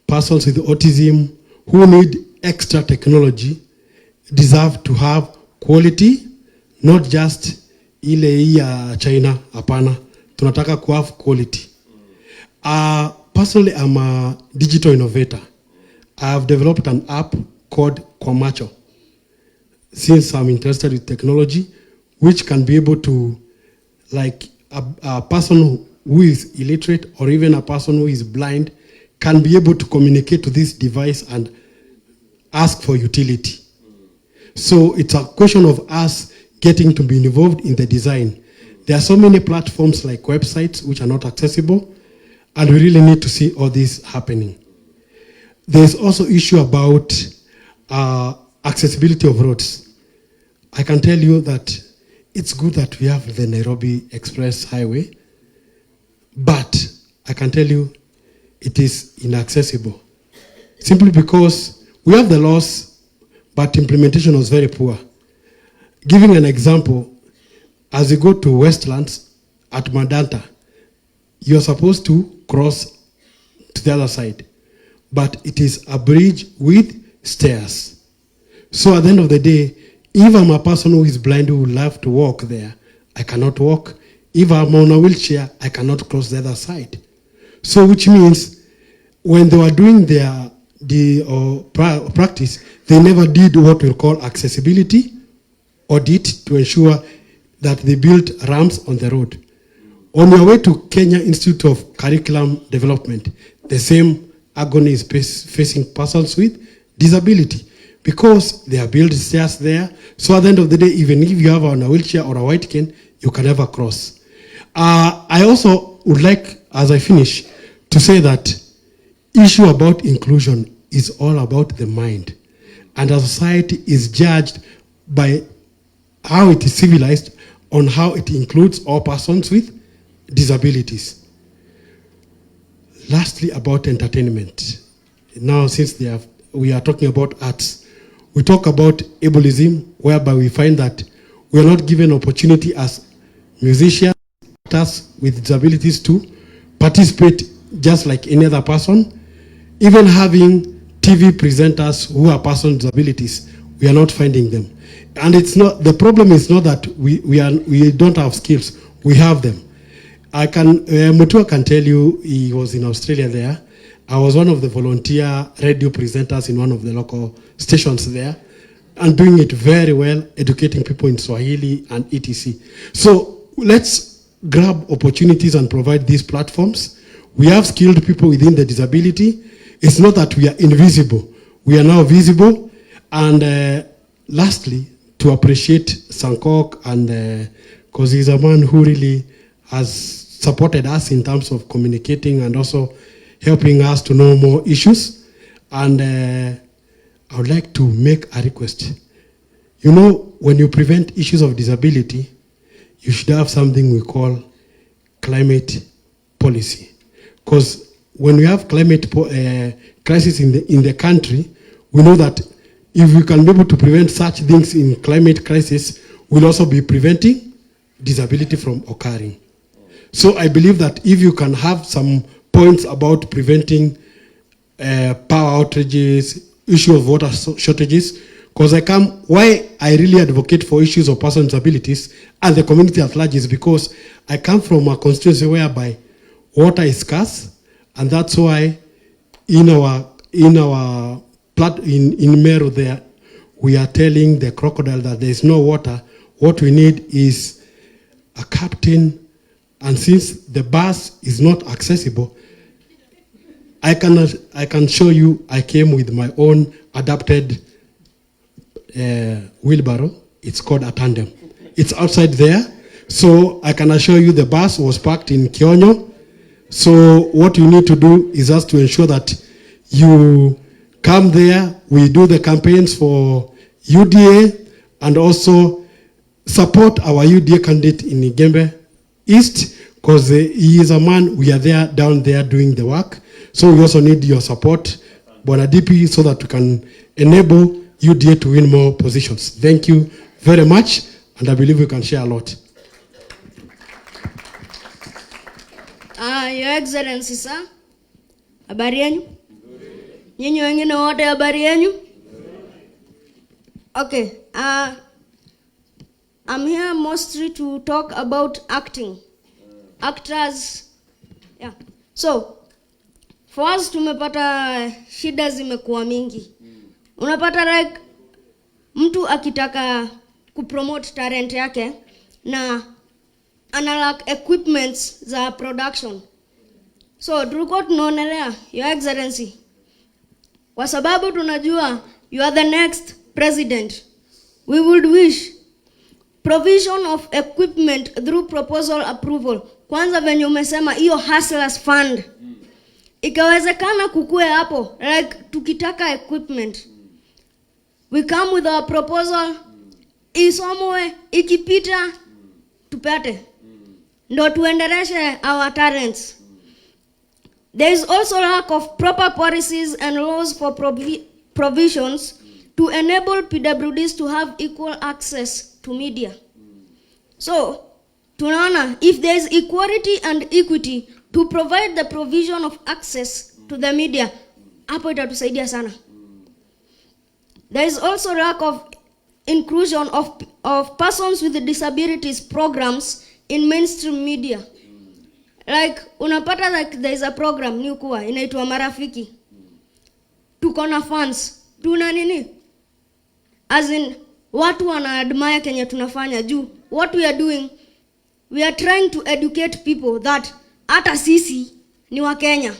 persons with autism who need extra technology deserve to have quality, not just ile ya China, hapana. Tunataka ku have quality. Personally, I'm a digital innovator. I have developed an app called Komacho, since I'm interested in technology, which can be able to, like a person who is illiterate or even a person who is blind can be able to communicate to this device and ask for utility. So it's a question of us getting to be involved in the design. There are so many platforms like websites which are not accessible, and we really need to see all this happening. There's also issue about accessibility of roads. I can tell you that it's good that we have the Nairobi Express Highway, but I can tell you it is inaccessible. Simply because we have the laws, but implementation was very poor. Giving an example, as you go to Westlands at Madanta, you're supposed to cross to the other side, but it is a bridge with stairs. So at the end of the day, if I'm a person who is blind who would love to walk there, I cannot walk. If I'm on a wheelchair, I cannot cross the other side. So which means when they were doing their practice, they never did what we call accessibility audit to ensure that they built ramps on the road. On your way to Kenya Institute of Curriculum Development, the same agony is facing persons with disability, because they are built stairs there. So at the end of the day, even if you have on a wheelchair or a white cane, you can never cross. I also would like, as I finish, to say that issue about inclusion is all about the mind. And our society is judged by how it is civilized on how it includes all persons with disabilities. Lastly, about entertainment. Now, since we are talking about arts, we talk about ableism, whereby we find that we are not given opportunity as musicians, actors with disabilities to participate just like any other person. Even having TV presenters who are persons with disabilities, we are not finding them. And it's not, the problem is not that we don't have skills, we have them. Mutua can tell you he was in Australia there. I was one of the volunteer radio presenters in one of the local stations there, and doing it very well, educating people in Swahili and etc. So let's grab opportunities and provide these platforms. We have skilled people within the disability. It's not that we are invisible. We are now visible. And lastly, to appreciate Sankok, and because he's a man who really has supported us in terms of communicating and also helping us to know more issues. And I would like to make a request. You know, when you prevent issues of disability, you should have something we call climate policy. Because when we have climate crisis in the country, we know that if we can be able to prevent such things in climate crisis, we'll also be preventing disability from occurring. So I believe that if you can have some points about preventing power outages, issue of water shortages, Because why I really advocate for issues of persons with disabilities and the community at large is because I come from a constituency whereby water is scarce, and that's why in Meru there, we are telling the crocodile that there is no water. What we need is a captain, and since the bus is not accessible, I can show you. I came with my own adapted wheelbarrow. It's called a tandem. It's outside there, so I can assure you the bus was parked in Kionyo. So what you need to do is just to ensure that you come there. We do the campaigns for UDA and also support our UDA candidate in Igembe East, because he is a man. We are there down there doing the work. So we also need your support, Bwana DP, so that we can enable UDA to win more positions. Thank you very much, and I believe we can share a lot. Your Excellency, sir. Habari yenu? Nyinyi wengine wote habari yenu? Okay. I'm here mostly to talk about acting. Actors. Yeah. So, for us tumepata shida zimekuwa mingi. Unapata like mtu akitaka kupromote talent yake na analog equipments za production. So tulikuwa tunaonelea, Your Excellency, kwa sababu tunajua you are the next president, we would wish provision of equipment through proposal approval. Kwanza venye umesema hiyo hustlers fund, ikawezekana kukue hapo, like tukitaka equipment, we come with our proposal, isomwe, ikipita tupate, ndo tuendeleshe our talents. There is also lack of proper policies and laws for provisions to enable PWDs to have equal access to media. So, tunaona, if there is equality and equity to provide the provision of access to the media, hapo itatusaidia sana. There is also lack of inclusion of persons with disabilities programs in mainstream media. Like, unapata like there is a program new kuwa inaitwa Marafiki. Tuko na fans. Tuna nini? As in, watu wana admire kenye tunafanya juu. What we are doing, we are trying to educate people that hata sisi ni wa Kenya.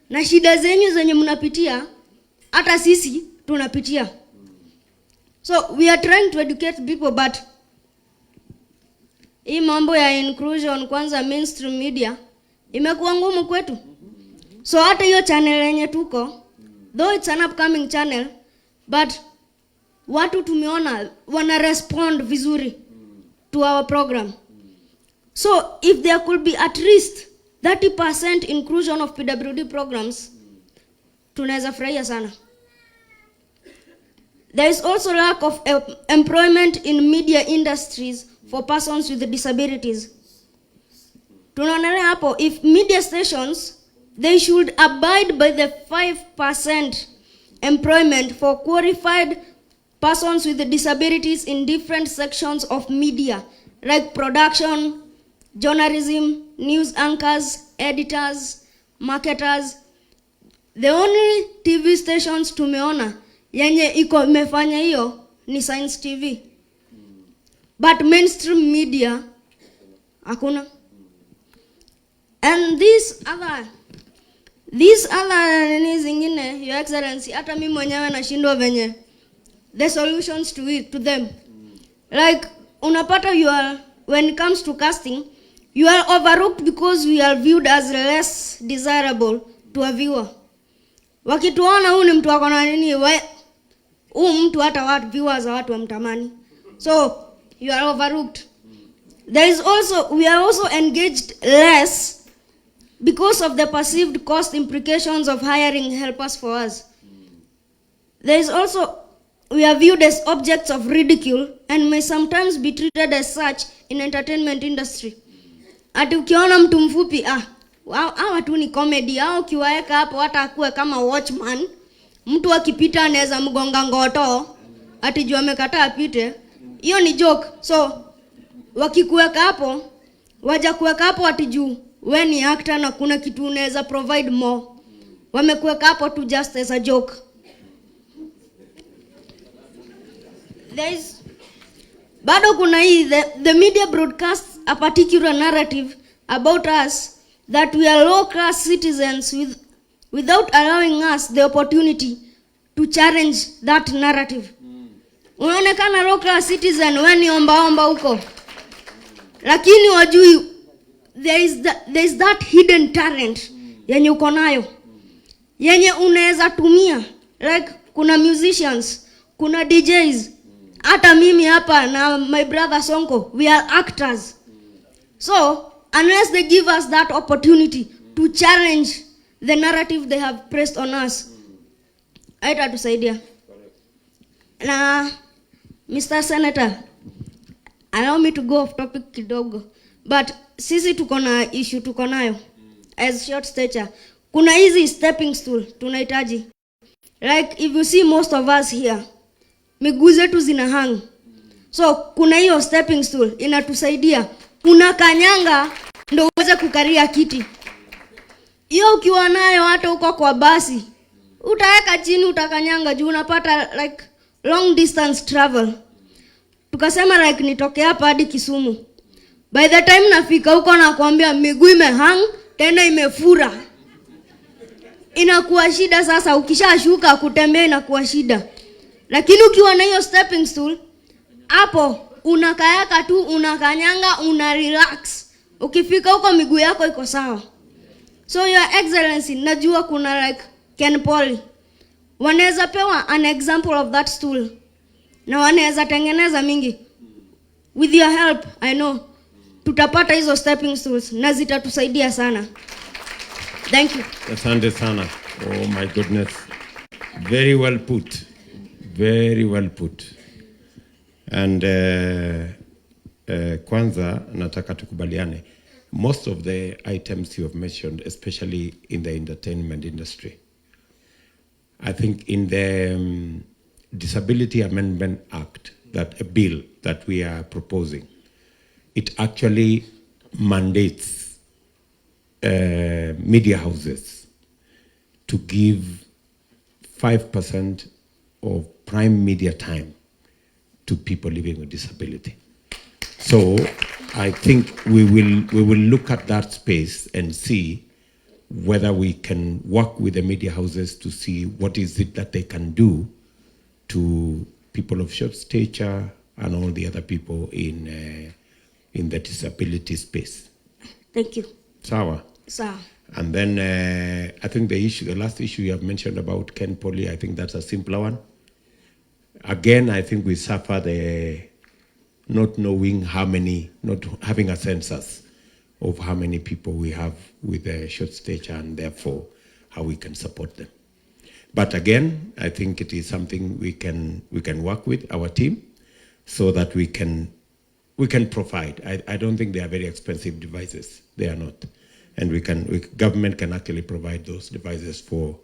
Na shida zenyu zenye mnapitia, hata sisi tunapitia. So, we are trying to educate people, but hii mambo ya inclusion kwanza mainstream media imekuwa ngumu kwetu. So hata hiyo channel yenye tuko, though it's an upcoming channel, but watu tumeona wana respond vizuri to our program. So if there could be at least 30% inclusion of PWD programs, tunaweza furahia sana. There is also lack of employment in media industries for persons with disabilities. Tunaonelea hapo, if media stations, they should abide by the 5% employment for qualified persons with disabilities in different sections of media, like production, journalism, news anchors, editors, marketers. The only TV stations tumeona yenye iko imefanya hiyo ni Science TV. But mainstream media, hakuna. And these other zingine, Your Excellency, hata mimi mwenyewe nashindwa venye the solutions to them. Like, unapata when it comes to casting, you are overlooked because we are viewed as less desirable to a viewer. Wakituona huyu ni mtu wako na nini, huyu mtu hata watu viewers watu wamtamani. So, you are overlooked. We are also engaged less because of the perceived cost implications of hiring helpers for us. We are viewed as objects of ridicule and may sometimes be treated as such in entertainment industry. Ati ukiona mtu mfupi, hawa tu ni comedy, au ukiwaeka hapo hata akuwe kama watchman, mtu akipita anaweza mgonga ngoto, ati juu amekataa apite, hiyo ni joke. So wakikuweka hapo, waja kuweka hapo ati juu we ni actor na kuna kitu unaweza provide more. Wamekuweka hapo tu just as a joke. Bado kuna hii, the media broadcasts a particular narrative about us that we are low class citizens without allowing us the opportunity to challenge that narrative. Unaonekana low class citizen, we ni omba huko. Lakini wajui there is that hidden talent yenye uko nayo, yenye unaweza tumia. Like kuna musicians, kuna DJs, hata mimi hapa na my brother Sonko, we are actors. So unless they give us that opportunity to challenge the narrative they have pressed on us, haitatusaidia. Na Mr. Senator, allow me to go off topic kidogo, but sisi tuko na issue tuko nayo as short stature. Kuna hizi stepping stool tunahitaji. Like if you see most of us here, miguu zetu zina hang. So kuna hiyo stepping stool inatusaidia. Unakanyanga ndio uweze kukaria kiti. Hiyo ukiwa nayo hata uko kwa basi, utaweka chini utakanyanga juu unapata like long distance travel. Tukasema like nitoke hapa hadi Kisumu. By the time nafika huko na kuambia miguu imehang, tena imefura. Inakuwa shida sasa, ukishashuka kutembea inakuwa shida. Lakini ukiwa na hiyo stepping stool, hapo unakayaka tu, unakanyanga, una relax. Ukifika huko miguu yako iko sawa. So your excellency, najua kuna like Ken Poli. Wanaweza pewa an example of that stool. Na wanaweza tengeneza mingi. With your help, I know, tutapata hizo stepping stools na zitatusaidia sana. Thank you. Asante sana. Oh my goodness. Very well put. Very well put. And kwanza nataka tukubaliane. Most of the items you have mentioned, especially in the entertainment industry, I think in the Disability Amendment Act, that a bill that we are proposing, it actually mandates media houses to give 5% of prime media time to people living with disability. So I think we will look at that space and see whether we can work with the media houses to see what is it that they can do to people of short stature and all the other people in the disability space. Thank you. Sawa. Sawa. And then I think the last issue you have mentioned about Ken Poli, I think that's a simpler one. Again, I think we suffer the not knowing how many, not having a census of how many people we have with a short stature and therefore how we can support them. But again, I think it is something we can work with our team so that we can provide. I don't think they are very expensive devices. They are not. And government can actually provide those devices for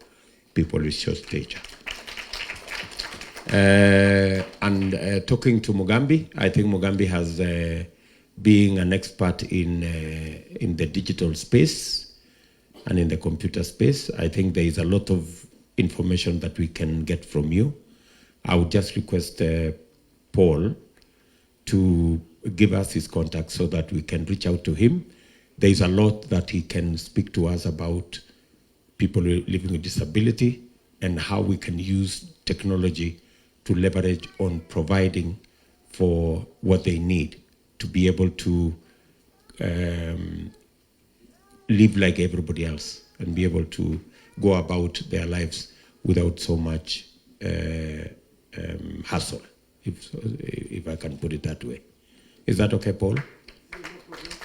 people with short stature. And talking to Mugambi, I think Mugambi has being an expert in the digital space and in the computer space. I think there is a lot of information that we can get from you. I would just request Paul to give us his contact so that we can reach out to him. There is a lot that he can speak to us about people living with disability and how we can use technology to leverage on providing for what they need to be able to live like everybody else and be able to go about their lives without so much hassle, if I can put it that way. Is that okay, Paul?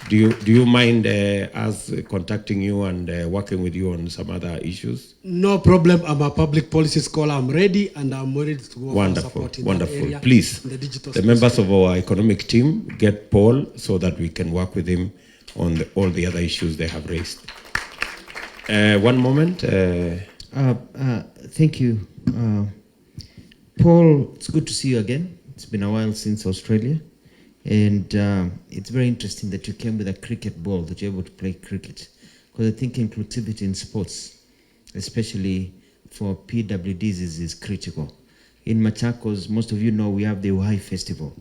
Do you mind us contacting you and working with you on some other issues? No problem. I'm a public policy scholar. I'm ready, and I'm ready to go for support in that area. Please, in the digital the members of our economic team, get Paul so that we can work with him on all the other issues they have raised. One moment. Thank you. Paul, it's good to see you again. It's been a while since Australia. And it's very interesting that you came with a cricket ball, that you're able to play cricket. Because I think inclusivity in sports, especially for PWDs, is critical. In Machakos, most of you know we have the Uhai Festival,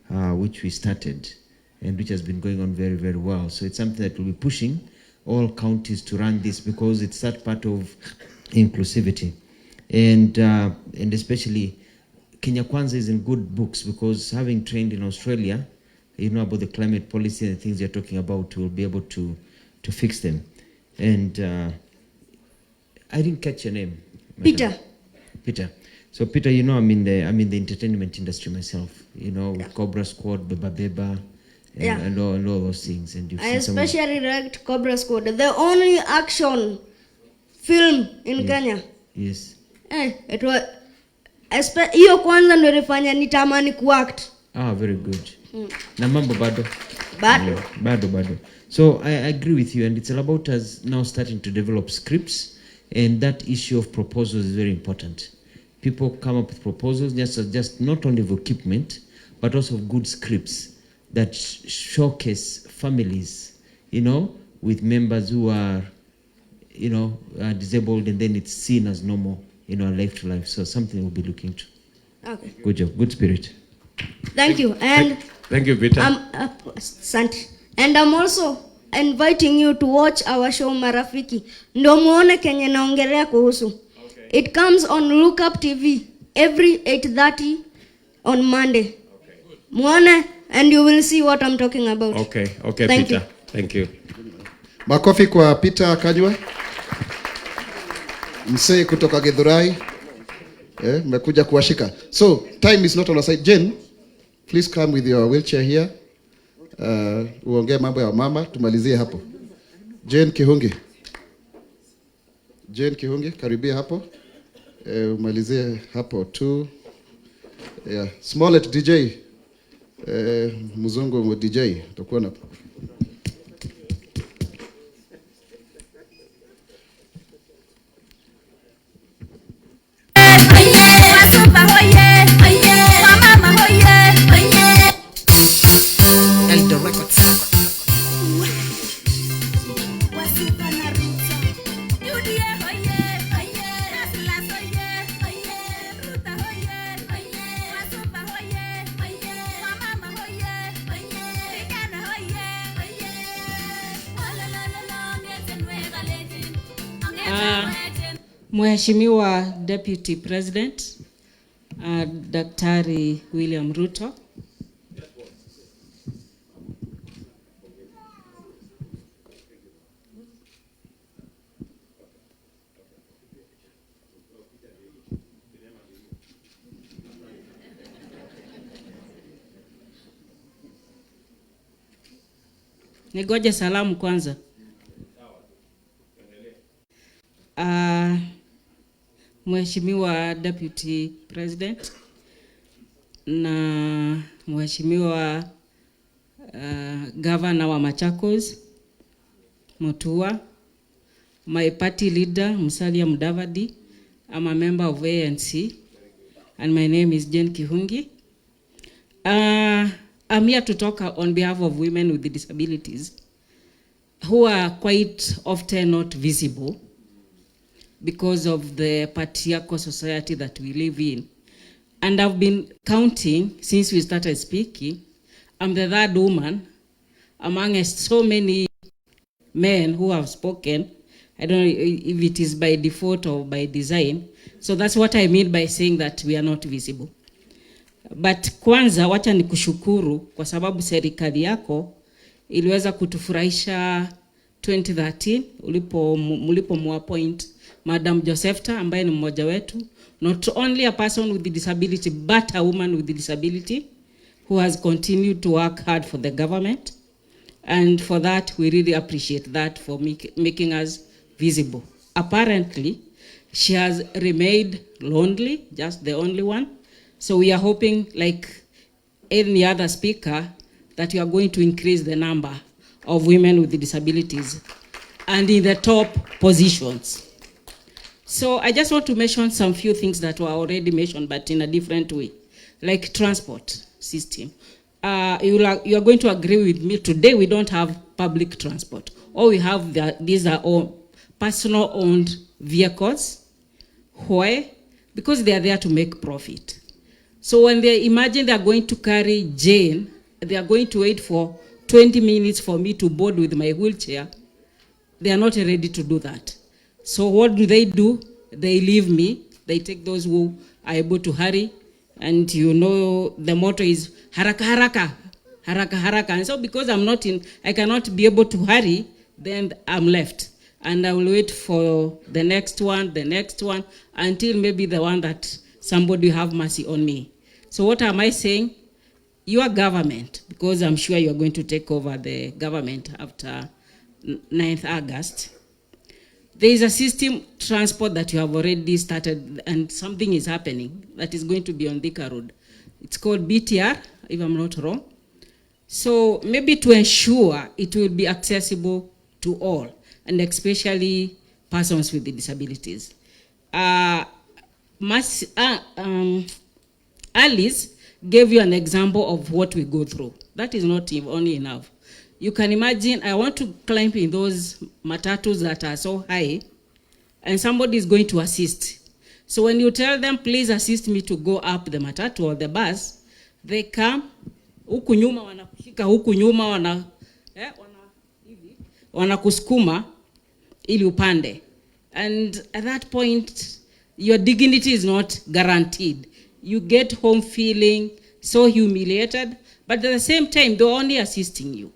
which we started and which has been going on very, very well. So it's something that we'll be pushing all counties to run this, because it's that part of inclusivity. And especially Kenya Kwanza is in good books, because having trained in Australia, you know about the climate policy and the things you're talking about, we'll be able to fix them. And I didn't catch your name. Peter. Peter. So Peter, you know I'm in the entertainment industry myself. You know, with Cobra Squad, Beba Beba, and all those things. And I especially liked Cobra Squad, the only action film in Kenya. Yes. It was hiyo kwanza ndio ilifanya nitamani kuact. Very good. Na mambo bado. Bado. So I agree with you, and it's all about us now starting to develop scripts, and that issue of proposals is very important. People come up with proposals, just not only of equipment, but also of good scripts that showcase families, you know, with members who are, you know, disabled, and then it's seen as normal, you know, life to life. So something we'll be looking to. Okay. Good job. Good spirit. Thank you. And thank you, Peter. Asante. And I'm also inviting you to watch our show Marafiki. Ndo muone kenye naongelea kuhusu. It comes on Lookup TV every 8:30 on Monday. Muone and you will see what I'm talking about. Okay, Thank Peter. you. Thank you. Makofi kwa Peter Kanywa. Msee kutoka Githurai. Mmekuja kuwashika. So, time is not on our side. Jane, please come with your wheelchair here. Uongee mambo ya mama, tumalizie hapo. Jane Kihungi, karibia hapo. Umalizie hapo tu. Yeah, Smollett DJ. Mzungu DJ, utakuwa na Mheshimiwa Deputy President, Daktari William Ruto. Nigoje salamu kwanza. Mheshimiwa Deputy President na Mheshimiwa Governor wa Machakos, Mutua, my party leader, Musalia Mudavadi. I'm a member of ANC and my name is Jane Kihungi. I'm here to talk on behalf of women with disabilities who are quite often not visible because of the patriarchal society that we live in. And I've been counting since we started speaking. I'm the third woman among so many men who have spoken. I don't know if it is by default or by design. So that's what I mean by saying that we are not visible. But kwanza wacha nikushukuru kwa sababu serikali yako iliweza kutufurahisha 2013 mlipo muappoint Madam Josephta ambaye ni mmoja wetu, not only a person with a disability but a woman with a disability who has continued to work hard for the government, and for that we really appreciate that, for making us visible. Apparently she has remained lonely, just the only one. So we are hoping, like any other speaker, that you are going to increase the number of women with disabilities and in the top positions. So I just want to mention some few things that were already mentioned, but in a different way, like transport system. You are going to agree with me, today we don't have public transport. All we have, these are all personal owned vehicles. Why? Because they are there to make profit. So when they imagine they are going to carry Jane, they are going to wait for 20 minutes for me to board with my wheelchair, they are not ready to do that. So what do? They leave me. They take those who are able to hurry. And you know, the motto is haraka haraka, haraka haraka. And so because I cannot be able to hurry, then I'm left. And I will wait for the next one, until maybe the one that somebody have mercy on me. So what am I saying? Your government, because I'm sure you're going to take over the government after 9th August, there is a system transport that you have already started, and something is happening that is going to be on Thika Road. It's called BTR, if I'm not wrong. So maybe to ensure it will be accessible to all, and especially persons with disabilities. Alice gave you an example of what we go through. That is not only enough. You can imagine, I want to climb in those matatus that are so high, and somebody is going to assist. So when you tell them, please assist me to go up the matatu or the bus, they come, huku nyuma wanakushika, huku nyuma wanakuskuma ili upande. And at that point, your dignity is not guaranteed. You get home feeling so humiliated, but at the same time, they're only assisting you.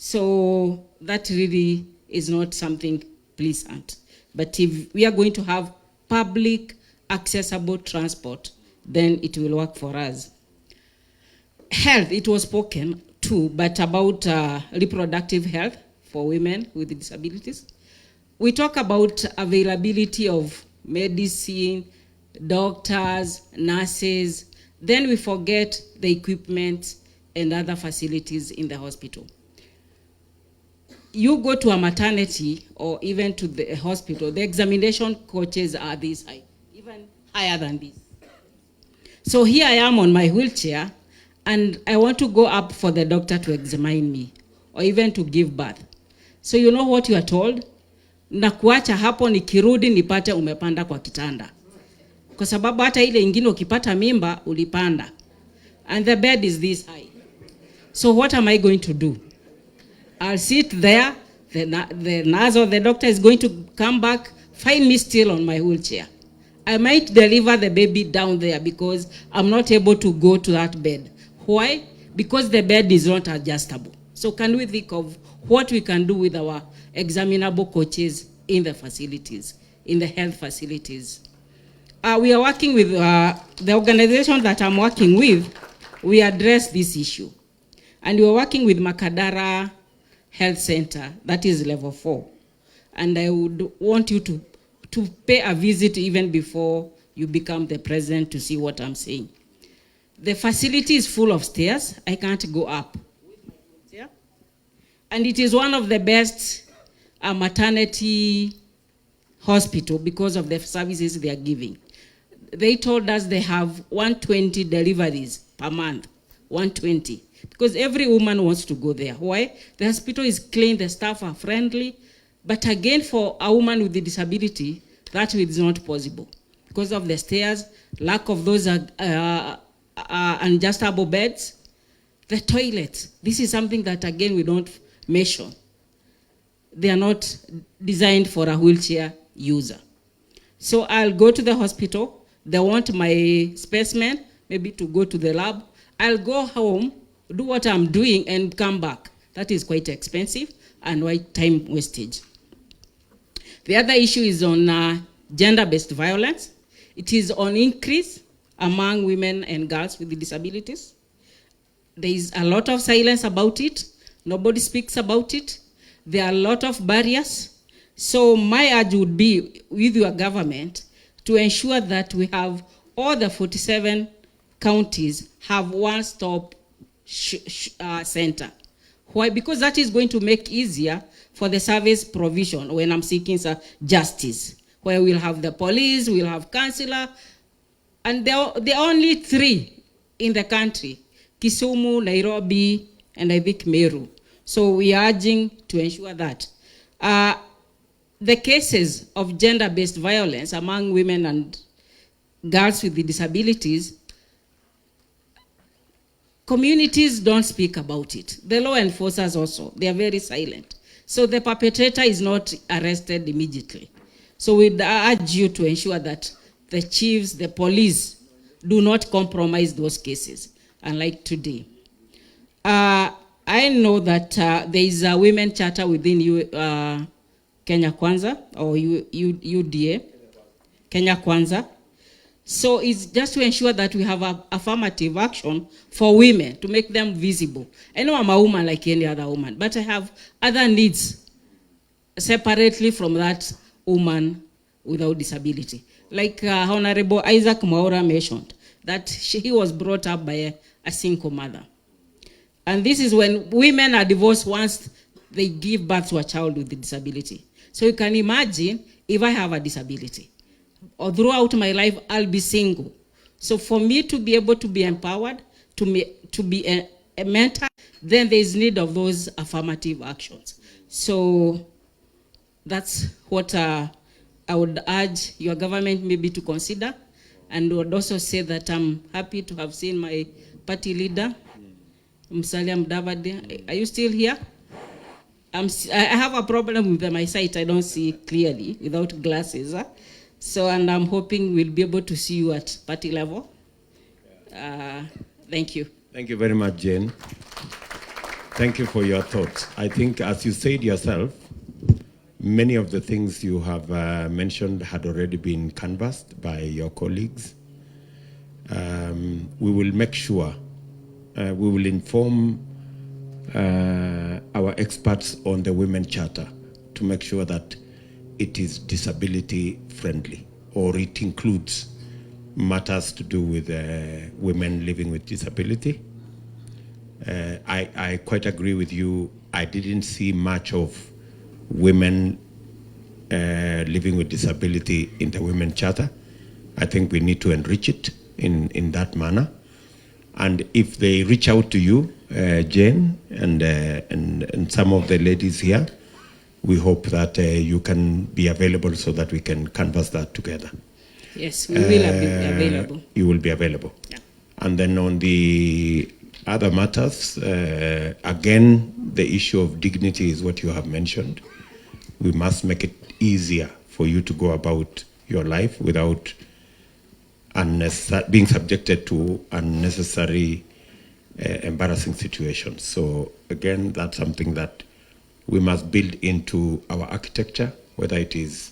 So that really is not something pleasant. But if we are going to have public accessible transport, then it will work for us. Health, it was spoken too, but about reproductive health for women with disabilities. We talk about availability of medicine, doctors, nurses, then we forget the equipment and other facilities in the hospital. You go to a maternity or even to the hospital, the examination coaches are this high, even higher than this. So here I am on my wheelchair, and I want to go up for the doctor to examine me or even to give birth. So you know what you are told? Na kuacha hapo nikirudi nipate umepanda kwa kitanda. Kwa sababu hata ile ingine ukipata mimba ulipanda. And the bed is this high. So what am I going to do? I'll sit there, the nurse or the doctor is going to come back, find me still on my wheelchair. I might deliver the baby down there because I'm not able to go to that bed. Why? Because the bed is not adjustable. So can we think of what we can do with our examinable coaches in the facilities, in the health facilities? We are working with the organization that I'm working with. We address this issue. And we are working with Makadara Health Center, that is level 4. And I would want you to pay a visit even before you become the president to see what I'm saying. The facility is full of stairs. I can't go up. And it is one of the best maternity hospital because of the services they are giving. They told us they have 120 deliveries per month, 120. Because every woman wants to go there. Why? The hospital is clean, the staff are friendly. But again, for a woman with a disability, that is not possible. Because of the stairs, lack of those adjustable beds, the toilets. This is something that, again, we don't measure. They are not designed for a wheelchair user. So I'll go to the hospital. They want my specimen, maybe to go to the lab. I'll go home, do what I'm doing, and come back. That is quite expensive and quite time wastage. The other issue is on gender-based violence. It is on increase among women and girls with disabilities. There is a lot of silence about it. Nobody speaks about it. There are a lot of barriers. So my urge would be with your government to ensure that we have all the 47 counties have one-stop center. Why? Because that is going to make easier for the service provision when I'm seeking justice. where we'll have the police, we'll have councillor, and there are only 3 in the country: Kisumu, Nairobi, and I think Meru. So we are urging to ensure that the cases of gender-based violence among women and girls with disabilities, communities don't speak about it. The law enforcers also, they are very silent. So the perpetrator is not arrested immediately. So we urge you to ensure that the chiefs, the police, do not compromise those cases, unlike today. I know that there is a women charter within Kenya Kwanza, or UDA, Kenya Kwanza. So it's just to ensure that we have affirmative action for women, to make them visible. I know I'm a woman like any other woman, but I have other needs separately from that woman without disability. Like Honorable Isaac Mwaura mentioned, that he was brought up by a single mother. And this is when women are divorced once they give birth to a child with a disability. So you can imagine if I have a disability, or throughout my life, I'll be single. So for me to be able to be empowered, to be a mentor, then there is need of those affirmative actions. So that's what I would urge your government maybe to consider, and would also say that I'm happy to have seen my party leader, Musalia Mudavadi. Are you still here? I have a problem with my sight. I don't see clearly without glasses. So, and I'm hoping we'll be able to see you at party level. Thank you. Thank you very much, Jane. Thank you for your thoughts. I think, as you said yourself, many of the things you have mentioned had already been canvassed by your colleagues. We will make sure, we will inform our experts on the Women Charter to make sure that it is disability friendly, or it includes matters to do with women living with disability. I quite agree with you. I didn't see much of women living with disability in the Women Charter. I think we need to enrich it in that manner. And if they reach out to you, Jane, and some of the ladies here, we hope that you can be available so that we can canvass that together. Yes, we will be available. You will be available. Yeah. And then on the other matters, again, the issue of dignity is what you have mentioned. We must make it easier for you to go about your life without being subjected to unnecessary embarrassing situations. So again, that's something that we must build into our architecture, whether it is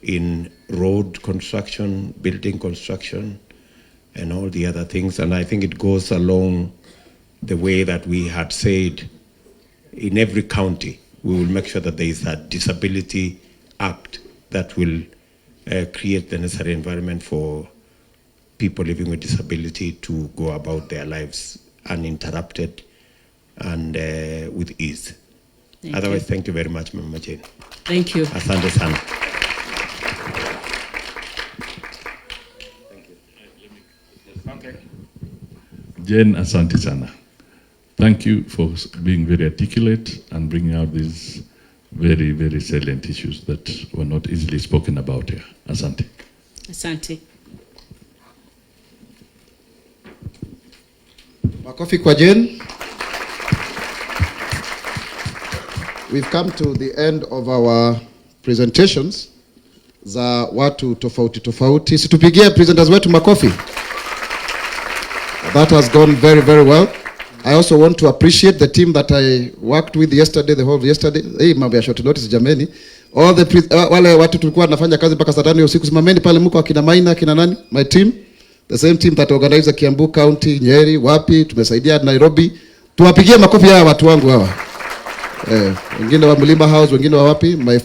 in road construction, building construction, and all the other things. And I think it goes along the way that we had said in every county, we will make sure that there is a disability act that will create the necessary environment for people living with disability to go about their lives uninterrupted and with ease. Otherwise, thank you very much, Mama Jane. Thank you. Asante sana. Jane, asante sana. Thank you for being very articulate and bringing out these very, very salient issues that were not easily spoken about here. Asante. Asante. Makofi kwa Jane. We've come to the end of our presentations za watu tofauti tofauti. Situpigie presenters wetu makofi. That has gone very, very well. I also want to appreciate the team that I worked with yesterday, the whole of yesterday. Hey, mambo ya short notice jameni. All the wale watu tulikuwa tunafanya kazi mpaka saa 5 usiku, simameni pale, mko akina Maina, akina nani? My team. The same team that organized Kiambu County, Nyeri, wapi, tumesaidia Nairobi. Tuwapigie makofi hawa watu wangu hawa. Wengine wa Mlima House, wengine wa wapi, my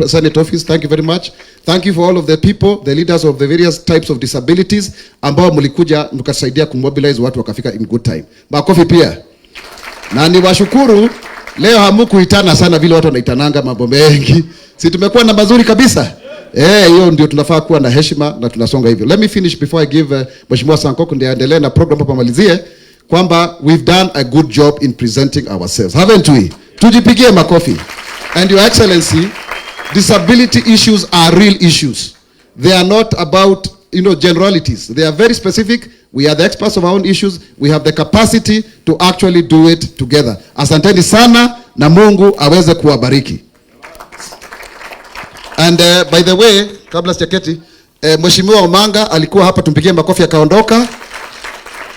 Senate office, thank you very much. Thank you for all of the people, the leaders of the various types of disabilities ambao mlikuja mkasaidia kumobilize watu wakafika in good time. Makofi pia. Na niwashukuru, leo hamukuitana sana vile watu wanaitananga mambo mengi. Si tumekuwa na mazuri kabisa. Hiyo ndio tunafaa kuwa na heshima na tunasonga hivyo. Let me finish before I give Mheshimiwa Sankok ndiye aendelee na program hapa malizie kwamba we've done a good job in presenting ourselves. Haven't we? Tujipigie makofi. And Your Excellency, disability issues are real issues. They are not about, generalities. They are very specific. We are the experts of our own issues. We have the capacity to actually do it together. Asanteni sana na Mungu aweze kuwabariki. And by the way, kabla sijaketi, Mheshimiwa Omanga alikuwa hapa, tumpigie makofi akaondoka.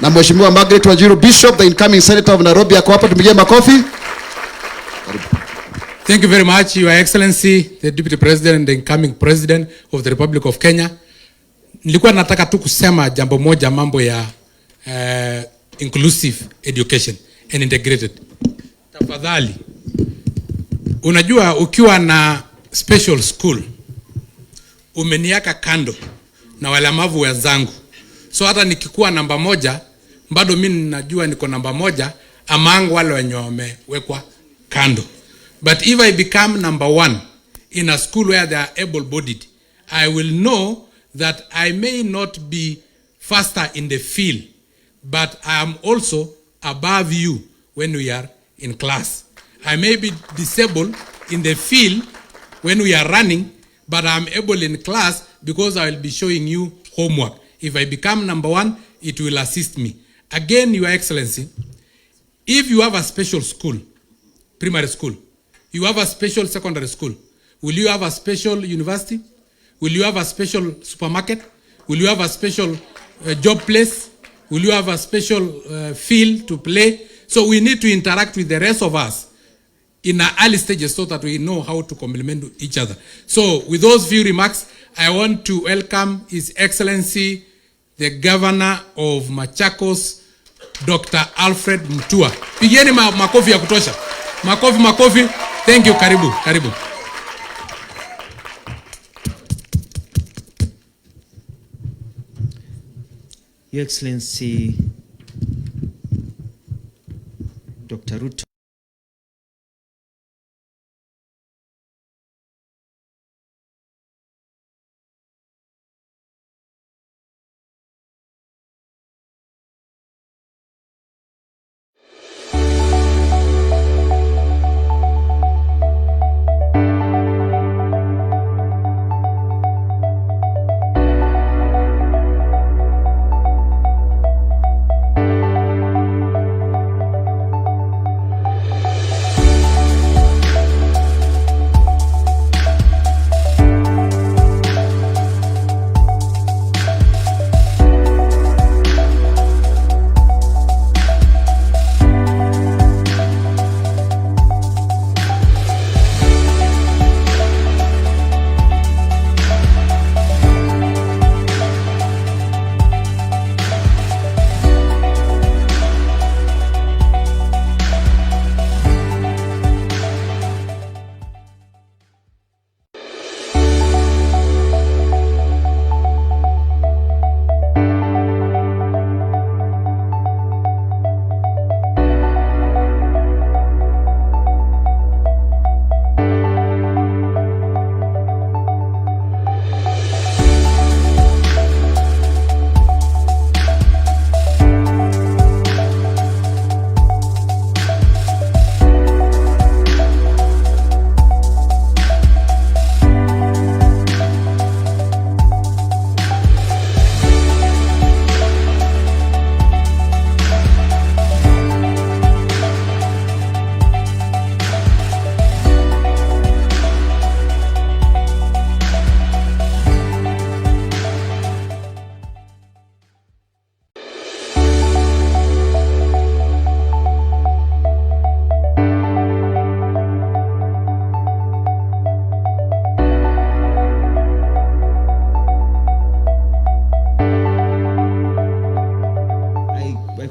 Na Mheshimiwa Margaret Wanjiru Bishop, the incoming senator of Nairobi, ako hapa, tumpigie makofi. Thank you very much, Your Excellency, the Deputy President and the incoming President of the Republic of Kenya. Nilikuwa nataka tu kusema jambo moja, mambo ya inclusive education and integrated. Tafadhali, unajua ukiwa na special school, umeniaka kando na walemavu wenzangu. So hata nikikuwa namba moja, bado mimi najua niko namba moja among wale wenye wamewekwa kando. But if I become number one in a school where they are able-bodied, I will know that I may not be faster in the field, but I am also above you when we are in class. I may be disabled in the field when we are running, but I am able in class because I will be showing you homework. If I become number one, it will assist me. Again, Your Excellency, if you have a special school, primary school, you have a special secondary school, will you have a special university? Will you have a special supermarket? Will you have a special job place? Will you have a special field to play? So we need to interact with the rest of us in the early stages so that we know how to complement each other. So with those few remarks, I want to welcome His Excellency, the Governor of Machakos, Dr. Alfred Mutua. Pigeni makofi ya kutosha. Makofi. Thank you. Karibu. Your Excellency, Dr. Ruto.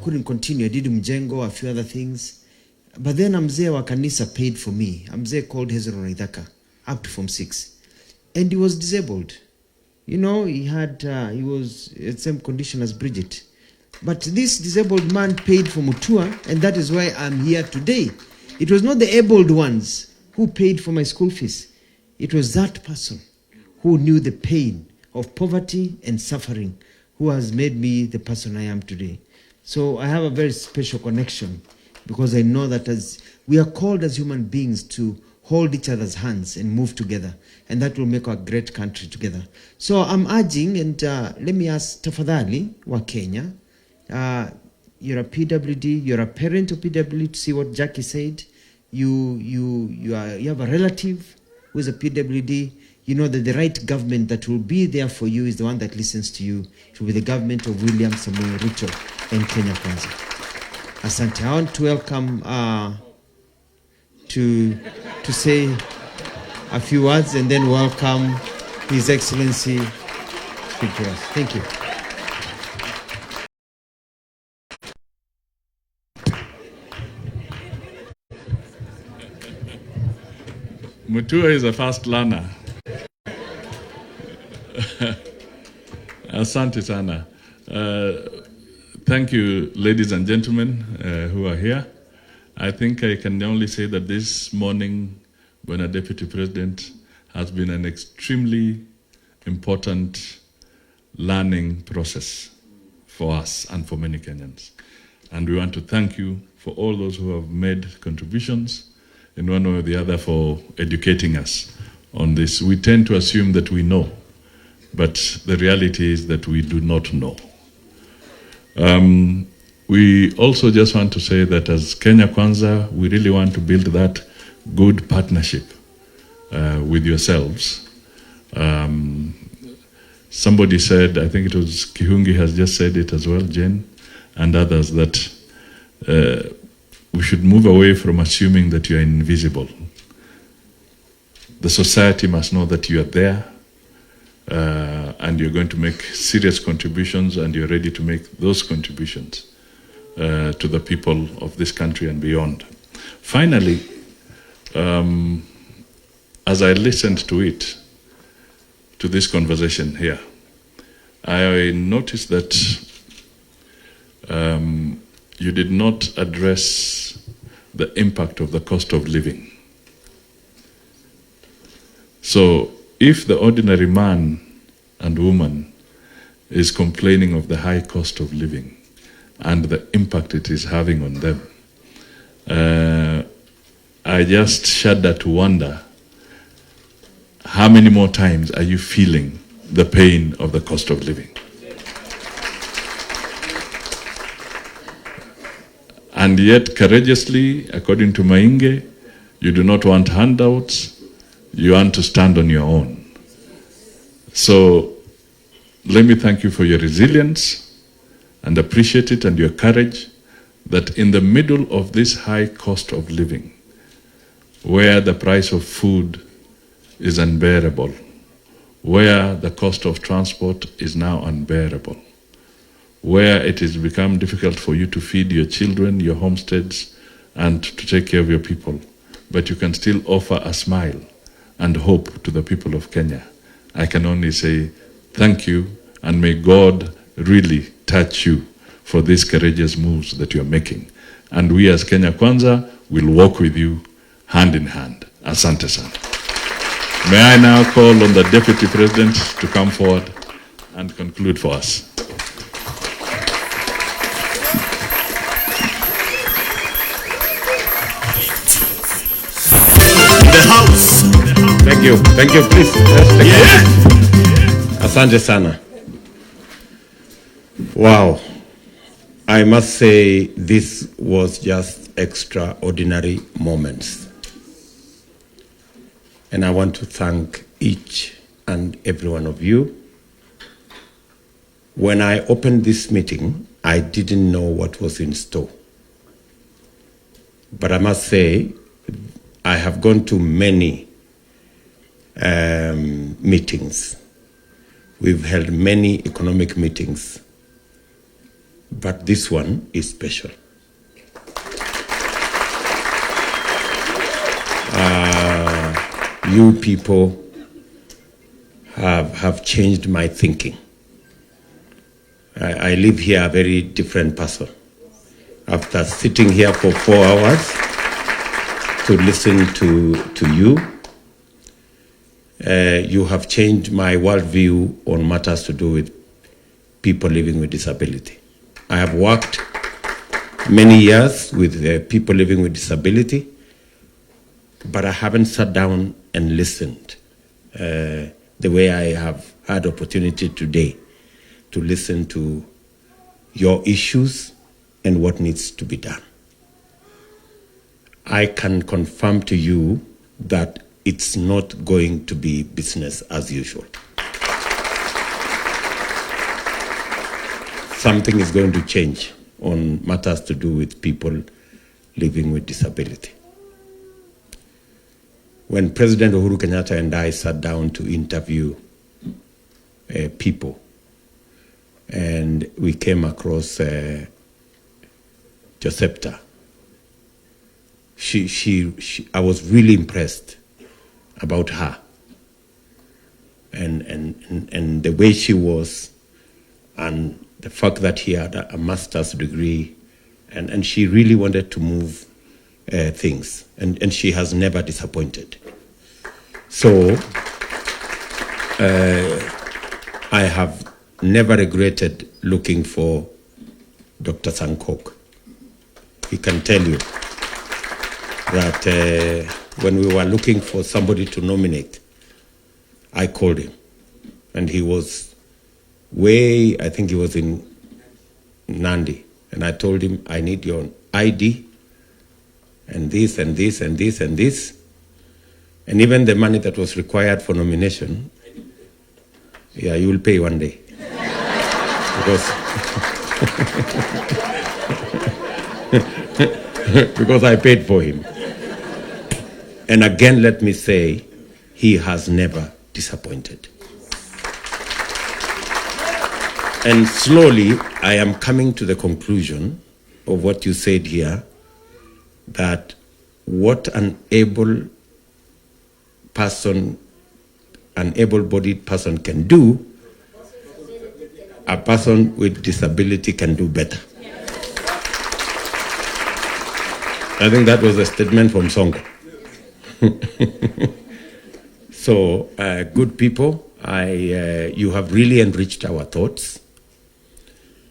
Couldn't continue. I did mjengo, a few other things. But then Mzee wa kanisa paid for me. Mzee called Hezron Ithaka up to Form 6. And he was disabled. He was in the same condition as Bridget. But this disabled man paid for Mutua, and that is why I'm here today. It was not the abled ones who paid for my school fees. It was that person who knew the pain of poverty and suffering, who has made me the person I am today. So I have a very special connection because I know that as we are called as human beings to hold each other's hands and move together, and that will make our great country together. So I'm urging, and let me ask tafadhali wa Kenya, you're a PWD, you're a parent of PWD, to see what Jackie said. You have a relative who is a PWD. You know that the right government that will be there for you is the one that listens to you. It will be the government of William Samoei Ruto and Kenya Kwanza. Asante. I want to welcome to say a few words and then welcome His Excellency speak to us. Thank you. Mutua is a fast learner. Asante sana. Thank you, ladies and gentlemen who are here. I think I can only say that this morning, when a Deputy President, has been an extremely important learning process for us and for many Kenyans. And we want to thank you for all those who have made contributions in one way or the other for educating us on this. We tend to assume that we know, but the reality is that we do not know. We also just want to say that as Kenya Kwanza, we really want to build that good partnership with yourselves. Somebody said, I think it was Kihungi has just said it as well, Jen, and others, that we should move away from assuming that you are invisible. The society must know that you are there, and you're going to make serious contributions, and you're ready to make those contributions to the people of this country and beyond. Finally, as I listened to it, to this conversation here, I noticed that you did not address the impact of the cost of living. So if the ordinary man and woman is complaining of the high cost of living and the impact it is having on them, I just shudder to wonder, how many more times are you feeling the pain of the cost of living? And yet, courageously, according to Mainge, you do not want handouts, you want to stand on your own. So, let me thank you for your resilience and appreciate it and your courage that in the middle of this high cost of living, where the price of food is unbearable, where the cost of transport is now unbearable, where it has become difficult for you to feed your children, your homesteads, and to take care of your people, but you can still offer a smile and hope to the people of Kenya. I can only say thank you, and may God really touch you for these courageous moves that you're making. And we as Kenya Kwanza will walk with you hand in hand. Asante sana. May I now call on the Deputy President to come forward and conclude for us. The House. Thank you. Thank you, please. Asante sana. Wow. I must say this was just extraordinary moments. And I want to thank each and every one of you. When I opened this meeting, I didn't know what was in store. But I must say, I have gone to many meetings. We've held many economic meetings. But this one is special. You people have changed my thinking. I live here a very different person. After sitting here for 4 hours to listen to you, You have changed my worldview on matters to do with people living with disability. I have worked many years with people living with disability, but I haven't sat down and listened the way I have had opportunity today to listen to your issues and what needs to be done. I can confirm to you that it's not going to be business as usual. Something is going to change on matters to do with people living with disability. When President Uhuru Kenyatta and I sat down to interview people, and we came across Josephta, I was really impressed about her and the way she was, and the fact that he had a master's degree, and she really wanted to move things, and she has never disappointed. So I have never regretted looking for Dr. Sankok. He can tell you that when we were looking for somebody to nominate, I called him, and he was I think he was in Nandi, and I told him, I need your ID, and this, and this, and this, and this, and even the money that was required for nomination, yeah, you will pay one day. Because I paid for him. And again, let me say, he has never disappointed. And slowly, I am coming to the conclusion of what you said here, that what an able-bodied person can do, a person with disability can do better. I think that was a statement from Songo. So, good people, you have really enriched our thoughts.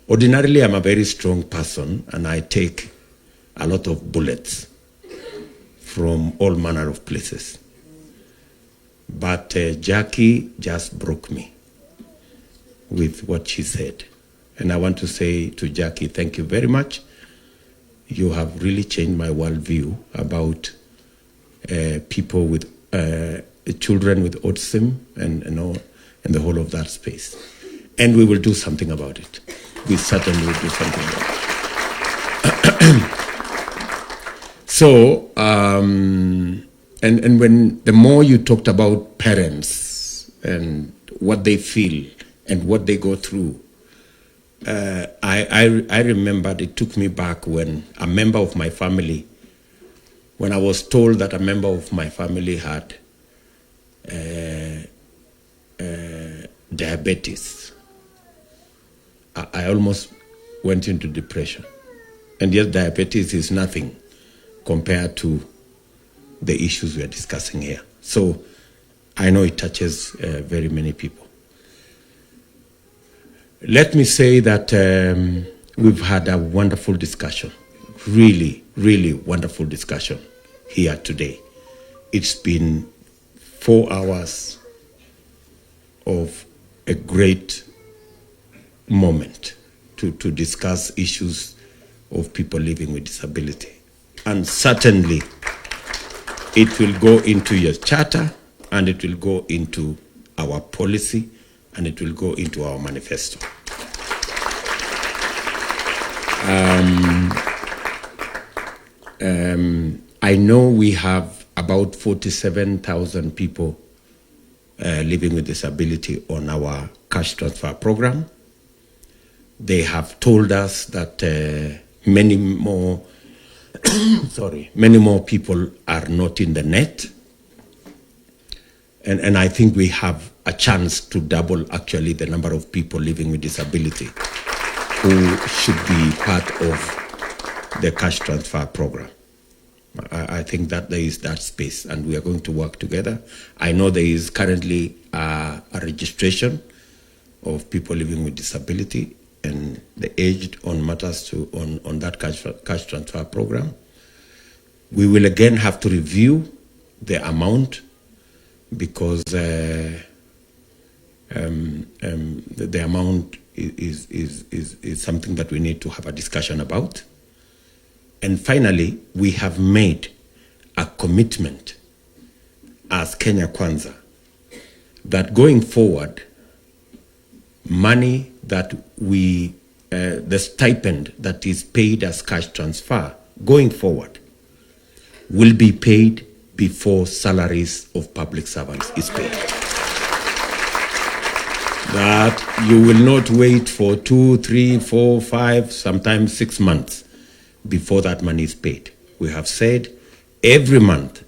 Ordinarily, I'm a very strong person, and I take a lot of bullets from all manner of places. But Jackie just broke me with what she said. And I want to say to Jackie, thank you very much. You have really changed my worldview about people with children with autism and the whole of that space. And we will do something about it. We certainly will do something about it. So, and when the more you talked about parents and what they feel and what they go through, I remembered, it took me back when a member of my family, when I was told that a member of my family had diabetes, I almost went into depression. And yet diabetes is nothing compared to the issues we are discussing here. So I know it touches very many people. Let me say that we've had a wonderful discussion, really, really wonderful discussion here today. It's been 4 hours of a great moment to discuss issues of people living with disability. And certainly it will go into your charter, and it will go into our policy, and it will go into our manifesto. I know we have about 47,000 people living with disability on our cash transfer program. They have told us that many more people are not in the net. And I think we have a chance to double actually the number of people living with disability who should be part of the cash transfer program. I think that there is that space, and we are going to work together. I know there is currently a registration of people living with disability and the aged on matters on that cash transfer program. We will again have to review the amount because the amount is something that we need to have a discussion about. And finally, we have made a commitment as Kenya Kwanza that going forward, money that we, the stipend that is paid as cash transfer, going forward, will be paid before salaries of public servants is paid. That you will not wait for 2, 3, 4, 5, sometimes 6 months before that money is paid. We have said every month,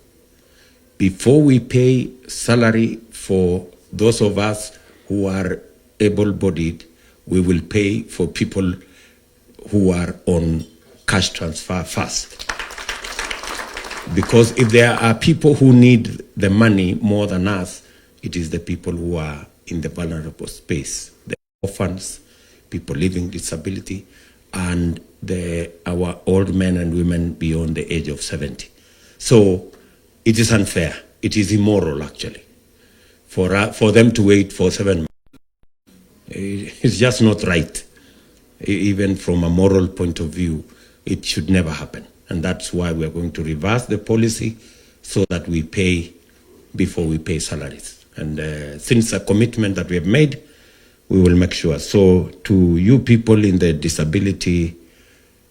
before we pay salary for those of us who are able-bodied, we will pay for people who are on cash transfer first. Because if there are people who need the money more than us, it is the people who are in the vulnerable space, the orphans, people living with disability, and our old men and women beyond the age of 70. So it is unfair. It is immoral, actually, for them to wait for 7 months. It's just not right. Even from a moral point of view, it should never happen. And that's why we are going to reverse the policy so that we pay before we pay salaries. And since a commitment that we have made, we will make sure. So to you people in the disability,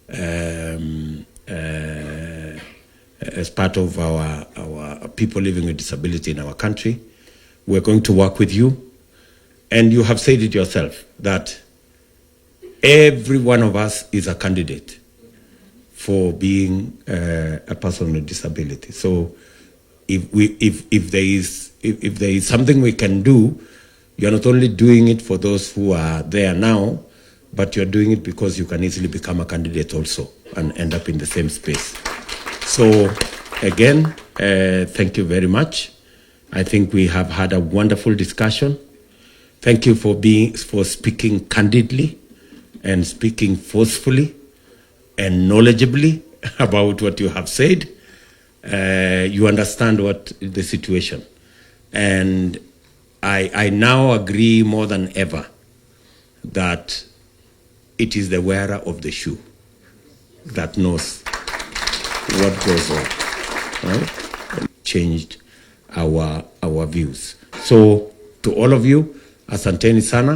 as part of our people living with disability in our country, we're going to work with you. And you have said it yourself, that every one of us is a candidate for being a person with disability. So if there is something we can do, you're not only doing it for those who are there now, but you're doing it because you can easily become a candidate also and end up in the same space. So again, thank you very much. I think we have had a wonderful discussion. Thank you for speaking candidly and speaking forcefully and knowledgeably about what you have said. You understand what the situation. And I now agree more than ever that it is the wearer of the shoe that knows what goes on, right? Changed our views. So to all of you, asanteni sana.